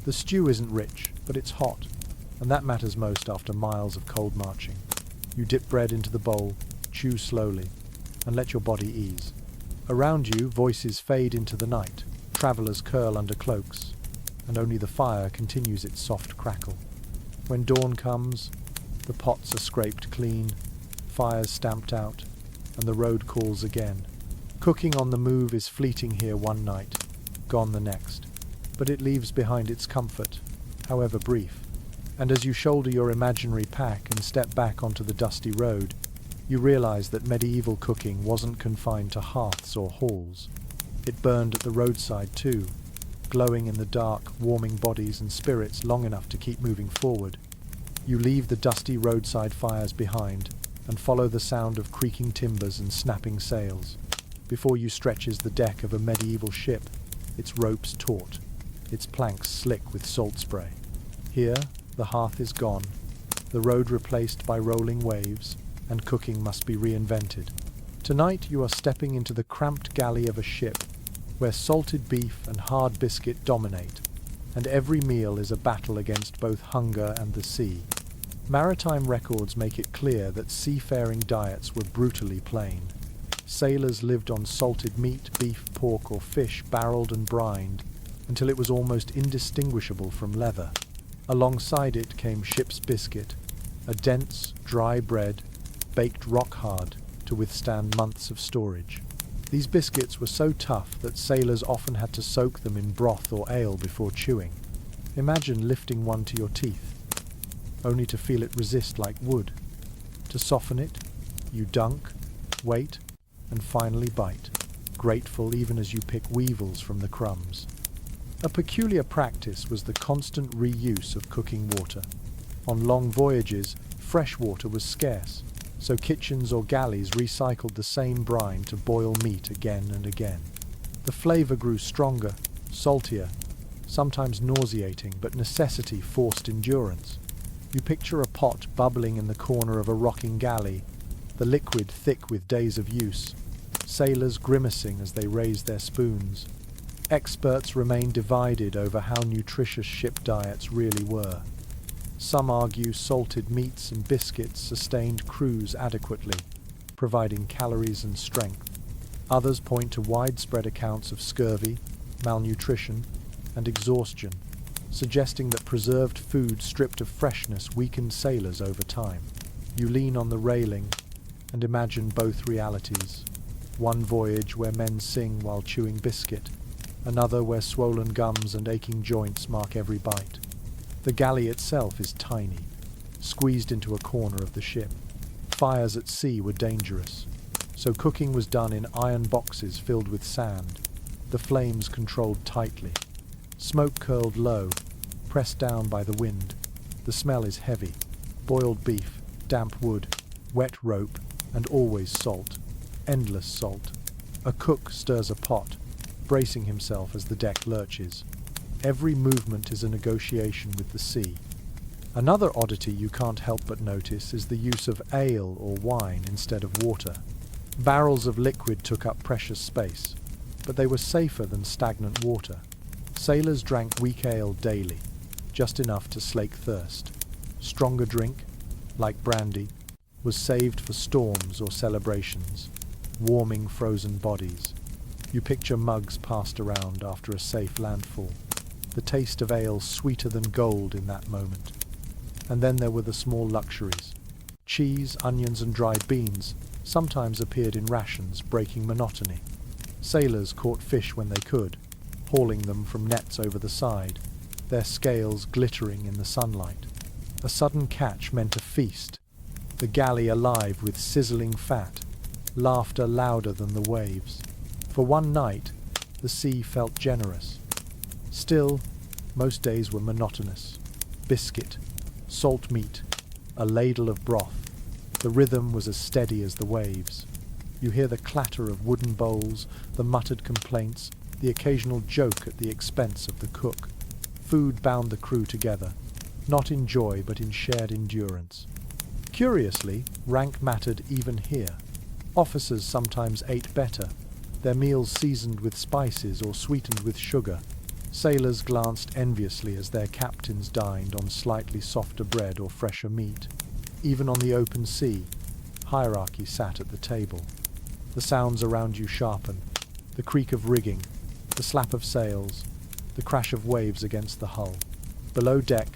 S1: The stew isn't rich, but it's hot, and that matters most after miles of cold marching. You dip bread into the bowl, chew slowly, and let your body ease. Around you, voices fade into the night, travellers curl under cloaks, and only the fire continues its soft crackle. When dawn comes, the pots are scraped clean, fires stamped out, and the road calls again. Cooking on the move is fleeting here one night, gone the next, but it leaves behind its comfort, however brief. And as you shoulder your imaginary pack and step back onto the dusty road, you realize that medieval cooking wasn't confined to hearths or halls. It burned at the roadside too, glowing in the dark, warming bodies and spirits long enough to keep moving forward. You leave the dusty roadside fires behind and follow the sound of creaking timbers and snapping sails. Before you stretches the deck of a medieval ship, its ropes taut, its planks slick with salt spray. Here, the hearth is gone, the road replaced by rolling waves, and cooking must be reinvented. Tonight you are stepping into the cramped galley of a ship, where salted beef and hard biscuit dominate. and every meal is a battle against both hunger and the sea. Maritime records make it clear that seafaring diets were brutally plain. Sailors lived on salted meat, beef, pork or fish, barreled and brined, until it was almost indistinguishable from leather. Alongside it came ship's biscuit, a dense, dry bread, baked rock hard to withstand months of storage. These biscuits were so tough that sailors often had to soak them in broth or ale before chewing. Imagine lifting one to your teeth, only to feel it resist like wood. To soften it, you dunk, wait, and finally bite, grateful even as you pick weevils from the crumbs. A peculiar practice was the constant reuse of cooking water. On long voyages, fresh water was scarce, so kitchens or galleys recycled the same brine to boil meat again and again. The flavor grew stronger, saltier, sometimes nauseating, but necessity forced endurance. You picture a pot bubbling in the corner of a rocking galley, the liquid thick with days of use, sailors grimacing as they raised their spoons. Experts remain divided over how nutritious ship diets really were. Some argue salted meats and biscuits sustained crews adequately, providing calories and strength. Others point to widespread accounts of scurvy, malnutrition, and exhaustion, suggesting that preserved food stripped of freshness weakened sailors over time. You lean on the railing and imagine both realities. One voyage where men sing while chewing biscuit, another where swollen gums and aching joints mark every bite. The galley itself is tiny, squeezed into a corner of the ship. Fires at sea were dangerous, so cooking was done in iron boxes filled with sand, the flames controlled tightly. Smoke curled low, pressed down by the wind. The smell is heavy: boiled beef, damp wood, wet rope, and always salt. Endless salt. A cook stirs a pot, bracing himself as the deck lurches. Every movement is a negotiation with the sea. Another oddity you can't help but notice is the use of ale or wine instead of water. Barrels of liquid took up precious space, but they were safer than stagnant water. Sailors drank weak ale daily, just enough to slake thirst. Stronger drink, like brandy, was saved for storms or celebrations, warming frozen bodies. You picture mugs passed around after a safe landfall, the taste of ale sweeter than gold in that moment. And then there were the small luxuries. Cheese, onions and dried beans sometimes appeared in rations, breaking monotony. Sailors caught fish when they could, hauling them from nets over the side, their scales glittering in the sunlight. A sudden catch meant a feast, the galley alive with sizzling fat, laughter louder than the waves. For one night, the sea felt generous. Still, most days were monotonous. Biscuit, salt meat, a ladle of broth. The rhythm was as steady as the waves. You hear the clatter of wooden bowls, the muttered complaints, the occasional joke at the expense of the cook. Food bound the crew together, not in joy but in shared endurance. Curiously, rank mattered even here. Officers sometimes ate better, their meals seasoned with spices or sweetened with sugar. Sailors glanced enviously as their captains dined on slightly softer bread or fresher meat. Even on the open sea, hierarchy sat at the table. The sounds around you sharpen, the creak of rigging, the slap of sails, the crash of waves against the hull. Below deck,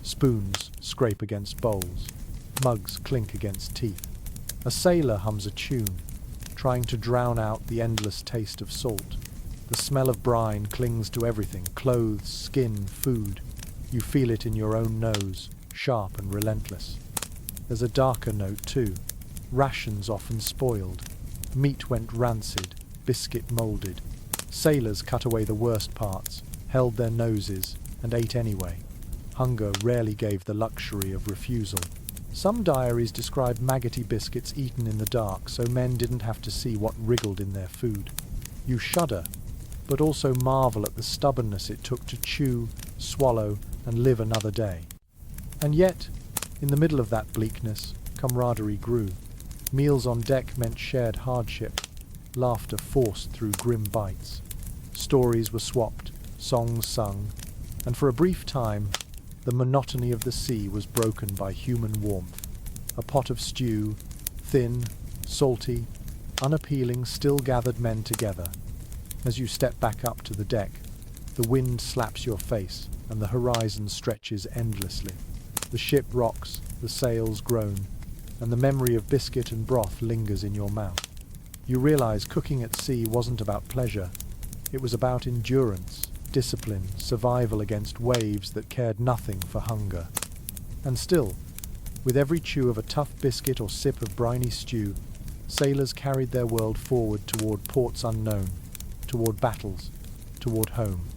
S1: spoons scrape against bowls, mugs clink against teeth. A sailor hums a tune, trying to drown out the endless taste of salt. The smell of brine clings to everything: clothes, skin, food. You feel it in your own nose, sharp and relentless. There's a darker note too. Rations often spoiled. Meat went rancid, biscuit moulded. Sailors cut away the worst parts, held their noses, and ate anyway. Hunger rarely gave the luxury of refusal. Some diaries describe maggoty biscuits eaten in the dark so men didn't have to see what wriggled in their food. You shudder, but also marvel at the stubbornness it took to chew, swallow, and live another day. And yet, in the middle of that bleakness, camaraderie grew. Meals on deck meant shared hardship, laughter forced through grim bites. Stories were swapped, songs sung, And for a brief time, the monotony of the sea was broken by human warmth. A pot of stew, thin, salty, unappealing, still gathered men together. As you step back up to the deck, the wind slaps your face and the horizon stretches endlessly. The ship rocks, the sails groan, and the memory of biscuit and broth lingers in your mouth. You realize cooking at sea wasn't about pleasure. It was about endurance, discipline, survival against waves that cared nothing for hunger. And still, with every chew of a tough biscuit or sip of briny stew, sailors carried their world forward toward ports unknown, toward battles, toward home.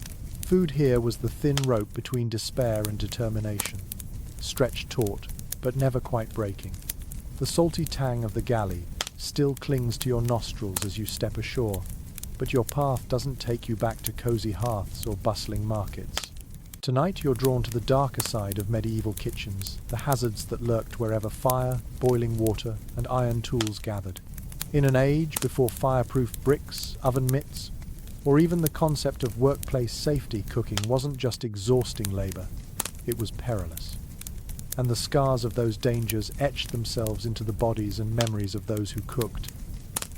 S1: Food here was the thin rope between despair and determination, stretched taut, but never quite breaking. The salty tang of the galley still clings to your nostrils as you step ashore, but your path doesn't take you back to cozy hearths or bustling markets. Tonight you're drawn to the darker side of medieval kitchens, the hazards that lurked wherever fire, boiling water, and iron tools gathered. In an age before fireproof bricks, oven mitts, or even the concept of workplace safety, cooking wasn't just exhausting labor, it was perilous. And the scars of those dangers etched themselves into the bodies and memories of those who cooked.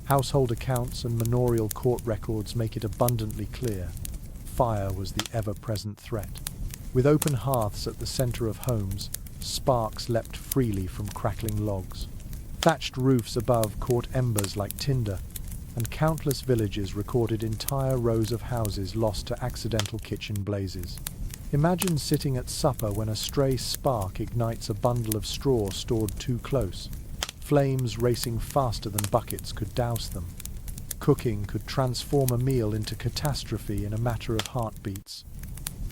S1: Household accounts and manorial court records make it abundantly clear. Fire was the ever-present threat. With open hearths at the center of homes, sparks leapt freely from crackling logs. Thatched roofs above caught embers like tinder, and countless villages recorded entire rows of houses lost to accidental kitchen blazes. Imagine sitting at supper when a stray spark ignites a bundle of straw stored too close, flames racing faster than buckets could douse them. Cooking could transform a meal into catastrophe in a matter of heartbeats.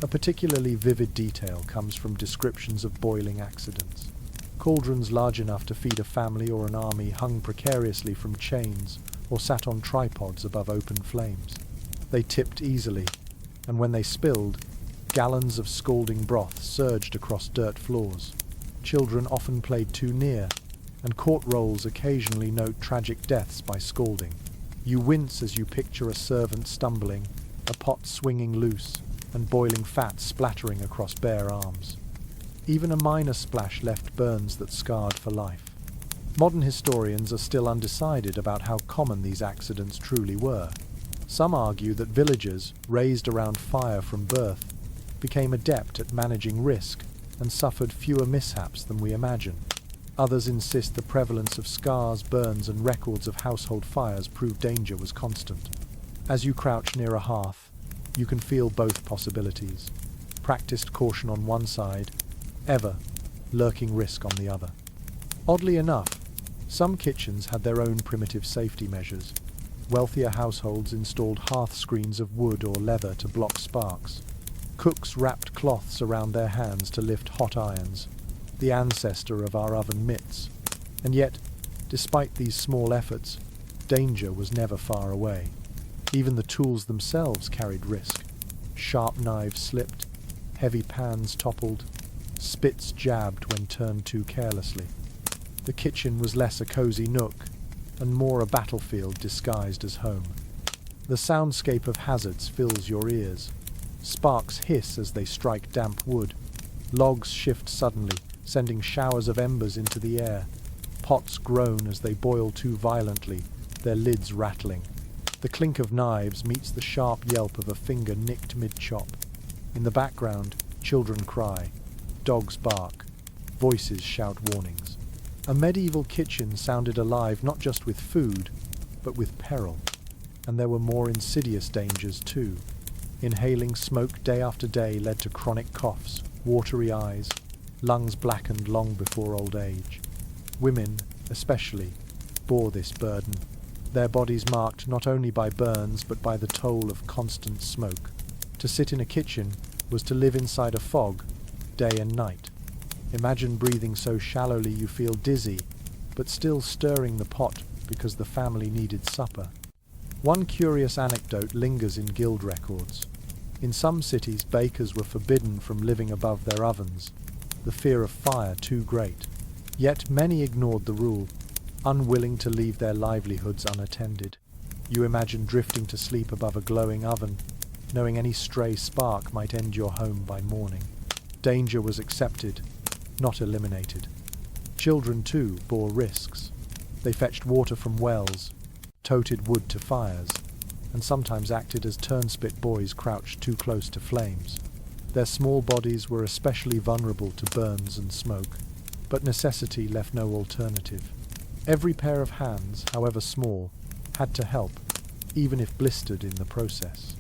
S1: A particularly vivid detail comes from descriptions of boiling accidents. Cauldrons large enough to feed a family or an army hung precariously from chains or sat on tripods above open flames. They tipped easily, and when they spilled, gallons of scalding broth surged across dirt floors. Children often played too near, and court rolls occasionally note tragic deaths by scalding. You wince as you picture a servant stumbling, a pot swinging loose, and boiling fat splattering across bare arms. Even a minor splash left burns that scarred for life. Modern historians are still undecided about how common these accidents truly were. Some argue that villagers, raised around fire from birth, became adept at managing risk and suffered fewer mishaps than we imagine. Others insist the prevalence of scars, burns, and records of household fires prove danger was constant. As you crouch near a hearth, you can feel both possibilities. Practiced caution on one side, ever lurking risk on the other. Oddly enough, some kitchens had their own primitive safety measures. Wealthier households installed hearth screens of wood or leather to block sparks. Cooks wrapped cloths around their hands to lift hot irons, the ancestor of our oven mitts. And yet, despite these small efforts, danger was never far away. Even the tools themselves carried risk. Sharp knives slipped, heavy pans toppled, spits jabbed when turned too carelessly. The kitchen was less a cozy nook and more a battlefield disguised as home. The soundscape of hazards fills your ears. Sparks hiss as they strike damp wood. Logs shift suddenly, sending showers of embers into the air. Pots groan as they boil too violently, their lids rattling. The clink of knives meets the sharp yelp of a finger nicked mid-chop. In the background, children cry, dogs bark, voices shout warnings. A medieval kitchen sounded alive not just with food, but with peril. And there were more insidious dangers too. Inhaling smoke day after day led to chronic coughs, watery eyes, lungs blackened long before old age. Women, especially, bore this burden, their bodies marked not only by burns but by the toll of constant smoke. To sit in a kitchen was to live inside a fog, day and night. Imagine breathing so shallowly you feel dizzy, but still stirring the pot because the family needed supper. One curious anecdote lingers in guild records. In some cities, bakers were forbidden from living above their ovens, the fear of fire too great. Yet many ignored the rule, unwilling to leave their livelihoods unattended. You imagine drifting to sleep above a glowing oven, knowing any stray spark might end your home by morning. Danger was accepted, not eliminated. Children, too, bore risks. They fetched water from wells, toted wood to fires, and sometimes acted as turnspit boys crouched too close to flames. Their small bodies were especially vulnerable to burns and smoke, but necessity left no alternative. Every pair of hands, however small, had to help, even if blistered in the process.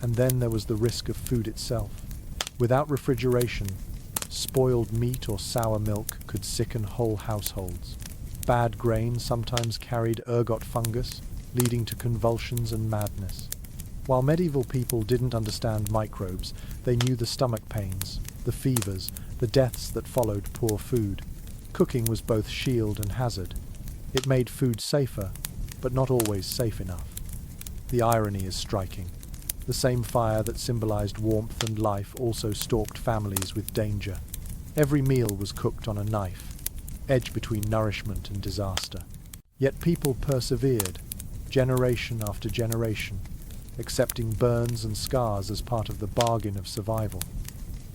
S1: And then there was the risk of food itself. Without refrigeration, spoiled meat or sour milk could sicken whole households. Bad grain sometimes carried ergot fungus, leading to convulsions and madness. While medieval people didn't understand microbes, they knew the stomach pains, the fevers, the deaths that followed poor food. Cooking was both shield and hazard. It made food safer, but not always safe enough. The irony is striking. The same fire that symbolized warmth and life also stalked families with danger. Every meal was cooked on a knife, edged between nourishment and disaster. Yet people persevered, generation after generation, accepting burns and scars as part of the bargain of survival.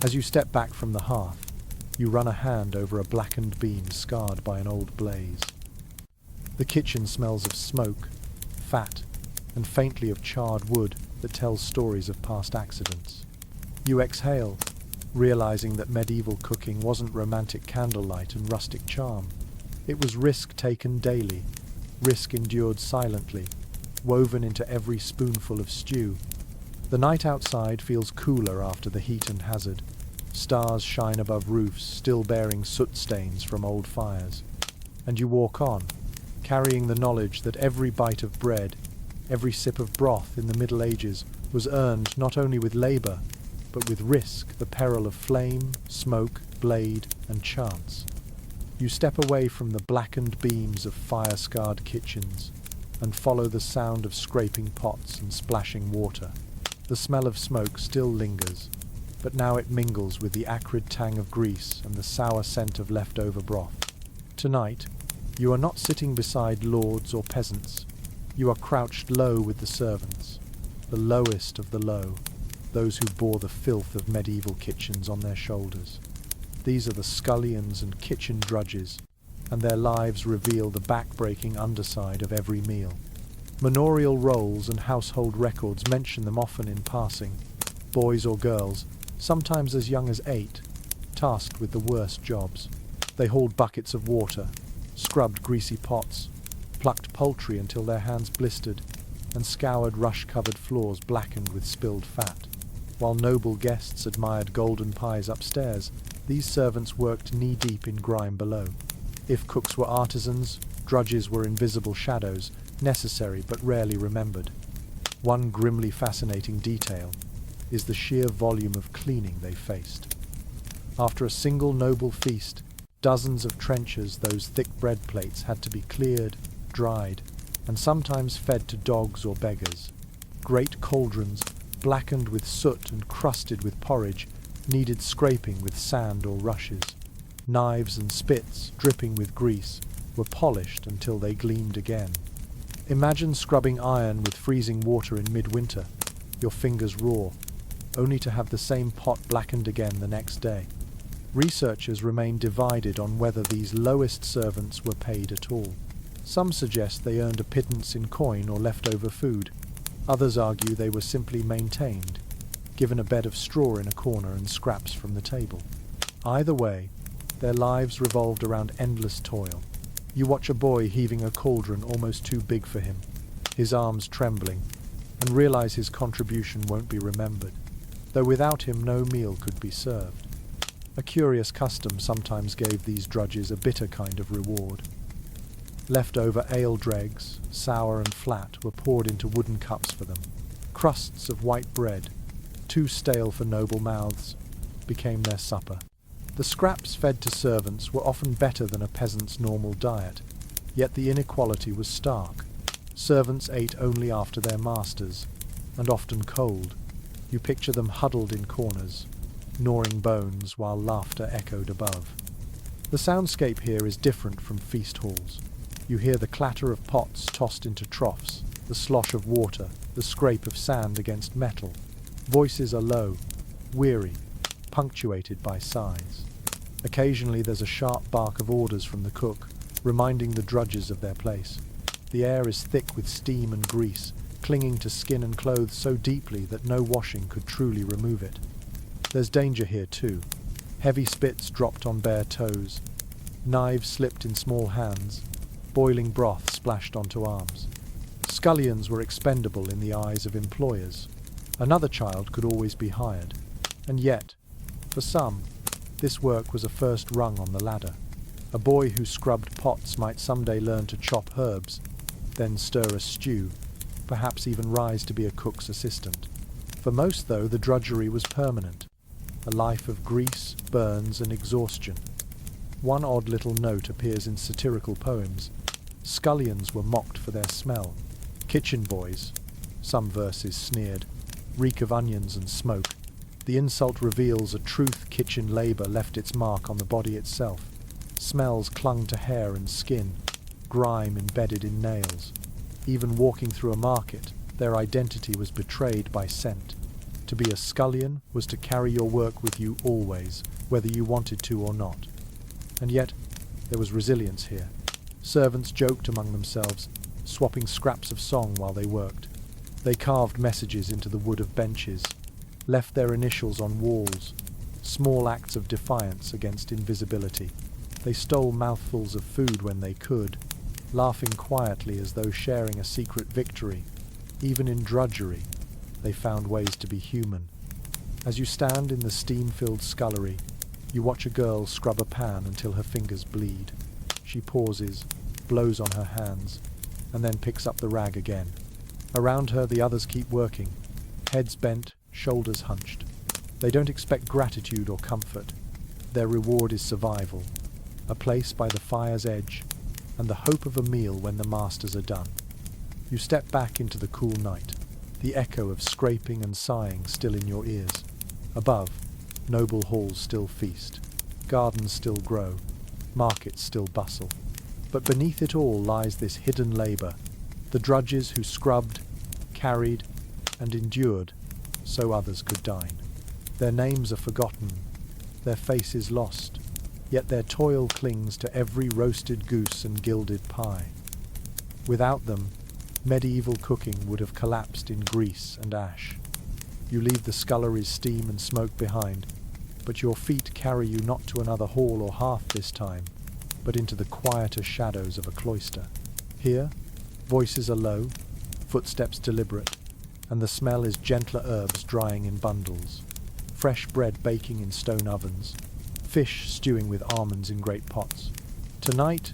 S1: As you step back from the hearth, you run a hand over a blackened beam scarred by an old blaze. The kitchen smells of smoke, fat, and faintly of charred wood that tells stories of past accidents. You exhale, realizing that medieval cooking wasn't romantic candlelight and rustic charm. It was risk taken daily, risk endured silently, woven into every spoonful of stew. The night outside feels cooler after the heat and hazard. Stars shine above roofs, still bearing soot stains from old fires. And you walk on, carrying the knowledge that every bite of bread, every sip of broth in the Middle Ages was earned not only with labour, but with risk, the peril of flame, smoke, blade, and chance. You step away from the blackened beams of fire-scarred kitchens and follow the sound of scraping pots and splashing water. The smell of smoke still lingers, but now it mingles with the acrid tang of grease and the sour scent of leftover broth. Tonight, you are not sitting beside lords or peasants. You are crouched low with the servants, the lowest of the low, those who bore the filth of medieval kitchens on their shoulders. These are the scullions and kitchen drudges, and their lives reveal the back-breaking underside of every meal. Manorial rolls and household records mention them often in passing. Boys or girls, sometimes as young as 8, tasked with the worst jobs. They hauled buckets of water, scrubbed greasy pots, plucked poultry until their hands blistered, and scoured rush-covered floors blackened with spilled fat. While noble guests admired golden pies upstairs, these servants worked knee-deep in grime below. If cooks were artisans, drudges were invisible shadows, necessary but rarely remembered. One grimly fascinating detail is the sheer volume of cleaning they faced. After a single noble feast, dozens of trenchers, those thick bread plates, had to be cleared, dried, and sometimes fed to dogs or beggars. Great cauldrons, blackened with soot and crusted with porridge, needed scraping with sand or rushes. Knives and spits, dripping with grease, were polished until they gleamed again. Imagine scrubbing iron with freezing water in midwinter, your fingers raw, only to have the same pot blackened again the next day. Researchers remain divided on whether these lowest servants were paid at all. Some suggest they earned a pittance in coin or leftover food. Others argue they were simply maintained, given a bed of straw in a corner and scraps from the table. Either way, their lives revolved around endless toil. You watch a boy heaving a cauldron almost too big for him, his arms trembling, and realize his contribution won't be remembered, though without him no meal could be served. A curious custom sometimes gave these drudges a bitter kind of reward. Leftover ale dregs, sour and flat, were poured into wooden cups for them. Crusts of white bread, too stale for noble mouths, became their supper. The scraps fed to servants were often better than a peasant's normal diet, yet the inequality was stark. Servants ate only after their masters, and often cold. You picture them huddled in corners, gnawing bones while laughter echoed above. The soundscape here is different from feast halls. You hear the clatter of pots tossed into troughs, the slosh of water, the scrape of sand against metal. Voices are low, weary, punctuated by sighs. Occasionally there's a sharp bark of orders from the cook, reminding the drudges of their place. The air is thick with steam and grease, clinging to skin and clothes so deeply that no washing could truly remove it. There's danger here too. Heavy spits dropped on bare toes, knives slipped in small hands, boiling broth splashed onto arms. Scullions were expendable in the eyes of employers. Another child could always be hired. And yet, for some, this work was a first rung on the ladder. A boy who scrubbed pots might someday learn to chop herbs, then stir a stew, perhaps even rise to be a cook's assistant. For most, though, the drudgery was permanent. A life of grease, burns, and exhaustion. One odd little note appears in satirical poems. Scullions were mocked for their smell. Kitchen boys, some verses sneered, reek of onions and smoke. The insult reveals a truth kitchen labour left its mark on the body itself. Smells clung to hair and skin, grime embedded in nails. Even walking through a market, their identity was betrayed by scent. To be a scullion was to carry your work with you always, whether you wanted to or not. And yet, there was resilience here. Servants joked among themselves, swapping scraps of song while they worked. They carved messages into the wood of benches, left their initials on walls, small acts of defiance against invisibility. They stole mouthfuls of food when they could, laughing quietly as though sharing a secret victory. Even in drudgery, they found ways to be human. As you stand in the steam-filled scullery, you watch a girl scrub a pan until her fingers bleed. She pauses, blows on her hands, and then picks up the rag again. Around her, the others keep working, heads bent, shoulders hunched. They don't expect gratitude or comfort. Their reward is survival, a place by the fire's edge, and the hope of a meal when the masters are done. You step back into the cool night, the echo of scraping and sighing still in your ears. Above, noble halls still feast, gardens still grow, markets still bustle. But beneath it all lies this hidden labour, the drudges who scrubbed, carried, and endured so others could dine. Their names are forgotten, their faces lost, yet their toil clings to every roasted goose and gilded pie. Without them, medieval cooking would have collapsed in grease and ash. You leave the scullery's steam and smoke behind, but your feet carry you not to another hall or hearth this time, but into the quieter shadows of a cloister. Here, voices are low, footsteps deliberate, and the smell is gentler herbs drying in bundles, fresh bread baking in stone ovens, fish stewing with almonds in great pots. Tonight,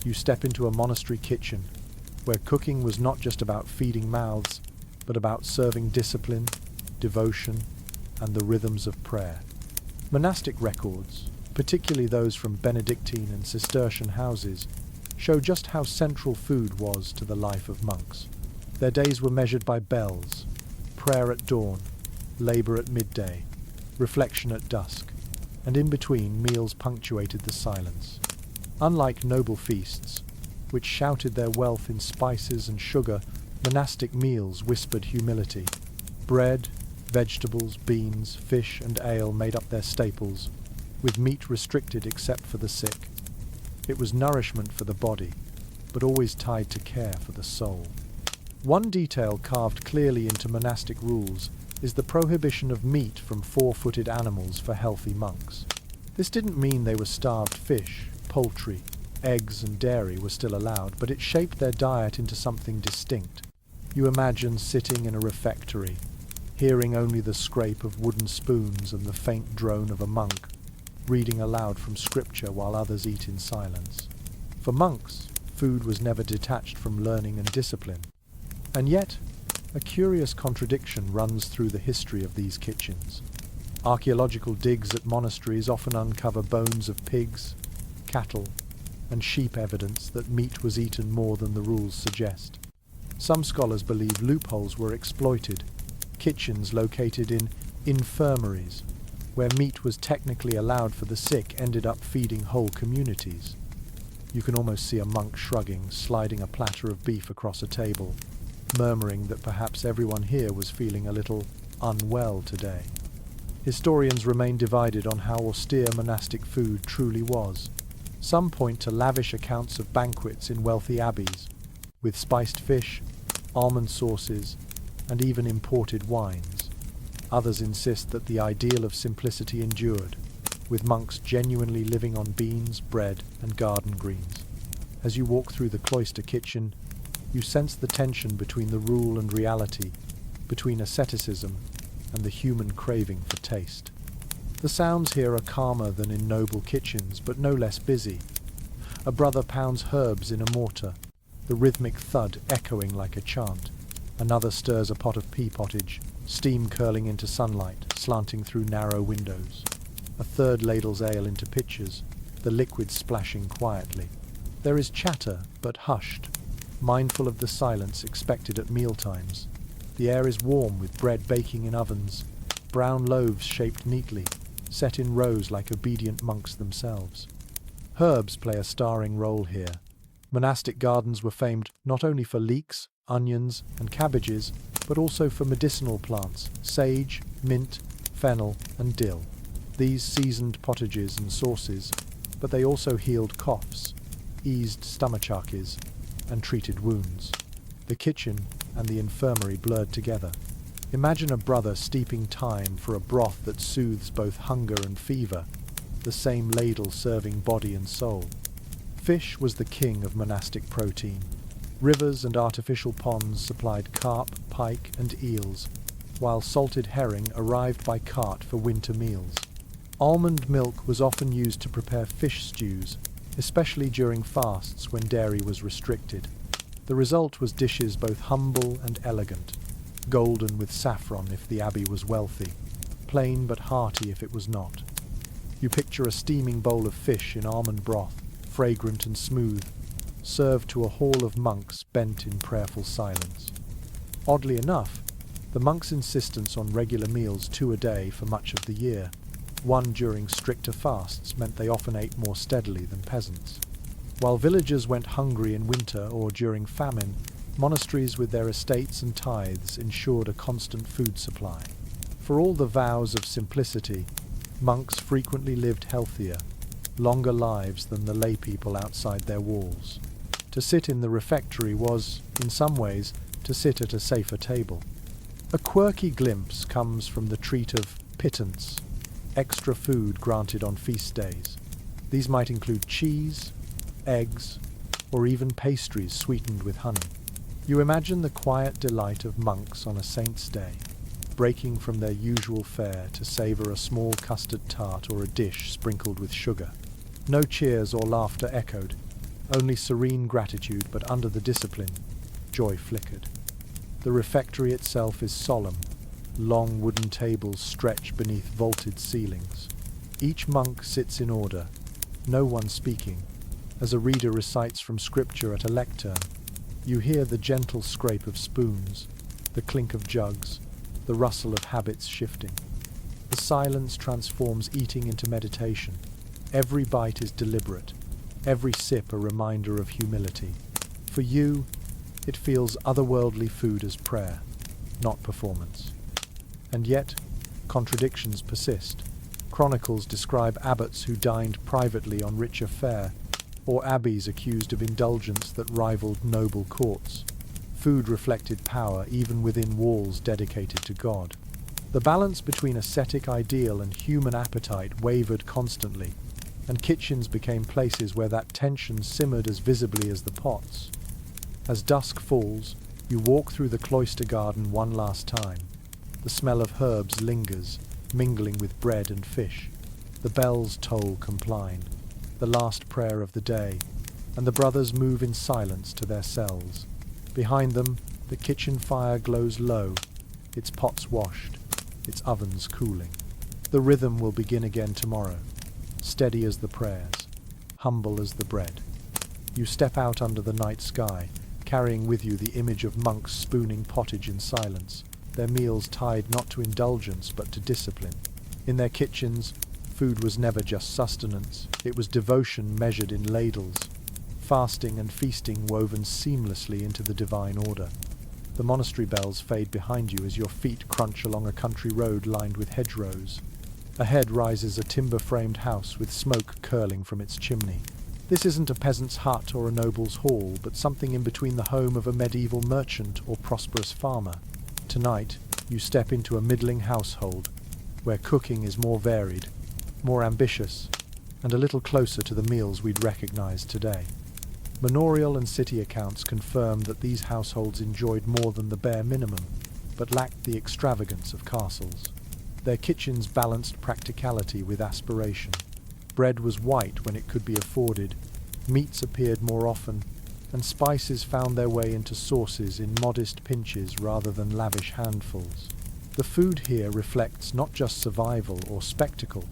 S1: you step into a monastery kitchen, where cooking was not just about feeding mouths, but about serving discipline, devotion, and the rhythms of prayer. Monastic records, particularly those from Benedictine and Cistercian houses, show just how central food was to the life of monks. Their days were measured by bells, prayer at dawn, labour at midday, reflection at dusk, and in between meals punctuated the silence. Unlike noble feasts, which shouted their wealth in spices and sugar, monastic meals whispered humility. Bread, vegetables, beans, fish, and ale made up their staples, with meat restricted except for the sick. It was nourishment for the body, but always tied to care for the soul. One detail carved clearly into monastic rules is the prohibition of meat from four-footed animals for healthy monks. This didn't mean they were starved fish, poultry, eggs and dairy were still allowed, but it shaped their diet into something distinct. You imagine sitting in a refectory, hearing only the scrape of wooden spoons and the faint drone of a monk, reading aloud from scripture while others eat in silence. For monks, food was never detached from learning and discipline. And yet, a curious contradiction runs through the history of these kitchens. Archaeological digs at monasteries often uncover bones of pigs, cattle, and sheep, evidence that meat was eaten more than the rules suggest. Some scholars believe loopholes were exploited, kitchens located in infirmaries, where meat was technically allowed for the sick, ended up feeding whole communities. You can almost see a monk shrugging, sliding a platter of beef across a table, murmuring that perhaps everyone here was feeling a little unwell today. Historians remain divided on how austere monastic food truly was. Some point to lavish accounts of banquets in wealthy abbeys, with spiced fish, almond sauces, and even imported wines. Others insist that the ideal of simplicity endured, with monks genuinely living on beans, bread, and garden greens. As you walk through the cloister kitchen, you sense the tension between the rule and reality, between asceticism and the human craving for taste. The sounds here are calmer than in noble kitchens, but no less busy. A brother pounds herbs in a mortar, the rhythmic thud echoing like a chant. Another stirs a pot of pea pottage, steam curling into sunlight, slanting through narrow windows. A third ladles ale into pitchers, the liquid splashing quietly. There is chatter, but hushed, mindful of the silence expected at mealtimes. The air is warm with bread baking in ovens, brown loaves shaped neatly, set in rows like obedient monks themselves. Herbs play a starring role here. Monastic gardens were famed not only for leeks, onions, and cabbages, but also for medicinal plants, sage, mint, fennel, and dill. These seasoned potages and sauces, but they also healed coughs, eased stomachaches, and treated wounds. The kitchen and the infirmary blurred together. Imagine a brother steeping thyme for a broth that soothes both hunger and fever, the same ladle serving body and soul. Fish was the king of monastic protein. Rivers and artificial ponds supplied carp, pike, and eels, while salted herring arrived by cart for winter meals. Almond milk was often used to prepare fish stews, especially during fasts when dairy was restricted. The result was dishes both humble and elegant, golden with saffron if the abbey was wealthy, plain but hearty if it was not. You picture a steaming bowl of fish in almond broth, fragrant and smooth, served to a hall of monks bent in prayerful silence. Oddly enough, the monks' insistence on regular meals 2 a day for much of the year, one during stricter fasts, meant they often ate more steadily than peasants. While villagers went hungry in winter or during famine, monasteries with their estates and tithes ensured a constant food supply. For all the vows of simplicity, monks frequently lived healthier, longer lives than the lay people outside their walls. To sit in the refectory was, in some ways, to sit at a safer table. A quirky glimpse comes from the treat of pittance, extra food granted on feast days. These might include cheese, eggs, or even pastries sweetened with honey. You imagine the quiet delight of monks on a saint's day, breaking from their usual fare to savour a small custard tart or a dish sprinkled with sugar. No cheers or laughter echoed, only serene gratitude, but under the discipline, joy flickered. The refectory itself is solemn. Long wooden tables stretch beneath vaulted ceilings. Each monk sits in order, no one speaking. As a reader recites from scripture at a lectern, you hear the gentle scrape of spoons, the clink of jugs, the rustle of habits shifting. The silence transforms eating into meditation. Every bite is deliberate, every sip a reminder of humility. For you, it feels otherworldly food as prayer, not performance. And yet, contradictions persist. Chronicles describe abbots who dined privately on richer fare, or abbeys accused of indulgence that rivaled noble courts. Food reflected power even within walls dedicated to God. The balance between ascetic ideal and human appetite wavered constantly, and kitchens became places where that tension simmered as visibly as the pots. As dusk falls, you walk through the cloister garden one last time. The smell of herbs lingers, mingling with bread and fish. The bells toll compline, the last prayer of the day, and the brothers move in silence to their cells. Behind them, the kitchen fire glows low, its pots washed, its ovens cooling. The rhythm will begin again tomorrow, steady as the prayers, humble as the bread. You step out under the night sky, carrying with you the image of monks spooning pottage in silence, their meals tied not to indulgence but to discipline. In their kitchens, food was never just sustenance, it was devotion measured in ladles, fasting and feasting woven seamlessly into the divine order. The monastery bells fade behind you as your feet crunch along a country road lined with hedgerows. Ahead rises a timber-framed house with smoke curling from its chimney. This isn't a peasant's hut or a noble's hall, but something in between the home of a medieval merchant or prosperous farmer. Tonight, you step into a middling household, where cooking is more varied, more ambitious, and a little closer to the meals we'd recognize today. Manorial and city accounts confirm that these households enjoyed more than the bare minimum, but lacked the extravagance of castles. Their kitchens balanced practicality with aspiration. Bread was white when it could be afforded, meats appeared more often, and spices found their way into sauces in modest pinches rather than lavish handfuls. The food here reflects not just survival or spectacle,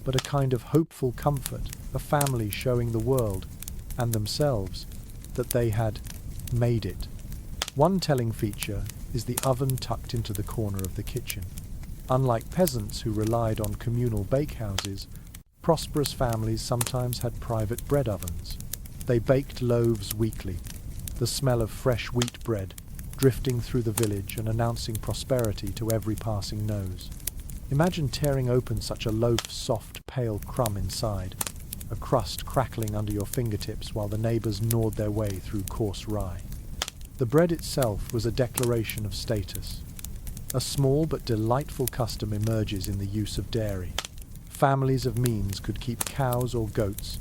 S1: but a kind of hopeful comfort, a family showing the world, and themselves, that they had made it. One telling feature is the oven tucked into the corner of the kitchen. Unlike peasants who relied on communal bakehouses, prosperous families sometimes had private bread ovens. They baked loaves weekly, the smell of fresh wheat bread drifting through the village and announcing prosperity to every passing nose. Imagine tearing open such a loaf, soft, pale crumb inside, a crust crackling under your fingertips while the neighbors gnawed their way through coarse rye. The bread itself was a declaration of status. A small but delightful custom emerges in the use of dairy. Families of means could keep cows or goats,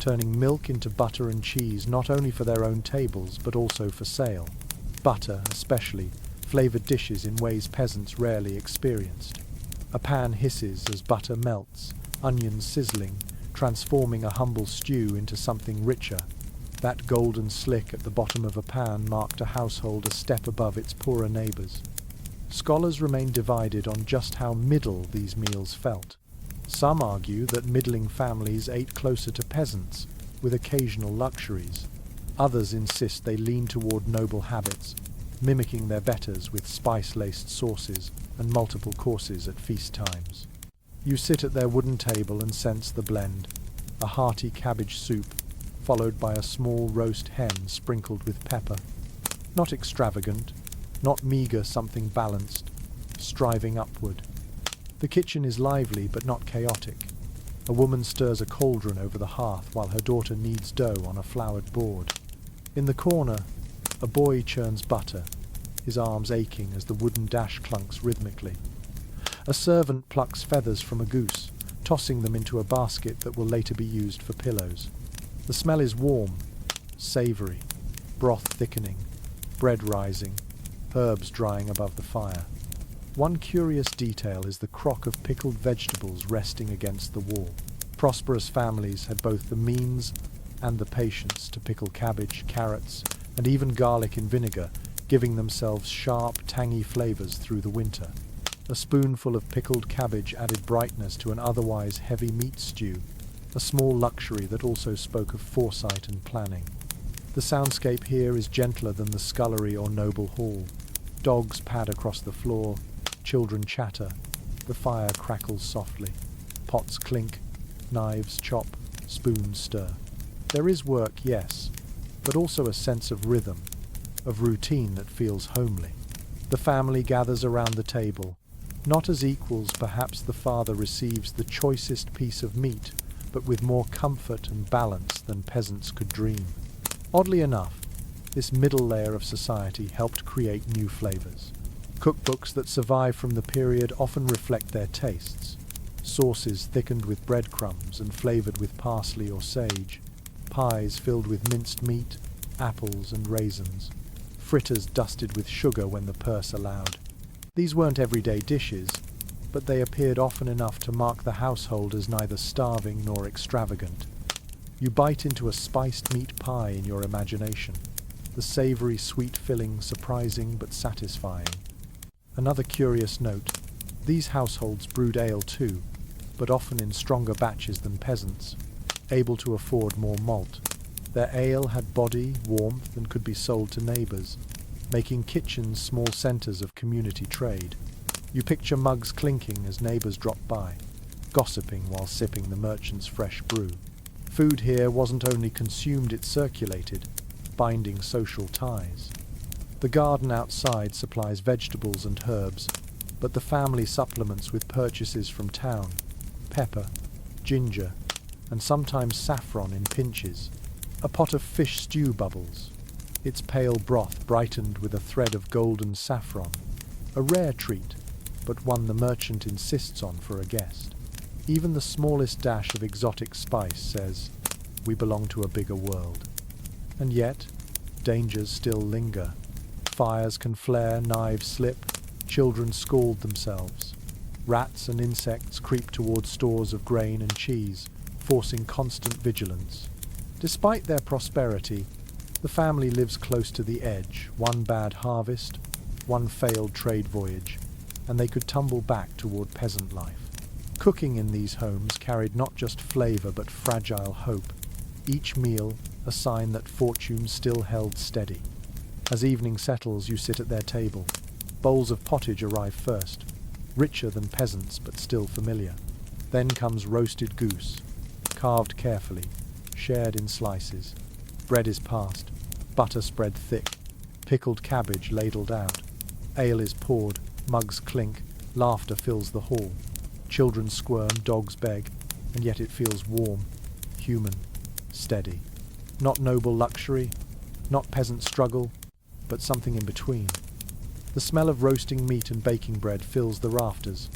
S1: turning milk into butter and cheese not only for their own tables but also for sale. Butter, especially, flavored dishes in ways peasants rarely experienced. A pan hisses as butter melts, onions sizzling, transforming a humble stew into something richer. That golden slick at the bottom of a pan marked a household a step above its poorer neighbors. Scholars remain divided on just how middle these meals felt. Some argue that middling families ate closer to peasants, with occasional luxuries. Others insist they lean toward noble habits, mimicking their betters with spice-laced sauces and multiple courses at feast times. You sit at their wooden table and sense the blend, a hearty cabbage soup, followed by a small roast hen sprinkled with pepper. Not extravagant, not meager, something balanced, striving upward. The kitchen is lively but not chaotic. A woman stirs a cauldron over the hearth while her daughter kneads dough on a floured board. In the corner, a boy churns butter, his arms aching as the wooden dash clunks rhythmically. A servant plucks feathers from a goose, tossing them into a basket that will later be used for pillows. The smell is warm, savoury, broth thickening, bread rising, herbs drying above the fire. One curious detail is the crock of pickled vegetables resting against the wall. Prosperous families had both the means and the patience to pickle cabbage, carrots, and even garlic in vinegar, giving themselves sharp, tangy flavours through the winter. A spoonful of pickled cabbage added brightness to an otherwise heavy meat stew, a small luxury that also spoke of foresight and planning. The soundscape here is gentler than the scullery or noble hall. Dogs pad across the floor, children chatter, the fire crackles softly. Pots clink, knives chop, spoons stir. There is work, yes, but also a sense of rhythm, of routine that feels homely. The family gathers around the table. Not as equals, perhaps the father receives the choicest piece of meat, but with more comfort and balance than peasants could dream. Oddly enough, this middle layer of society helped create new flavors. Cookbooks that survive from the period often reflect their tastes. Sauces thickened with breadcrumbs and flavored with parsley or sage. Pies filled with minced meat, apples and raisins. Fritters dusted with sugar when the purse allowed. These weren't everyday dishes, but they appeared often enough to mark the household as neither starving nor extravagant. You bite into a spiced meat pie in your imagination, the savory sweet filling surprising but satisfying. Another curious note, these households brewed ale too, but often in stronger batches than peasants, able to afford more malt. Their ale had body, warmth, and could be sold to neighbours, making kitchens small centres of community trade. You picture mugs clinking as neighbours drop by, gossiping while sipping the merchant's fresh brew. Food here wasn't only consumed, it circulated, binding social ties. The garden outside supplies vegetables and herbs, but the family supplements with purchases from town: pepper, ginger, and sometimes saffron in pinches. A pot of fish stew bubbles, its pale broth brightened with a thread of golden saffron. A rare treat, but one the merchant insists on for a guest. Even the smallest dash of exotic spice says, "We belong to a bigger world." And yet, dangers still linger. Fires can flare, knives slip, children scald themselves. Rats and insects creep toward stores of grain and cheese, forcing constant vigilance. Despite their prosperity, the family lives close to the edge. One bad harvest, one failed trade voyage, and they could tumble back toward peasant life. Cooking in these homes carried not just flavor but fragile hope, each meal a sign that fortune still held steady. As evening settles, you sit at their table. Bowls of pottage arrive first, richer than peasants but still familiar. Then comes roasted goose, carved carefully, shared in slices. Bread is passed, butter spread thick, pickled cabbage ladled out. Ale is poured, mugs clink, laughter fills the hall. Children squirm, dogs beg, and yet it feels warm, human, steady. Not noble luxury, not peasant struggle, but something in between. The smell of roasting meat and baking bread fills the rafters,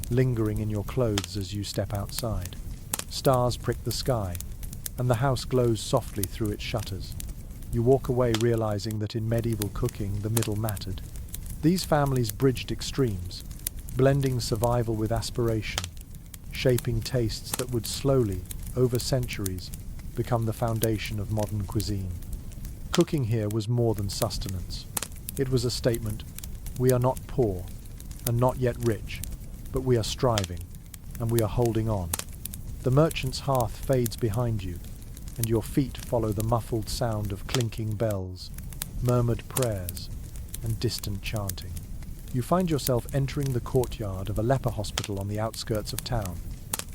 S1: lingering in your clothes as you step outside. Stars prick the sky, and the house glows softly through its shutters. You walk away realizing that in medieval cooking the middle mattered. These families bridged extremes, blending survival with aspiration, shaping tastes that would slowly, over centuries, become the foundation of modern cuisine. Cooking here was more than sustenance. It was a statement: we are not poor, and not yet rich, but we are striving, and we are holding on. The merchant's hearth fades behind you, and your feet follow the muffled sound of clinking bells, murmured prayers, and distant chanting. You find yourself entering the courtyard of a leper hospital on the outskirts of town,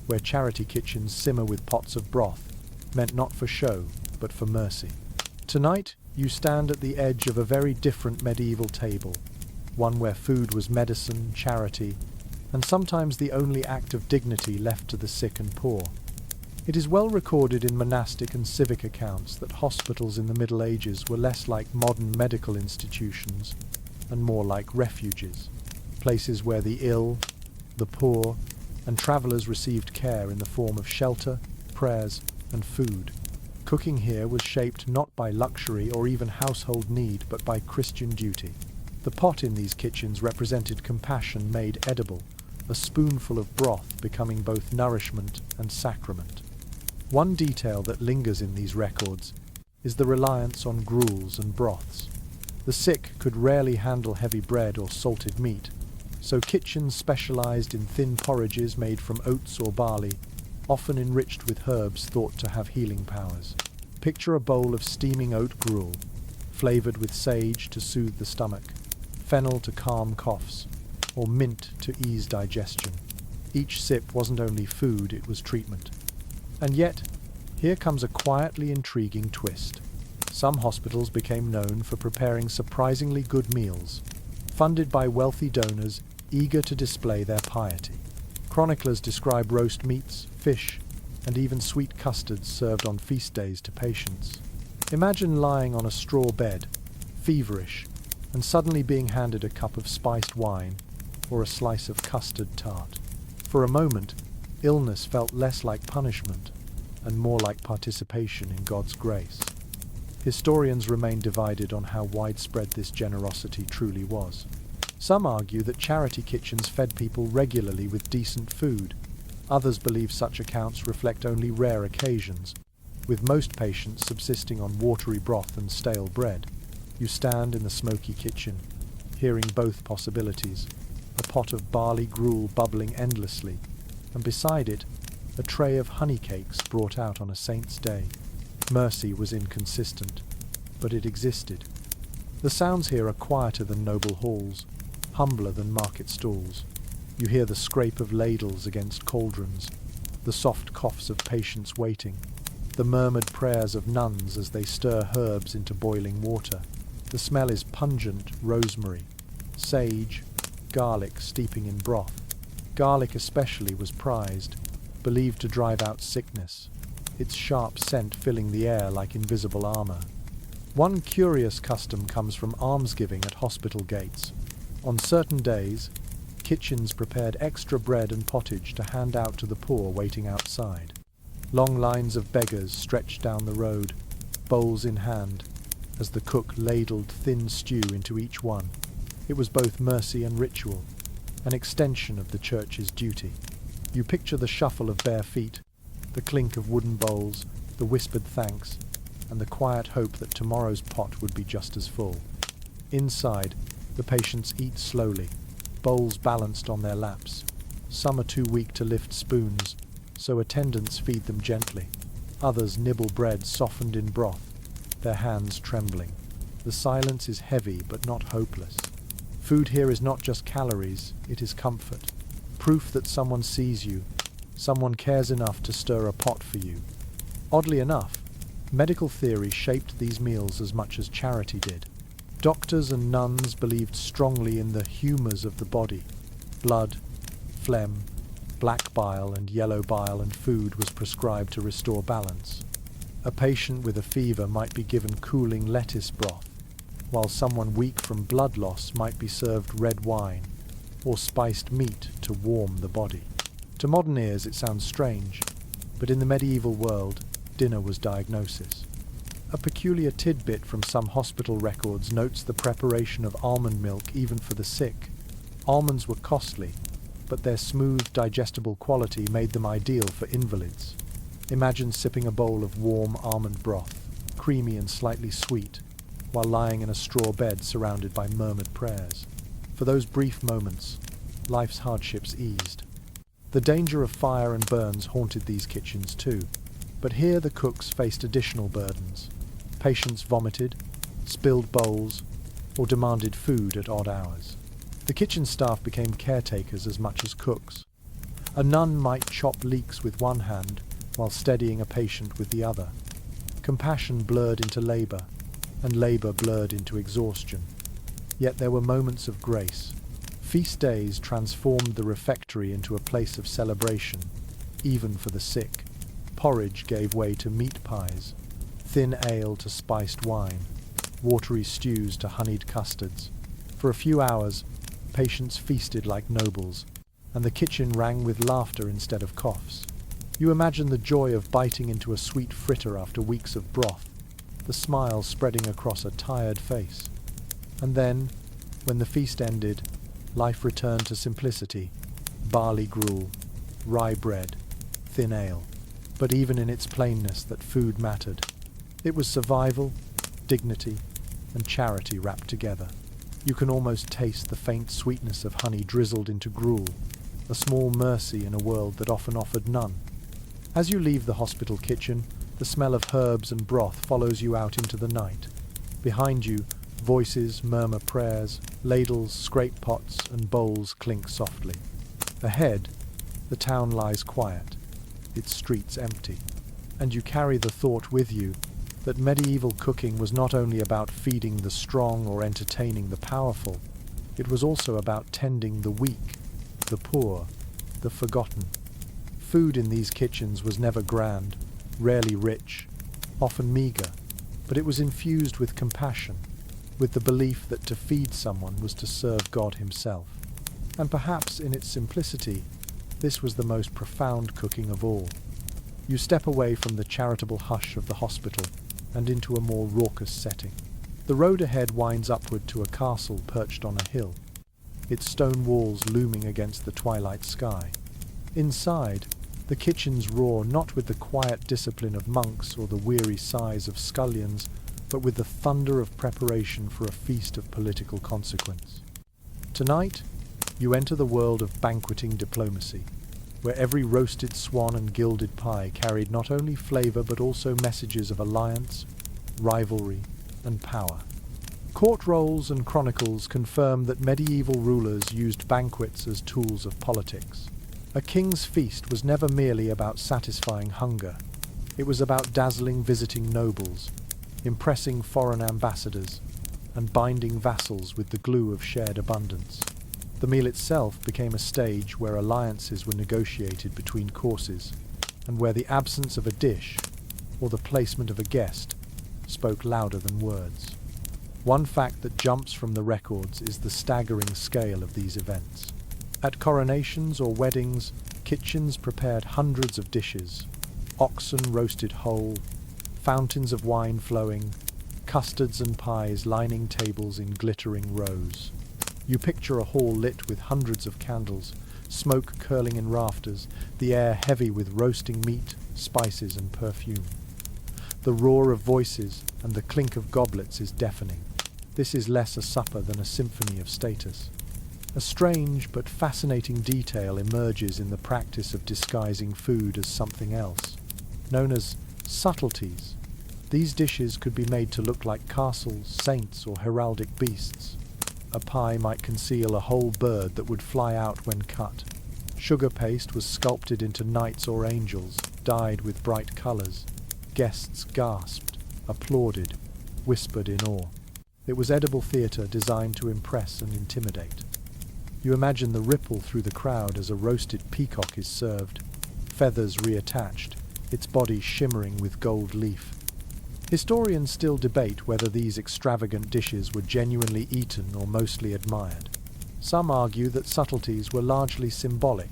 S1: where charity kitchens simmer with pots of broth, meant not for show, but for mercy. Tonight, you stand at the edge of a very different medieval table, one where food was medicine, charity, and sometimes the only act of dignity left to the sick and poor. It is well recorded in monastic and civic accounts that hospitals in the Middle Ages were less like modern medical institutions and more like refuges, places where the ill, the poor, and travelers received care in the form of shelter, prayers, and food. Cooking here was shaped not by luxury or even household need, but by Christian duty. The pot in these kitchens represented compassion made edible, a spoonful of broth becoming both nourishment and sacrament. One detail that lingers in these records is the reliance on gruels and broths. The sick could rarely handle heavy bread or salted meat, so kitchens specialized in thin porridges made from oats or barley, often enriched with herbs thought to have healing powers. Picture a bowl of steaming oat gruel, flavored with sage to soothe the stomach, fennel to calm coughs, or mint to ease digestion. Each sip wasn't only food, it was treatment. And yet, here comes a quietly intriguing twist. Some hospitals became known for preparing surprisingly good meals, funded by wealthy donors eager to display their piety. Chroniclers describe roast meats, fish, and even sweet custards served on feast days to patients. Imagine lying on a straw bed, feverish, and suddenly being handed a cup of spiced wine or a slice of custard tart. For a moment, illness felt less like punishment and more like participation in God's grace. Historians remain divided on how widespread this generosity truly was. Some argue that charity kitchens fed people regularly with decent food. Others believe such accounts reflect only rare occasions, with most patients subsisting on watery broth and stale bread. You stand in the smoky kitchen, hearing both possibilities: a pot of barley gruel bubbling endlessly, and beside it, a tray of honey cakes brought out on a saint's day. Mercy was inconsistent, but it existed. The sounds here are quieter than noble halls, humbler than market stalls. You hear the scrape of ladles against cauldrons, the soft coughs of patients waiting, the murmured prayers of nuns as they stir herbs into boiling water. The smell is pungent rosemary, sage, garlic steeping in broth. Garlic especially was prized, believed to drive out sickness, its sharp scent filling the air like invisible armor. One curious custom comes from almsgiving at hospital gates. On certain days, kitchens prepared extra bread and pottage to hand out to the poor waiting outside. Long lines of beggars stretched down the road, bowls in hand, as the cook ladled thin stew into each one. It was both mercy and ritual, an extension of the church's duty. You picture the shuffle of bare feet, the clink of wooden bowls, the whispered thanks, and the quiet hope that tomorrow's pot would be just as full. Inside, the patients eat slowly, bowls balanced on their laps. Some are too weak to lift spoons, so attendants feed them gently. Others nibble bread softened in broth, their hands trembling. The silence is heavy but not hopeless. Food here is not just calories, it is comfort. Proof that someone sees you, someone cares enough to stir a pot for you. Oddly enough, medical theory shaped these meals as much as charity did. Doctors and nuns believed strongly in the humours of the body. Blood, phlegm, black bile and yellow bile, and food was prescribed to restore balance. A patient with a fever might be given cooling lettuce broth, while someone weak from blood loss might be served red wine or spiced meat to warm the body. To modern ears it sounds strange, but in the medieval world, dinner was diagnosis. A peculiar tidbit from some hospital records notes the preparation of almond milk even for the sick. Almonds were costly, but their smooth, digestible quality made them ideal for invalids. Imagine sipping a bowl of warm almond broth, creamy and slightly sweet, while lying in a straw bed surrounded by murmured prayers. For those brief moments, life's hardships eased. The danger of fire and burns haunted these kitchens too, but here the cooks faced additional burdens. Patients vomited, spilled bowls, or demanded food at odd hours. The kitchen staff became caretakers as much as cooks. A nun might chop leeks with one hand while steadying a patient with the other. Compassion blurred into labour, and labour blurred into exhaustion. Yet there were moments of grace. Feast days transformed the refectory into a place of celebration, even for the sick. Porridge gave way to meat pies, thin ale to spiced wine, watery stews to honeyed custards. For a few hours, patients feasted like nobles, and the kitchen rang with laughter instead of coughs. You imagine the joy of biting into a sweet fritter after weeks of broth, the smile spreading across a tired face. And then, when the feast ended, life returned to simplicity: barley gruel, rye bread, thin ale. But even in its plainness, that food mattered. It was survival, dignity, and charity wrapped together. You can almost taste the faint sweetness of honey drizzled into gruel, a small mercy in a world that often offered none. As you leave the hospital kitchen, the smell of herbs and broth follows you out into the night. Behind you, voices murmur prayers, ladles scrape pots, and bowls clink softly. Ahead, the town lies quiet, its streets empty, and you carry the thought with you that medieval cooking was not only about feeding the strong or entertaining the powerful, it was also about tending the weak, the poor, the forgotten. Food in these kitchens was never grand, rarely rich, often meagre, but it was infused with compassion, with the belief that to feed someone was to serve God himself. And perhaps in its simplicity, this was the most profound cooking of all. You step away from the charitable hush of the hospital and into a more raucous setting. The road ahead winds upward to a castle perched on a hill, its stone walls looming against the twilight sky. Inside, the kitchens roar not with the quiet discipline of monks or the weary sighs of scullions, but with the thunder of preparation for a feast of political consequence. Tonight, you enter the world of banqueting diplomacy, where every roasted swan and gilded pie carried not only flavour but also messages of alliance, rivalry, and power. Court rolls and chronicles confirm that medieval rulers used banquets as tools of politics. A king's feast was never merely about satisfying hunger. It was about dazzling visiting nobles, impressing foreign ambassadors, and binding vassals with the glue of shared abundance. The meal itself became a stage where alliances were negotiated between courses, and where the absence of a dish, or the placement of a guest, spoke louder than words. One fact that jumps from the records is the staggering scale of these events. At coronations or weddings, kitchens prepared hundreds of dishes, oxen roasted whole, fountains of wine flowing, custards and pies lining tables in glittering rows. You picture a hall lit with hundreds of candles, smoke curling in rafters, the air heavy with roasting meat, spices and perfume. The roar of voices and the clink of goblets is deafening. This is less a supper than a symphony of status. A strange but fascinating detail emerges in the practice of disguising food as something else. Known as subtleties, these dishes could be made to look like castles, saints, or heraldic beasts. A pie might conceal a whole bird that would fly out when cut. Sugar paste was sculpted into knights or angels, dyed with bright colours. Guests gasped, applauded, whispered in awe. It was edible theatre designed to impress and intimidate. You imagine the ripple through the crowd as a roasted peacock is served, feathers reattached, its body shimmering with gold leaf. Historians still debate whether these extravagant dishes were genuinely eaten or mostly admired. Some argue that subtleties were largely symbolic,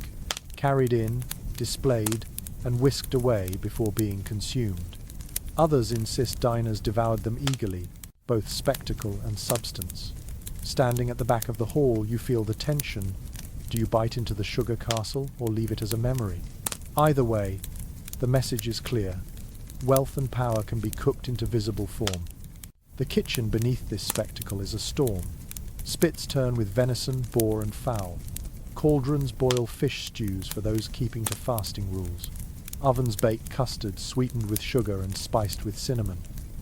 S1: carried in, displayed, and whisked away before being consumed. Others insist diners devoured them eagerly, both spectacle and substance. Standing at the back of the hall, you feel the tension. Do you bite into the sugar castle or leave it as a memory? Either way, the message is clear. Wealth and power can be cooked into visible form. The kitchen beneath this spectacle is a storm. Spits turn with venison, boar and fowl. Cauldrons boil fish stews for those keeping to fasting rules. Ovens bake custards sweetened with sugar and spiced with cinnamon.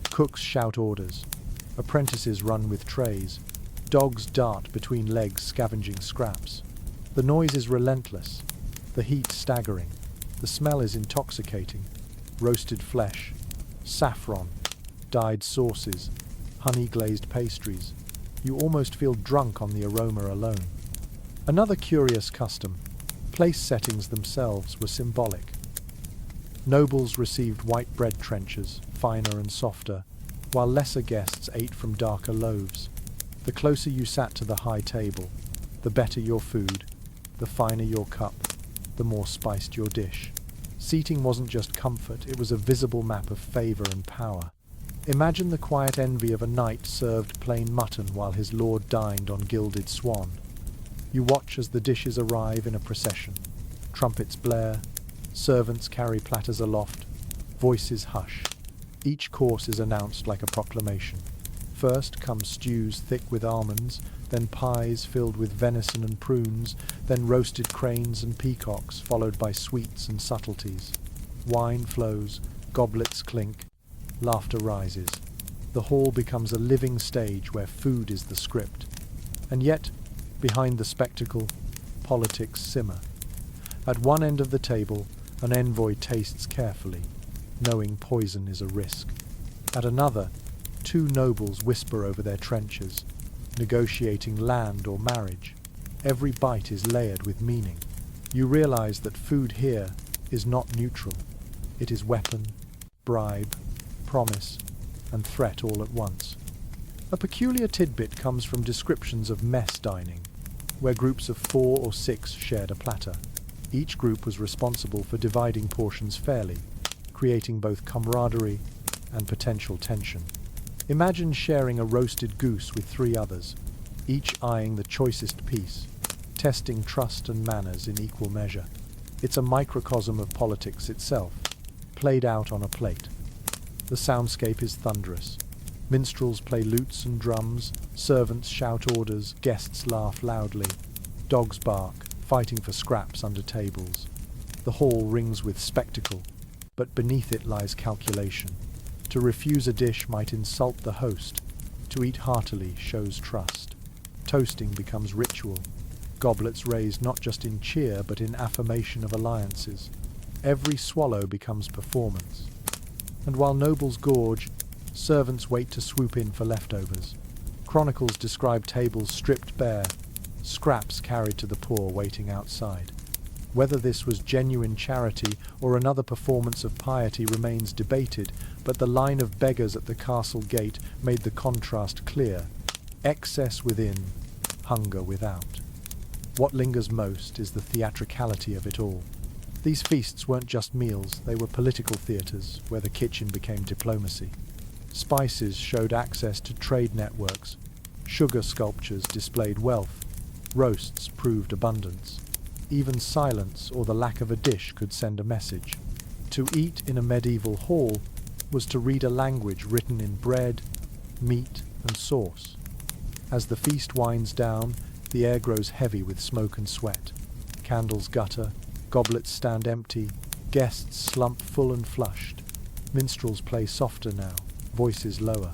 S1: Cooks shout orders. Apprentices run with trays. Dogs dart between legs scavenging scraps. The noise is relentless. The heat staggering. The smell is intoxicating. Roasted flesh, saffron, dyed sauces, honey-glazed pastries. You almost feel drunk on the aroma alone. Another curious custom, place settings themselves were symbolic. Nobles received white bread trenchers, finer and softer, while lesser guests ate from darker loaves. The closer you sat to the high table, the better your food, the finer your cup, the more spiced your dish. Seating wasn't just comfort, it was a visible map of favour and power. Imagine the quiet envy of a knight served plain mutton while his lord dined on gilded swan. You watch as the dishes arrive in a procession. Trumpets blare, servants carry platters aloft, voices hush. Each course is announced like a proclamation. First come stews thick with almonds, then pies filled with venison and prunes, then roasted cranes and peacocks, followed by sweets and subtleties. Wine flows, goblets clink, laughter rises. The hall becomes a living stage where food is the script. And yet, behind the spectacle, politics simmer. At one end of the table, an envoy tastes carefully, knowing poison is a risk. At another, two nobles whisper over their trenchers, negotiating land or marriage. Every bite is layered with meaning. You realize that food here is not neutral. It is weapon, bribe, promise, and threat all at once. A peculiar tidbit comes from descriptions of mess dining, where groups of 4 or 6 shared a platter. Each group was responsible for dividing portions fairly, creating both camaraderie and potential tension. Imagine sharing a roasted goose with 3 others, each eyeing the choicest piece, testing trust and manners in equal measure. It's a microcosm of politics itself, played out on a plate. The soundscape is thunderous. Minstrels play lutes and drums, servants shout orders, guests laugh loudly. Dogs bark, fighting for scraps under tables. The hall rings with spectacle, but beneath it lies calculation. To refuse a dish might insult the host. To eat heartily shows trust. Toasting becomes ritual. Goblets raised not just in cheer, but in affirmation of alliances. Every swallow becomes performance. And while nobles gorge, servants wait to swoop in for leftovers. Chronicles describe tables stripped bare, scraps carried to the poor waiting outside. Whether this was genuine charity or another performance of piety remains debated, but the line of beggars at the castle gate made the contrast clear. Excess within, hunger without. What lingers most is the theatricality of it all. These feasts weren't just meals, they were political theatres where the kitchen became diplomacy. Spices showed access to trade networks, sugar sculptures displayed wealth, roasts proved abundance. Even silence or the lack of a dish could send a message. To eat in a medieval hall was to read a language written in bread, meat, and sauce. As the feast winds down, the air grows heavy with smoke and sweat. Candles gutter, goblets stand empty, guests slump full and flushed. Minstrels play softer now, voices lower.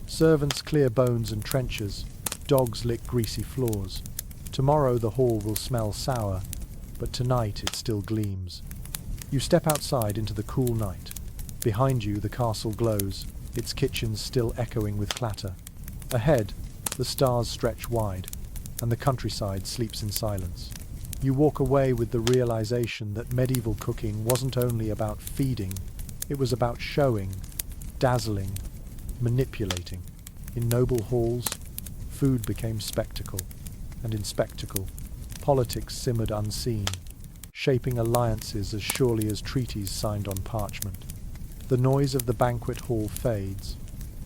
S1: Servants clear bones and trenchers, dogs lick greasy floors. Tomorrow the hall will smell sour, but tonight it still gleams. You step outside into the cool night. Behind you the castle glows, its kitchens still echoing with clatter. Ahead, the stars stretch wide, and the countryside sleeps in silence. You walk away with the realization that medieval cooking wasn't only about feeding, it was about showing, dazzling, manipulating. In noble halls, food became spectacle, and in spectacle, politics simmered unseen, shaping alliances as surely as treaties signed on parchment. The noise of the banquet hall fades,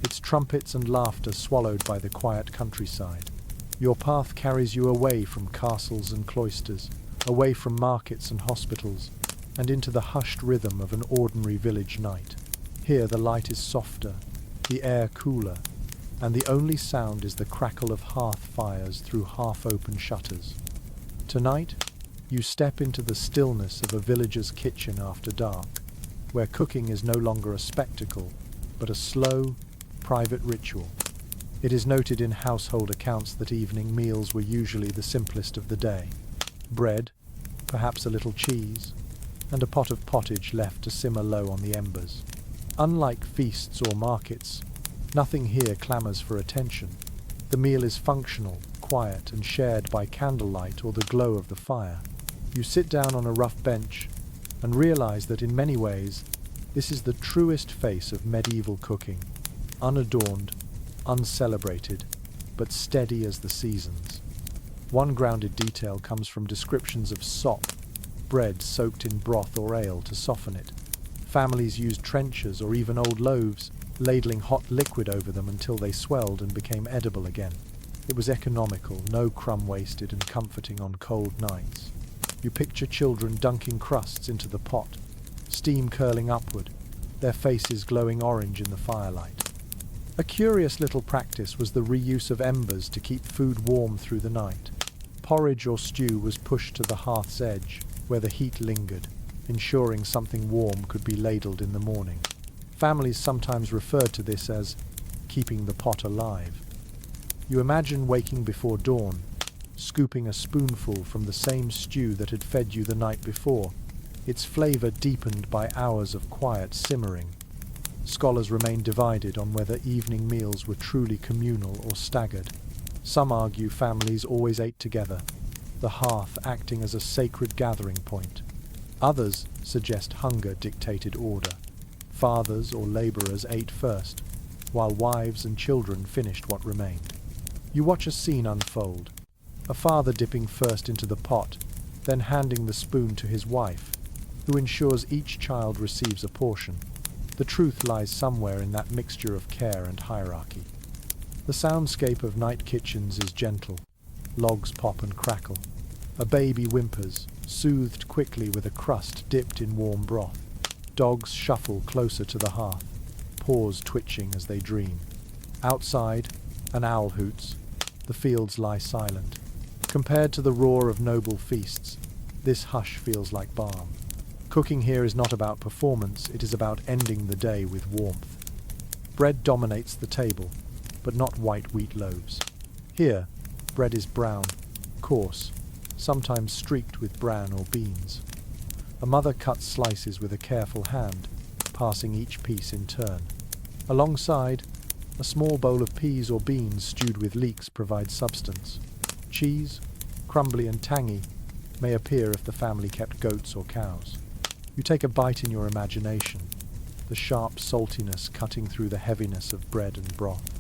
S1: its trumpets and laughter swallowed by the quiet countryside. Your path carries you away from castles and cloisters, away from markets and hospitals, and into the hushed rhythm of an ordinary village night. Here the light is softer, the air cooler, and the only sound is the crackle of hearth fires through half-open shutters. Tonight, you step into the stillness of a villager's kitchen after dark, where cooking is no longer a spectacle, but a slow, private ritual. It is noted in household accounts that evening meals were usually the simplest of the day. Bread, perhaps a little cheese, and a pot of pottage left to simmer low on the embers. Unlike feasts or markets, nothing here clamours for attention. The meal is functional, quiet, and shared by candlelight or the glow of the fire. You sit down on a rough bench and realize that in many ways, this is the truest face of medieval cooking, unadorned, uncelebrated, but steady as the seasons. One grounded detail comes from descriptions of sop, bread soaked in broth or ale to soften it. Families used trenchers or even old loaves, ladling hot liquid over them until they swelled and became edible again. It was economical, no crumb wasted, and comforting on cold nights. You picture children dunking crusts into the pot, steam curling upward, their faces glowing orange in the firelight. A curious little practice was the reuse of embers to keep food warm through the night. Porridge or stew was pushed to the hearth's edge, where the heat lingered, ensuring something warm could be ladled in the morning. Families sometimes referred to this as keeping the pot alive. You imagine waking before dawn, scooping a spoonful from the same stew that had fed you the night before, its flavour deepened by hours of quiet simmering. Scholars remain divided on whether evening meals were truly communal or staggered. Some argue families always ate together, the hearth acting as a sacred gathering point. Others suggest hunger dictated order. Fathers or labourers ate first, while wives and children finished what remained. You watch a scene unfold, a father dipping first into the pot, then handing the spoon to his wife, who ensures each child receives a portion. The truth lies somewhere in that mixture of care and hierarchy. The soundscape of night kitchens is gentle. Logs pop and crackle. A baby whimpers, soothed quickly with a crust dipped in warm broth. Dogs shuffle closer to the hearth, paws twitching as they dream. Outside, an owl hoots. The fields lie silent. Compared to the roar of noble feasts, this hush feels like balm. Cooking here is not about performance, it is about ending the day with warmth. Bread dominates the table, but not white wheat loaves. Here, bread is brown, coarse, sometimes streaked with bran or beans. A mother cuts slices with a careful hand, passing each piece in turn. Alongside, A small bowl of peas or beans stewed with leeks provides substance. Cheese, crumbly and tangy, may appear if the family kept goats or cows. You take a bite in your imagination, the sharp saltiness cutting through the heaviness of bread and broth.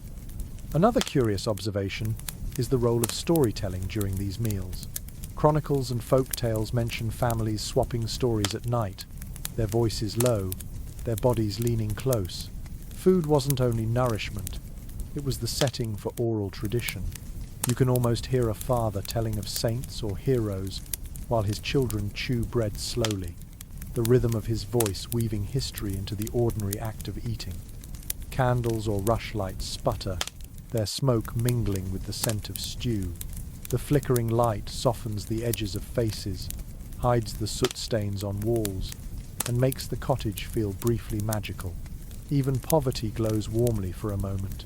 S1: Another curious observation is the role of storytelling during these meals. Chronicles and folk tales mention families swapping stories at night, their voices low, their bodies leaning close. Food wasn't only nourishment, it was the setting for oral tradition. You can almost hear a father telling of saints or heroes while his children chew bread slowly, the rhythm of his voice weaving history into the ordinary act of eating. Candles or rushlights sputter, their smoke mingling with the scent of stew. The flickering light softens the edges of faces, hides the soot stains on walls, and makes the cottage feel briefly magical. Even poverty glows warmly for a moment.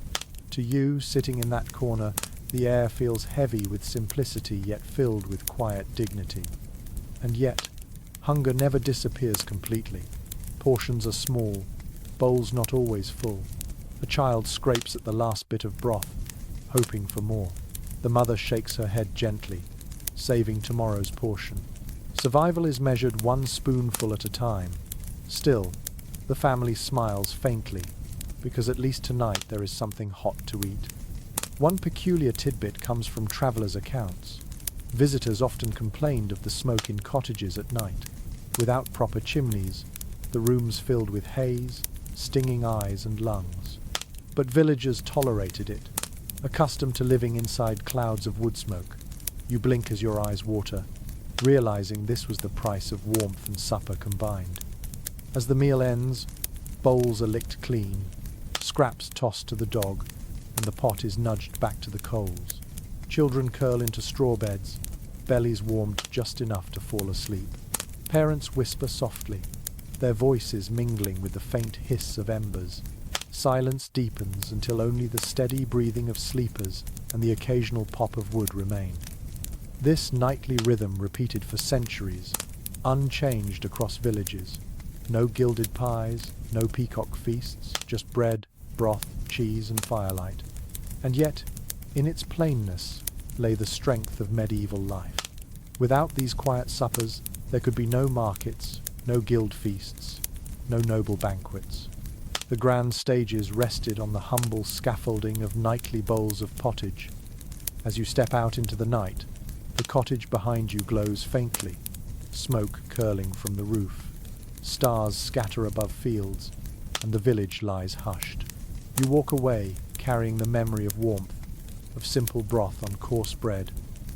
S1: To you, sitting in that corner, the air feels heavy with simplicity yet filled with quiet dignity. And yet, hunger never disappears completely. Portions are small, bowls not always full. A child scrapes at the last bit of broth, hoping for more. The mother shakes her head gently, saving tomorrow's portion. Survival is measured one spoonful at a time. Still, the family smiles faintly, because at least tonight there is something hot to eat. One peculiar tidbit comes from travelers' accounts. Visitors often complained of the smoke in cottages at night. Without proper chimneys, the rooms filled with haze, stinging eyes and lungs. But villagers tolerated it, accustomed to living inside clouds of wood smoke. You blink as your eyes water, realizing this was the price of warmth and supper combined. As the meal ends, bowls are licked clean, scraps tossed to the dog, and the pot is nudged back to the coals. Children curl into straw beds, bellies warmed just enough to fall asleep. Parents whisper softly, their voices mingling with the faint hiss of embers. Silence deepens until only the steady breathing of sleepers and the occasional pop of wood remain. This nightly rhythm repeated for centuries, unchanged across villages. No gilded pies, no peacock feasts, just bread, broth, cheese and firelight. And yet, in its plainness, lay the strength of medieval life. Without these quiet suppers, there could be no markets, no guild feasts, no noble banquets. The grand stages rested on the humble scaffolding of nightly bowls of pottage. As you step out into the night, the cottage behind you glows faintly, smoke curling from the roof. Stars scatter above fields, and the village lies hushed. You walk away, carrying the memory of warmth, of simple broth on coarse bread,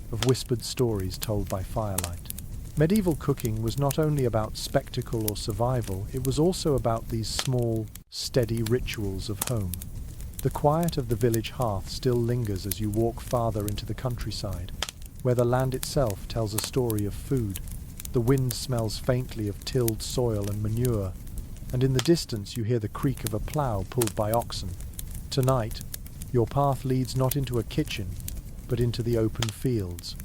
S1: of whispered stories told by firelight. Medieval cooking was not only about spectacle or survival, it was also about these small, steady rituals of home. The quiet of the village hearth still lingers as you walk farther into the countryside, where the land itself tells a story of food. The wind smells faintly of tilled soil and manure, and in the distance you hear the creak of a plough pulled by oxen. Tonight, your path leads not into a kitchen, but into the open fields,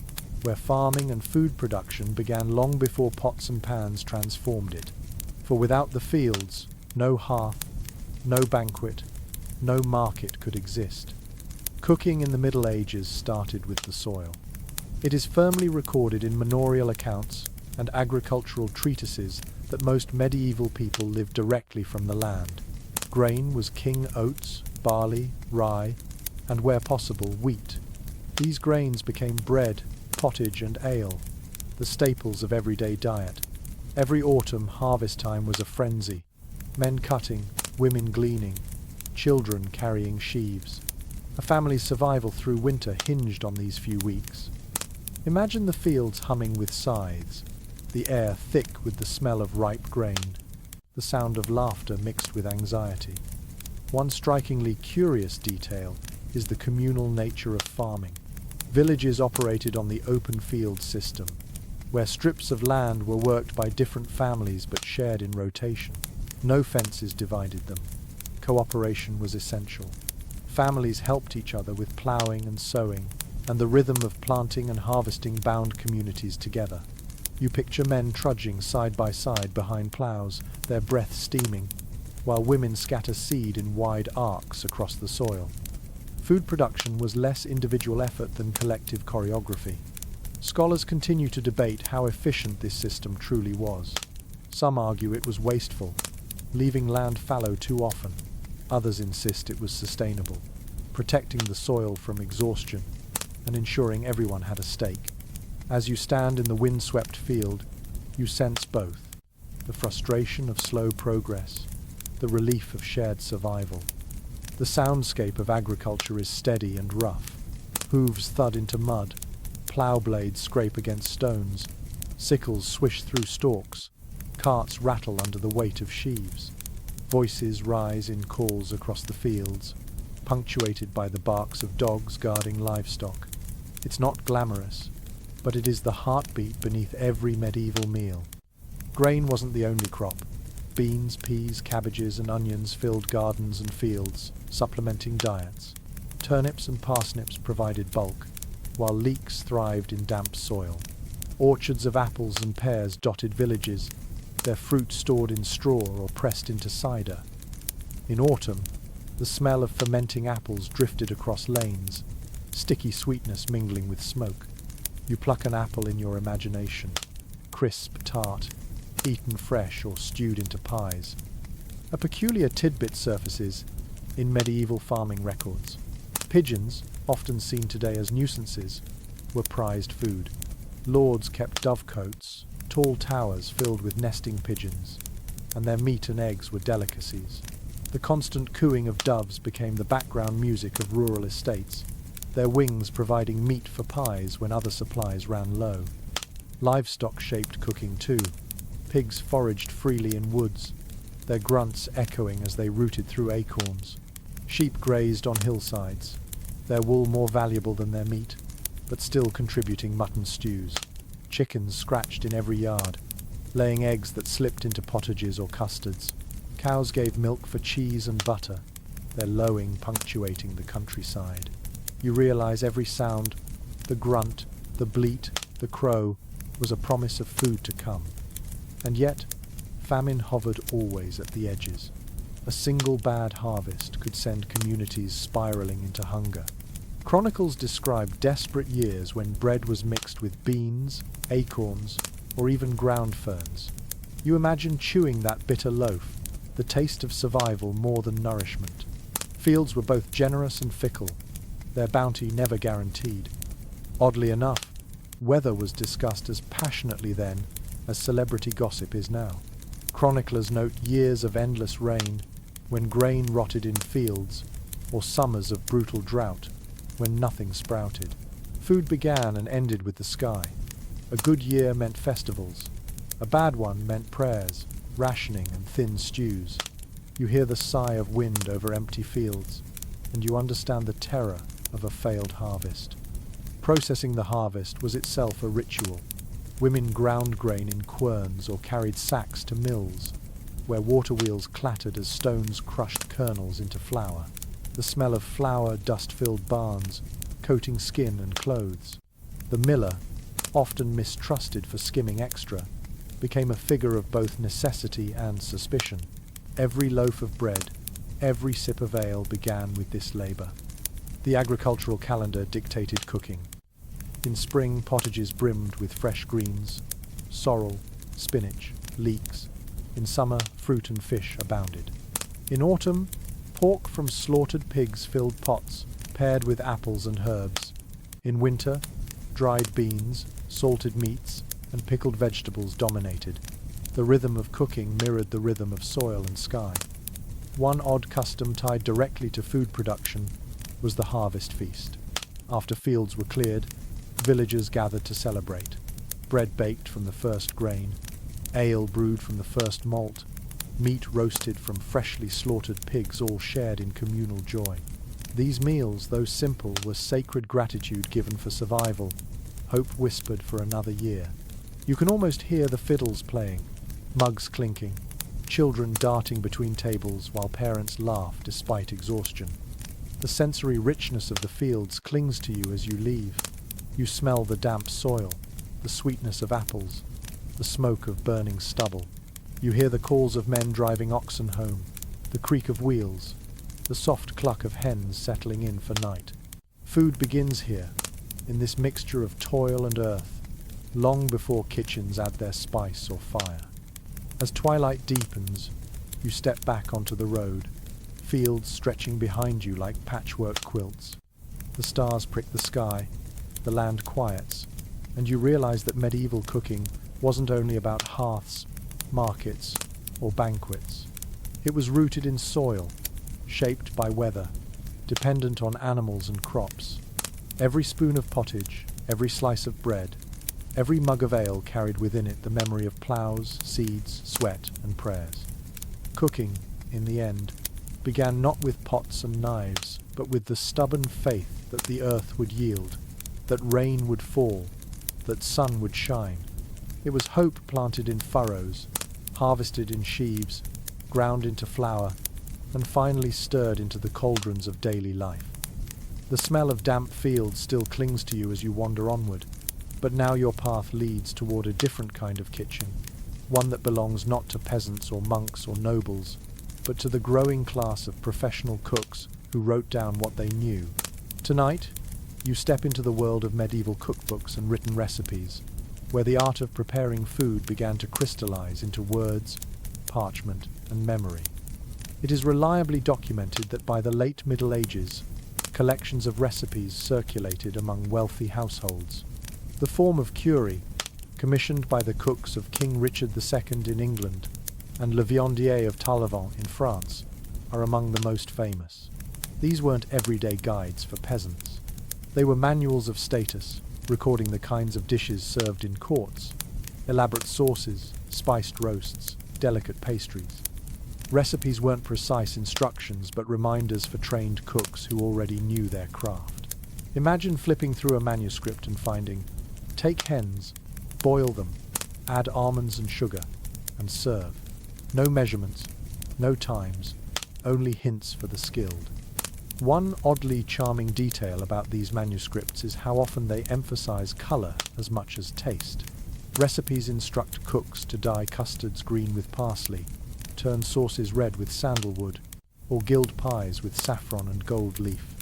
S1: where farming and food production began long before pots and pans transformed it. For without the fields, no hearth, no banquet, no market could exist. Cooking in the Middle Ages started with the soil. It is firmly recorded in manorial accounts and agricultural treatises that most medieval people lived directly from the land. Grain was king oats, barley, rye, and where possible, wheat. These grains became bread, pottage and ale, the staples of everyday diet. Every autumn, harvest time was a frenzy. Men cutting, women gleaning, children carrying sheaves. A family's survival through winter hinged on these few weeks. Imagine the fields humming with scythes, the air thick with the smell of ripe grain, the sound of laughter mixed with anxiety. One strikingly curious detail is the communal nature of farming. Villages operated on the open field system, where strips of land were worked by different families but shared in rotation. No fences divided them. Cooperation was essential. Families helped each other with ploughing and sowing, and the rhythm of planting and harvesting bound communities together. You picture men trudging side by side behind ploughs, their breath steaming, while women scatter seed in wide arcs across the soil. Food production was less individual effort than collective choreography. Scholars continue to debate how efficient this system truly was. Some argue it was wasteful, leaving land fallow too often. Others insist it was sustainable, protecting the soil from exhaustion and ensuring everyone had a stake. As you stand in the windswept field, you sense both: the frustration of slow progress, the relief of shared survival. The soundscape of agriculture is steady and rough. Hooves thud into mud, plough blades scrape against stones, sickles swish through stalks, carts rattle under the weight of sheaves. Voices rise in calls across the fields, punctuated by the barks of dogs guarding livestock. It's not glamorous, but it is the heartbeat beneath every medieval meal. Grain wasn't the only crop. Beans, peas, cabbages and onions filled gardens and fields, supplementing diets. Turnips and parsnips provided bulk, while leeks thrived in damp soil. Orchards of apples and pears dotted villages, their fruit stored in straw or pressed into cider. In autumn, the smell of fermenting apples drifted across lanes, sticky sweetness mingling with smoke. You pluck an apple in your imagination, crisp, tart, eaten fresh or stewed into pies. A peculiar tidbit surfaces in medieval farming records. Pigeons, often seen today as nuisances, were prized food. Lords kept dovecotes, tall towers filled with nesting pigeons, and their meat and eggs were delicacies. The constant cooing of doves became the background music of rural estates, their wings providing meat for pies when other supplies ran low. Livestock shaped cooking too. Pigs foraged freely in woods, their grunts echoing as they rooted through acorns. Sheep grazed on hillsides, their wool more valuable than their meat, but still contributing mutton stews. Chickens scratched in every yard, laying eggs that slipped into pottages or custards. Cows gave milk for cheese and butter, their lowing punctuating the countryside. You realize every sound, the grunt, the bleat, the crow, was a promise of food to come. And yet, famine hovered always at the edges. A single bad harvest could send communities spiraling into hunger. Chronicles describe desperate years when bread was mixed with beans, acorns, or even ground ferns. You imagine chewing that bitter loaf, the taste of survival more than nourishment. Fields were both generous and fickle, their bounty never guaranteed. Oddly enough, weather was discussed as passionately then as celebrity gossip is now. Chroniclers note years of endless rain, when grain rotted in fields, or summers of brutal drought, when nothing sprouted. Food began and ended with the sky. A good year meant festivals. A bad one meant prayers, rationing and thin stews. You hear the sigh of wind over empty fields, and you understand the terror of a failed harvest. Processing the harvest was itself a ritual. Women ground grain in querns or carried sacks to mills, where water wheels clattered as stones crushed kernels into flour. The smell of flour dust-filled barns, coating skin and clothes. The miller, often mistrusted for skimming extra, became a figure of both necessity and suspicion. Every loaf of bread, every sip of ale began with this labour. The agricultural calendar dictated cooking. In spring, pottages brimmed with fresh greens, sorrel, spinach, leeks. In summer, fruit and fish abounded. In autumn, pork from slaughtered pigs filled pots, paired with apples and herbs. In winter, dried beans, salted meats, and pickled vegetables dominated. The rhythm of cooking mirrored the rhythm of soil and sky. One odd custom tied directly to food production was the harvest feast. After fields were cleared, villagers gathered to celebrate. Bread baked from the first grain, ale brewed from the first malt, meat roasted from freshly slaughtered pigs, all shared in communal joy. These meals, though simple, were sacred gratitude given for survival, hope whispered for another year. You can almost hear the fiddles playing, mugs clinking, children darting between tables while parents laugh despite exhaustion. The sensory richness of the fields clings to you as you leave. You smell the damp soil, the sweetness of apples, the smoke of burning stubble. You hear the calls of men driving oxen home, the creak of wheels, the soft cluck of hens settling in for night. Food begins here, in this mixture of toil and earth, long before kitchens add their spice or fire. As twilight deepens, you step back onto the road, fields stretching behind you like patchwork quilts. The stars prick the sky, the land quiets, and you realize that medieval cooking wasn't only about hearths, markets, or banquets. It was rooted in soil, shaped by weather, dependent on animals and crops. Every spoon of pottage, every slice of bread, every mug of ale carried within it the memory of ploughs, seeds, sweat, and prayers. Cooking, in the end, began not with pots and knives, but with the stubborn faith that the earth would yield, that rain would fall, that sun would shine. It was hope planted in furrows, harvested in sheaves, ground into flour, and finally stirred into the cauldrons of daily life. The smell of damp fields still clings to you as you wander onward, but now your path leads toward a different kind of kitchen, one that belongs not to peasants or monks or nobles, but to the growing class of professional cooks who wrote down what they knew. Tonight, you step into the world of medieval cookbooks and written recipes, where the art of preparing food began to crystallize into words, parchment, and memory. It is reliably documented that by the late Middle Ages, collections of recipes circulated among wealthy households. The form of curry, commissioned by the cooks of King Richard II in England and Le Viandier of Talavant in France, are among the most famous. These weren't everyday guides for peasants. They were manuals of status, recording the kinds of dishes served in courts, elaborate sauces, spiced roasts, delicate pastries. Recipes weren't precise instructions, but reminders for trained cooks who already knew their craft. Imagine flipping through a manuscript and finding, "Take hens, boil them, add almonds and sugar, and serve." No measurements, no times, only hints for the skilled. One oddly charming detail about these manuscripts is how often they emphasize color as much as taste. Recipes instruct cooks to dye custards green with parsley, turn sauces red with sandalwood, or gild pies with saffron and gold leaf.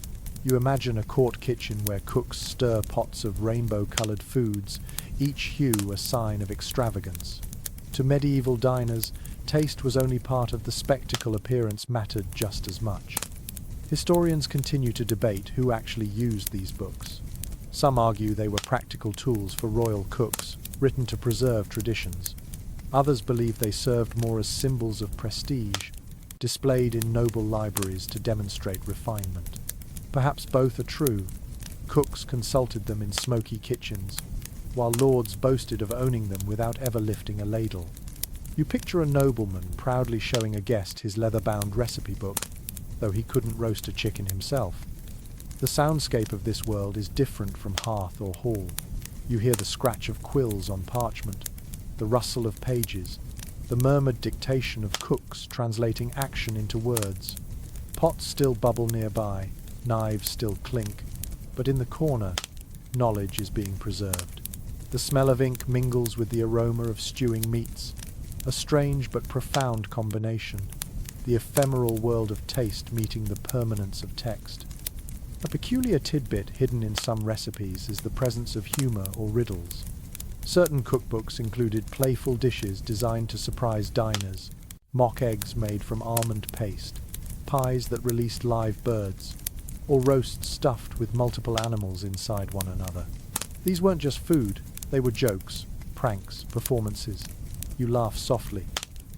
S1: You imagine a court kitchen where cooks stir pots of rainbow-colored foods, each hue a sign of extravagance. To medieval diners, taste was only part of the spectacle. Appearance mattered just as much. Historians continue to debate who actually used these books. Some argue they were practical tools for royal cooks, written to preserve traditions. Others believe they served more as symbols of prestige, displayed in noble libraries to demonstrate refinement. Perhaps both are true. Cooks consulted them in smoky kitchens, while lords boasted of owning them without ever lifting a ladle. You picture a nobleman proudly showing a guest his leather-bound recipe book, though he couldn't roast a chicken himself. The soundscape of this world is different from hearth or hall. You hear the scratch of quills on parchment, the rustle of pages, the murmured dictation of cooks translating action into words. Pots still bubble nearby, knives still clink, but in the corner, knowledge is being preserved. The smell of ink mingles with the aroma of stewing meats, a strange but profound combination, the ephemeral world of taste meeting the permanence of text. A peculiar tidbit hidden in some recipes is the presence of humor or riddles. Certain cookbooks included playful dishes designed to surprise diners, mock eggs made from almond paste, pies that released live birds, or roasts stuffed with multiple animals inside one another. These weren't just food, they were jokes, pranks, performances. You laugh softly,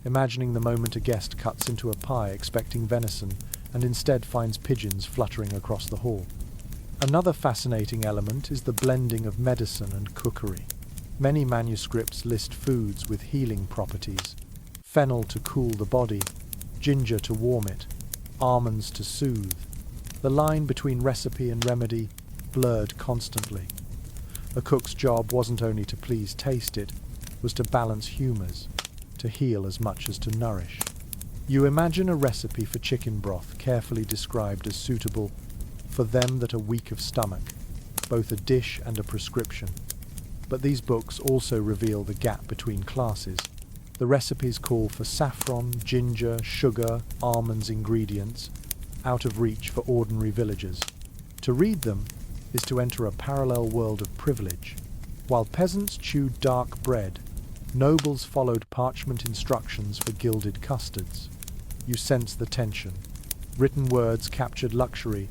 S1: imagining the moment a guest cuts into a pie expecting venison and instead finds pigeons fluttering across the hall. Another fascinating element is the blending of medicine and cookery. Many manuscripts list foods with healing properties: fennel to cool the body, ginger to warm it, almonds to soothe. The line between recipe and remedy blurred constantly. A cook's job wasn't only to please taste, it was to balance humors, to heal as much as to nourish. You imagine a recipe for chicken broth carefully described as suitable for them that are weak of stomach, both a dish and a prescription. But these books also reveal the gap between classes. The recipes call for saffron, ginger, sugar, almonds ingredients, out of reach for ordinary villagers. To read them is to enter a parallel world of privilege. While peasants chewed dark bread, nobles followed parchment instructions for gilded custards. You sense the tension. Written words captured luxury,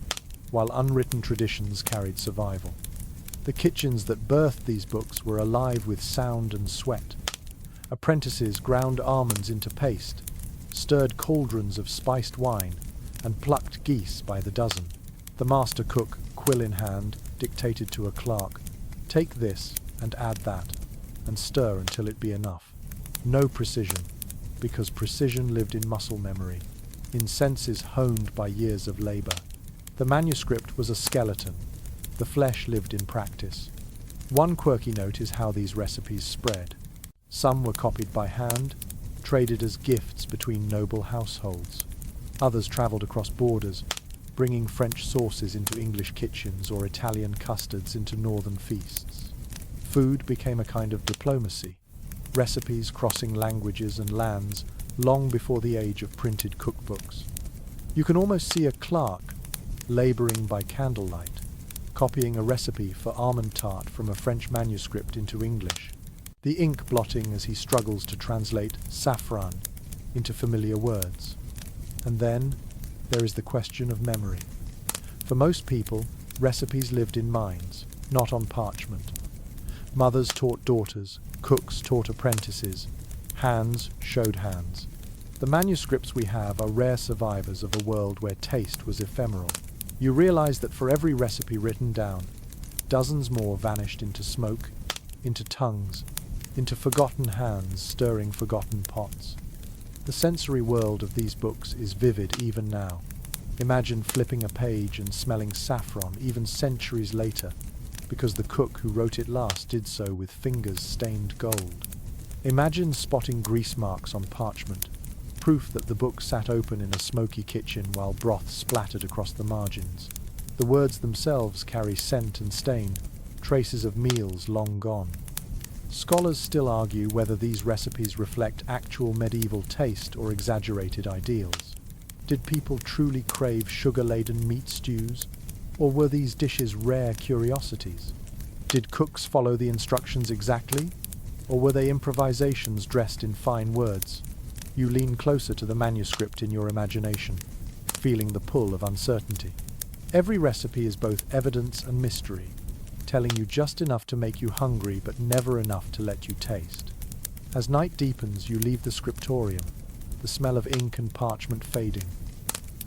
S1: while unwritten traditions carried survival. The kitchens that birthed these books were alive with sound and sweat. Apprentices ground almonds into paste, stirred cauldrons of spiced wine, and plucked geese by the dozen. The master cook, quill in hand, dictated to a clerk, "Take this and add that, and stir until it be enough." No precision, because precision lived in muscle memory, in senses honed by years of labor. The manuscript was a skeleton. The flesh lived in practice. One quirky note is how these recipes spread. Some were copied by hand, traded as gifts between noble households. Others traveled across borders, bringing French sauces into English kitchens or Italian custards into northern feasts. Food became a kind of diplomacy, recipes crossing languages and lands long before the age of printed cookbooks. You can almost see a clerk, laboring by candlelight, copying a recipe for almond tart from a French manuscript into English, the ink blotting as he struggles to translate saffron into familiar words. And then there is the question of memory. For most people, recipes lived in minds, not on parchment. Mothers taught daughters, cooks taught apprentices, hands showed hands. The manuscripts we have are rare survivors of a world where taste was ephemeral. You realize that for every recipe written down, dozens more vanished into smoke, into tongues, into forgotten hands stirring forgotten pots. The sensory world of these books is vivid even now. Imagine flipping a page and smelling saffron even centuries later, because the cook who wrote it last did so with fingers stained gold. Imagine spotting grease marks on parchment, proof that the book sat open in a smoky kitchen while broth splattered across the margins. The words themselves carry scent and stain, traces of meals long gone. Scholars still argue whether these recipes reflect actual medieval taste or exaggerated ideals. Did people truly crave sugar-laden meat stews, or were these dishes rare curiosities? Did cooks follow the instructions exactly, or were they improvisations dressed in fine words? You lean closer to the manuscript in your imagination, feeling the pull of uncertainty. Every recipe is both evidence and mystery, telling you just enough to make you hungry but never enough to let you taste. As night deepens, you leave the scriptorium, the smell of ink and parchment fading.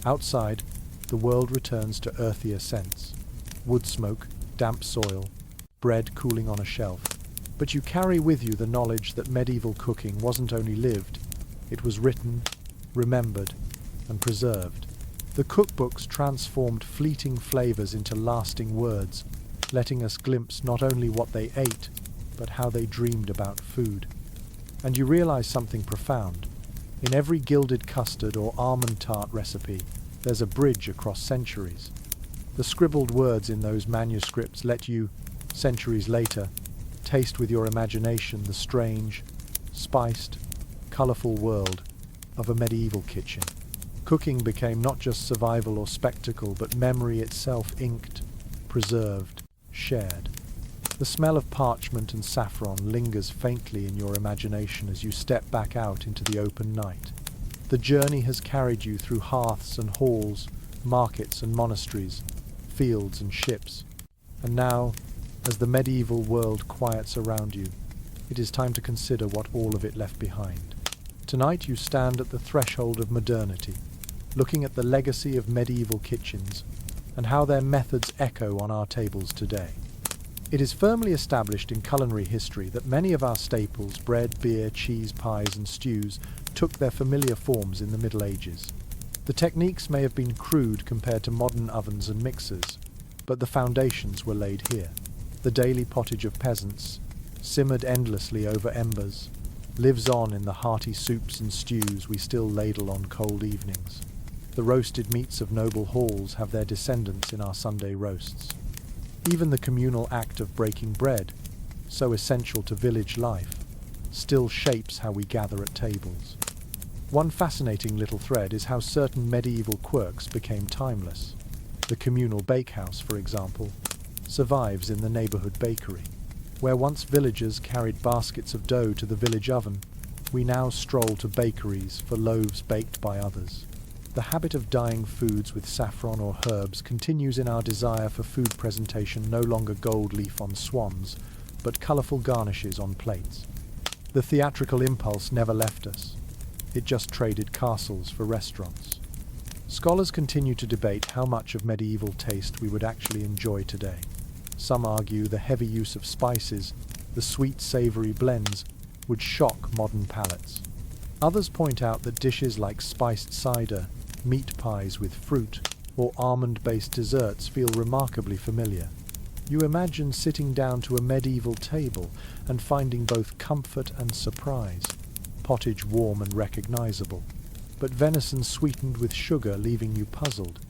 S1: Outside, the world returns to earthier scents. Wood smoke, damp soil, bread cooling on a shelf. But you carry with you the knowledge that medieval cooking wasn't only lived, it was written, remembered, and preserved. The cookbooks transformed fleeting flavors into lasting words, letting us glimpse not only what they ate, but how they dreamed about food. And you realize something profound. In every gilded custard or almond tart recipe, there's a bridge across centuries. The scribbled words in those manuscripts let you, centuries later, taste with your imagination the strange, spiced, colorful world of a medieval kitchen. Cooking became not just survival or spectacle, but memory itself, inked, preserved, shared. The smell of parchment and saffron lingers faintly in your imagination as you step back out into the open night. The journey has carried you through hearths and halls, markets and monasteries, fields and ships. And now, as the medieval world quiets around you, it is time to consider what all of it left behind. Tonight you stand at the threshold of modernity, looking at the legacy of medieval kitchens and how their methods echo on our tables today. It is firmly established in culinary history that many of our staples, bread, beer, cheese, pies and stews, took their familiar forms in the Middle Ages. The techniques may have been crude compared to modern ovens and mixers, but the foundations were laid here. The daily pottage of peasants, simmered endlessly over embers, lives on in the hearty soups and stews we still ladle on cold evenings. The roasted meats of noble halls have their descendants in our Sunday roasts. Even the communal act of breaking bread, so essential to village life, still shapes how we gather at tables. One fascinating little thread is how certain medieval quirks became timeless. The communal bakehouse, for example, survives in the neighborhood bakery. Where once villagers carried baskets of dough to the village oven, we now stroll to bakeries for loaves baked by others. The habit of dyeing foods with saffron or herbs continues in our desire for food presentation, no longer gold leaf on swans, but colorful garnishes on plates. The theatrical impulse never left us. It just traded castles for restaurants. Scholars continue to debate how much of medieval taste we would actually enjoy today. Some argue the heavy use of spices, the sweet savory blends, would shock modern palates. Others point out that dishes like spiced cider, meat pies with fruit, or almond-based desserts feel remarkably familiar. You imagine sitting down to a medieval table and finding both comfort and surprise. Pottage warm and recognizable, but venison sweetened with sugar leaving you puzzled.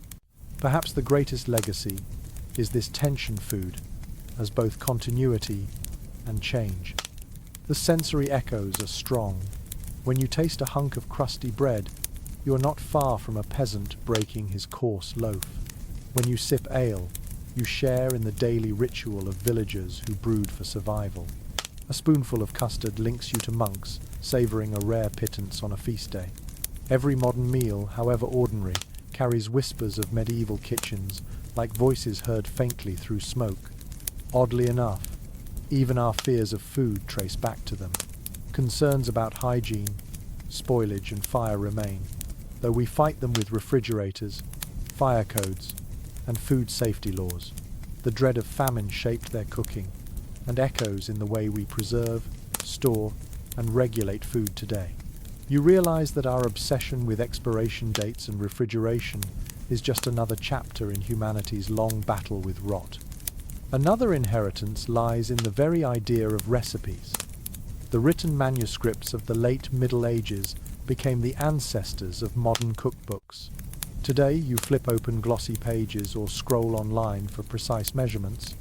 S1: Perhaps the greatest legacy is this tension food, as both continuity and change. The sensory echoes are strong. When you taste a hunk of crusty bread, you are not far from a peasant breaking his coarse loaf. When you sip ale, you share in the daily ritual of villagers who brewed for survival. A spoonful of custard links you to monks, savouring a rare pittance on a feast day. Every modern meal, however ordinary, carries whispers of medieval kitchens, like voices heard faintly through smoke. Oddly enough, even our fears of food trace back to them. Concerns about hygiene, spoilage and fire remain, though we fight them with refrigerators, fire codes, and food safety laws. The dread of famine shaped their cooking, and echoes in the way we preserve, store, and regulate food today. You realize that our obsession with expiration dates and refrigeration is just another chapter in humanity's long battle with rot. Another inheritance lies in the very idea of recipes. The written manuscripts of the late Middle Ages became the ancestors of modern cookbooks. Today you flip open glossy pages or scroll online for precise measurements,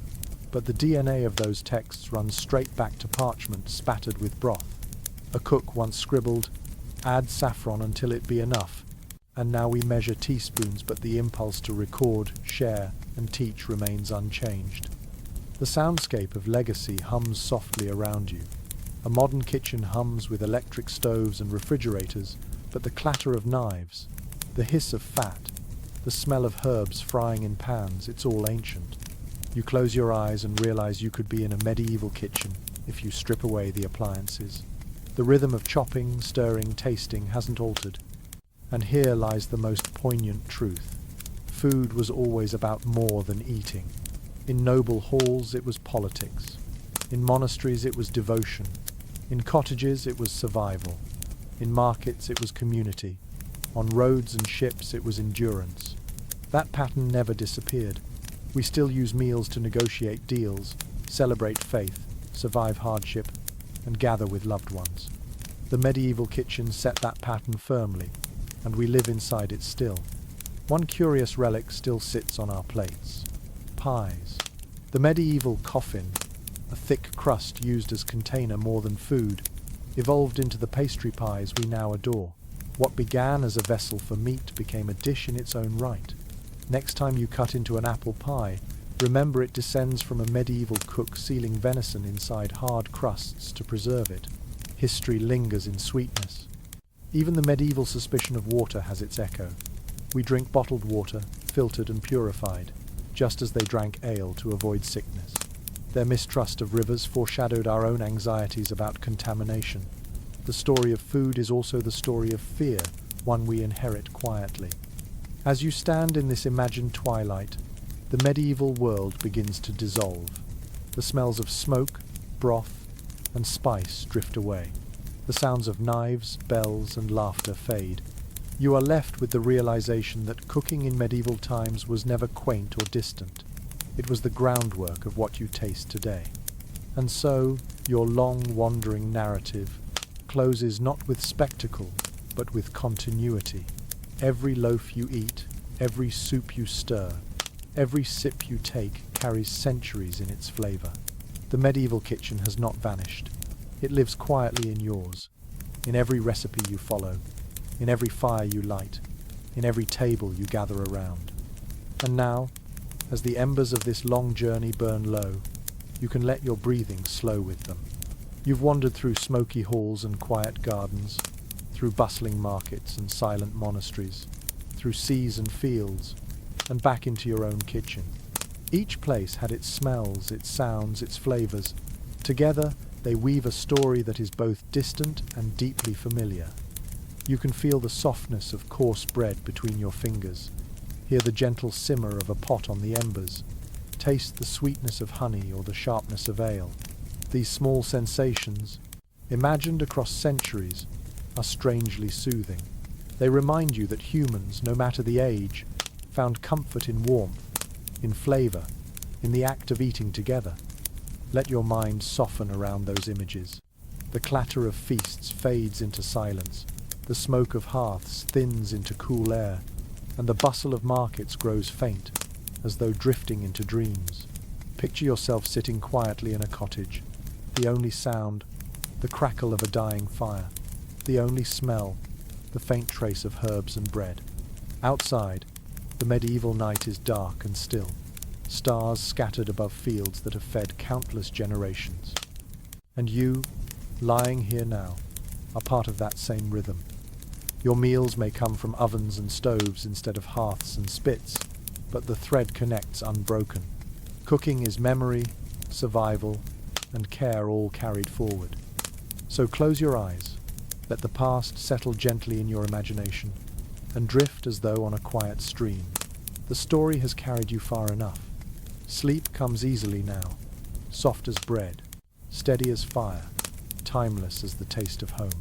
S1: but the DNA of those texts runs straight back to parchment spattered with broth. A cook once scribbled, "Add saffron until it be enough," and now we measure teaspoons, but the impulse to record, share, and teach remains unchanged. The soundscape of legacy hums softly around you. A modern kitchen hums with electric stoves and refrigerators, but the clatter of knives, the hiss of fat, the smell of herbs frying in pans, it's all ancient. You close your eyes and realize you could be in a medieval kitchen if you strip away the appliances. The rhythm of chopping, stirring, tasting hasn't altered. And here lies the most poignant truth. Food was always about more than eating. In noble halls it was politics. In monasteries it was devotion. In cottages it was survival. In markets it was community. On roads and ships it was endurance. That pattern never disappeared. We still use meals to negotiate deals, celebrate faith, survive hardship, and gather with loved ones. The medieval kitchen set that pattern firmly, and we live inside it still. One curious relic still sits on our plates: pies. The medieval coffin, a thick crust used as container more than food, evolved into the pastry pies we now adore. What began as a vessel for meat became a dish in its own right. Next time you cut into an apple pie, remember it descends from a medieval cook sealing venison inside hard crusts to preserve it. History lingers in sweetness. Even the medieval suspicion of water has its echo. We drink bottled water, filtered and purified, just as they drank ale to avoid sickness. Their mistrust of rivers foreshadowed our own anxieties about contamination. The story of food is also the story of fear, one we inherit quietly. As you stand in this imagined twilight, the medieval world begins to dissolve. The smells of smoke, broth, and spice drift away. The sounds of knives, bells, and laughter fade. You are left with the realization that cooking in medieval times was never quaint or distant. It was the groundwork of what you taste today. And so, your long, wandering narrative closes not with spectacle, but with continuity. Every loaf you eat, every soup you stir, every sip you take carries centuries in its flavor. The medieval kitchen has not vanished. It lives quietly in yours, in every recipe you follow, in every fire you light, in every table you gather around. And now, as the embers of this long journey burn low, you can let your breathing slow with them. You've wandered through smoky halls and quiet gardens, through bustling markets and silent monasteries, through seas and fields, and back into your own kitchen. Each place had its smells, its sounds, its flavors. Together, they weave a story that is both distant and deeply familiar. You can feel the softness of coarse bread between your fingers, hear the gentle simmer of a pot on the embers, taste the sweetness of honey or the sharpness of ale. These small sensations, imagined across centuries, are strangely soothing. They remind you that humans, no matter the age, found comfort in warmth, in flavor, in the act of eating together. Let your mind soften around those images. The clatter of feasts fades into silence, the smoke of hearths thins into cool air, and the bustle of markets grows faint, as though drifting into dreams. Picture yourself sitting quietly in a cottage, the only sound, the crackle of a dying fire, the only smell, the faint trace of herbs and bread. Outside, the medieval night is dark and still, stars scattered above fields that have fed countless generations. And you, lying here now, are part of that same rhythm. Your meals may come from ovens and stoves instead of hearths and spits, but the thread connects unbroken. Cooking is memory, survival, and care all carried forward. So close your eyes, let the past settle gently in your imagination, and drift as though on a quiet stream. The story has carried you far enough. Sleep comes easily now, soft as bread, steady as fire, timeless as the taste of home.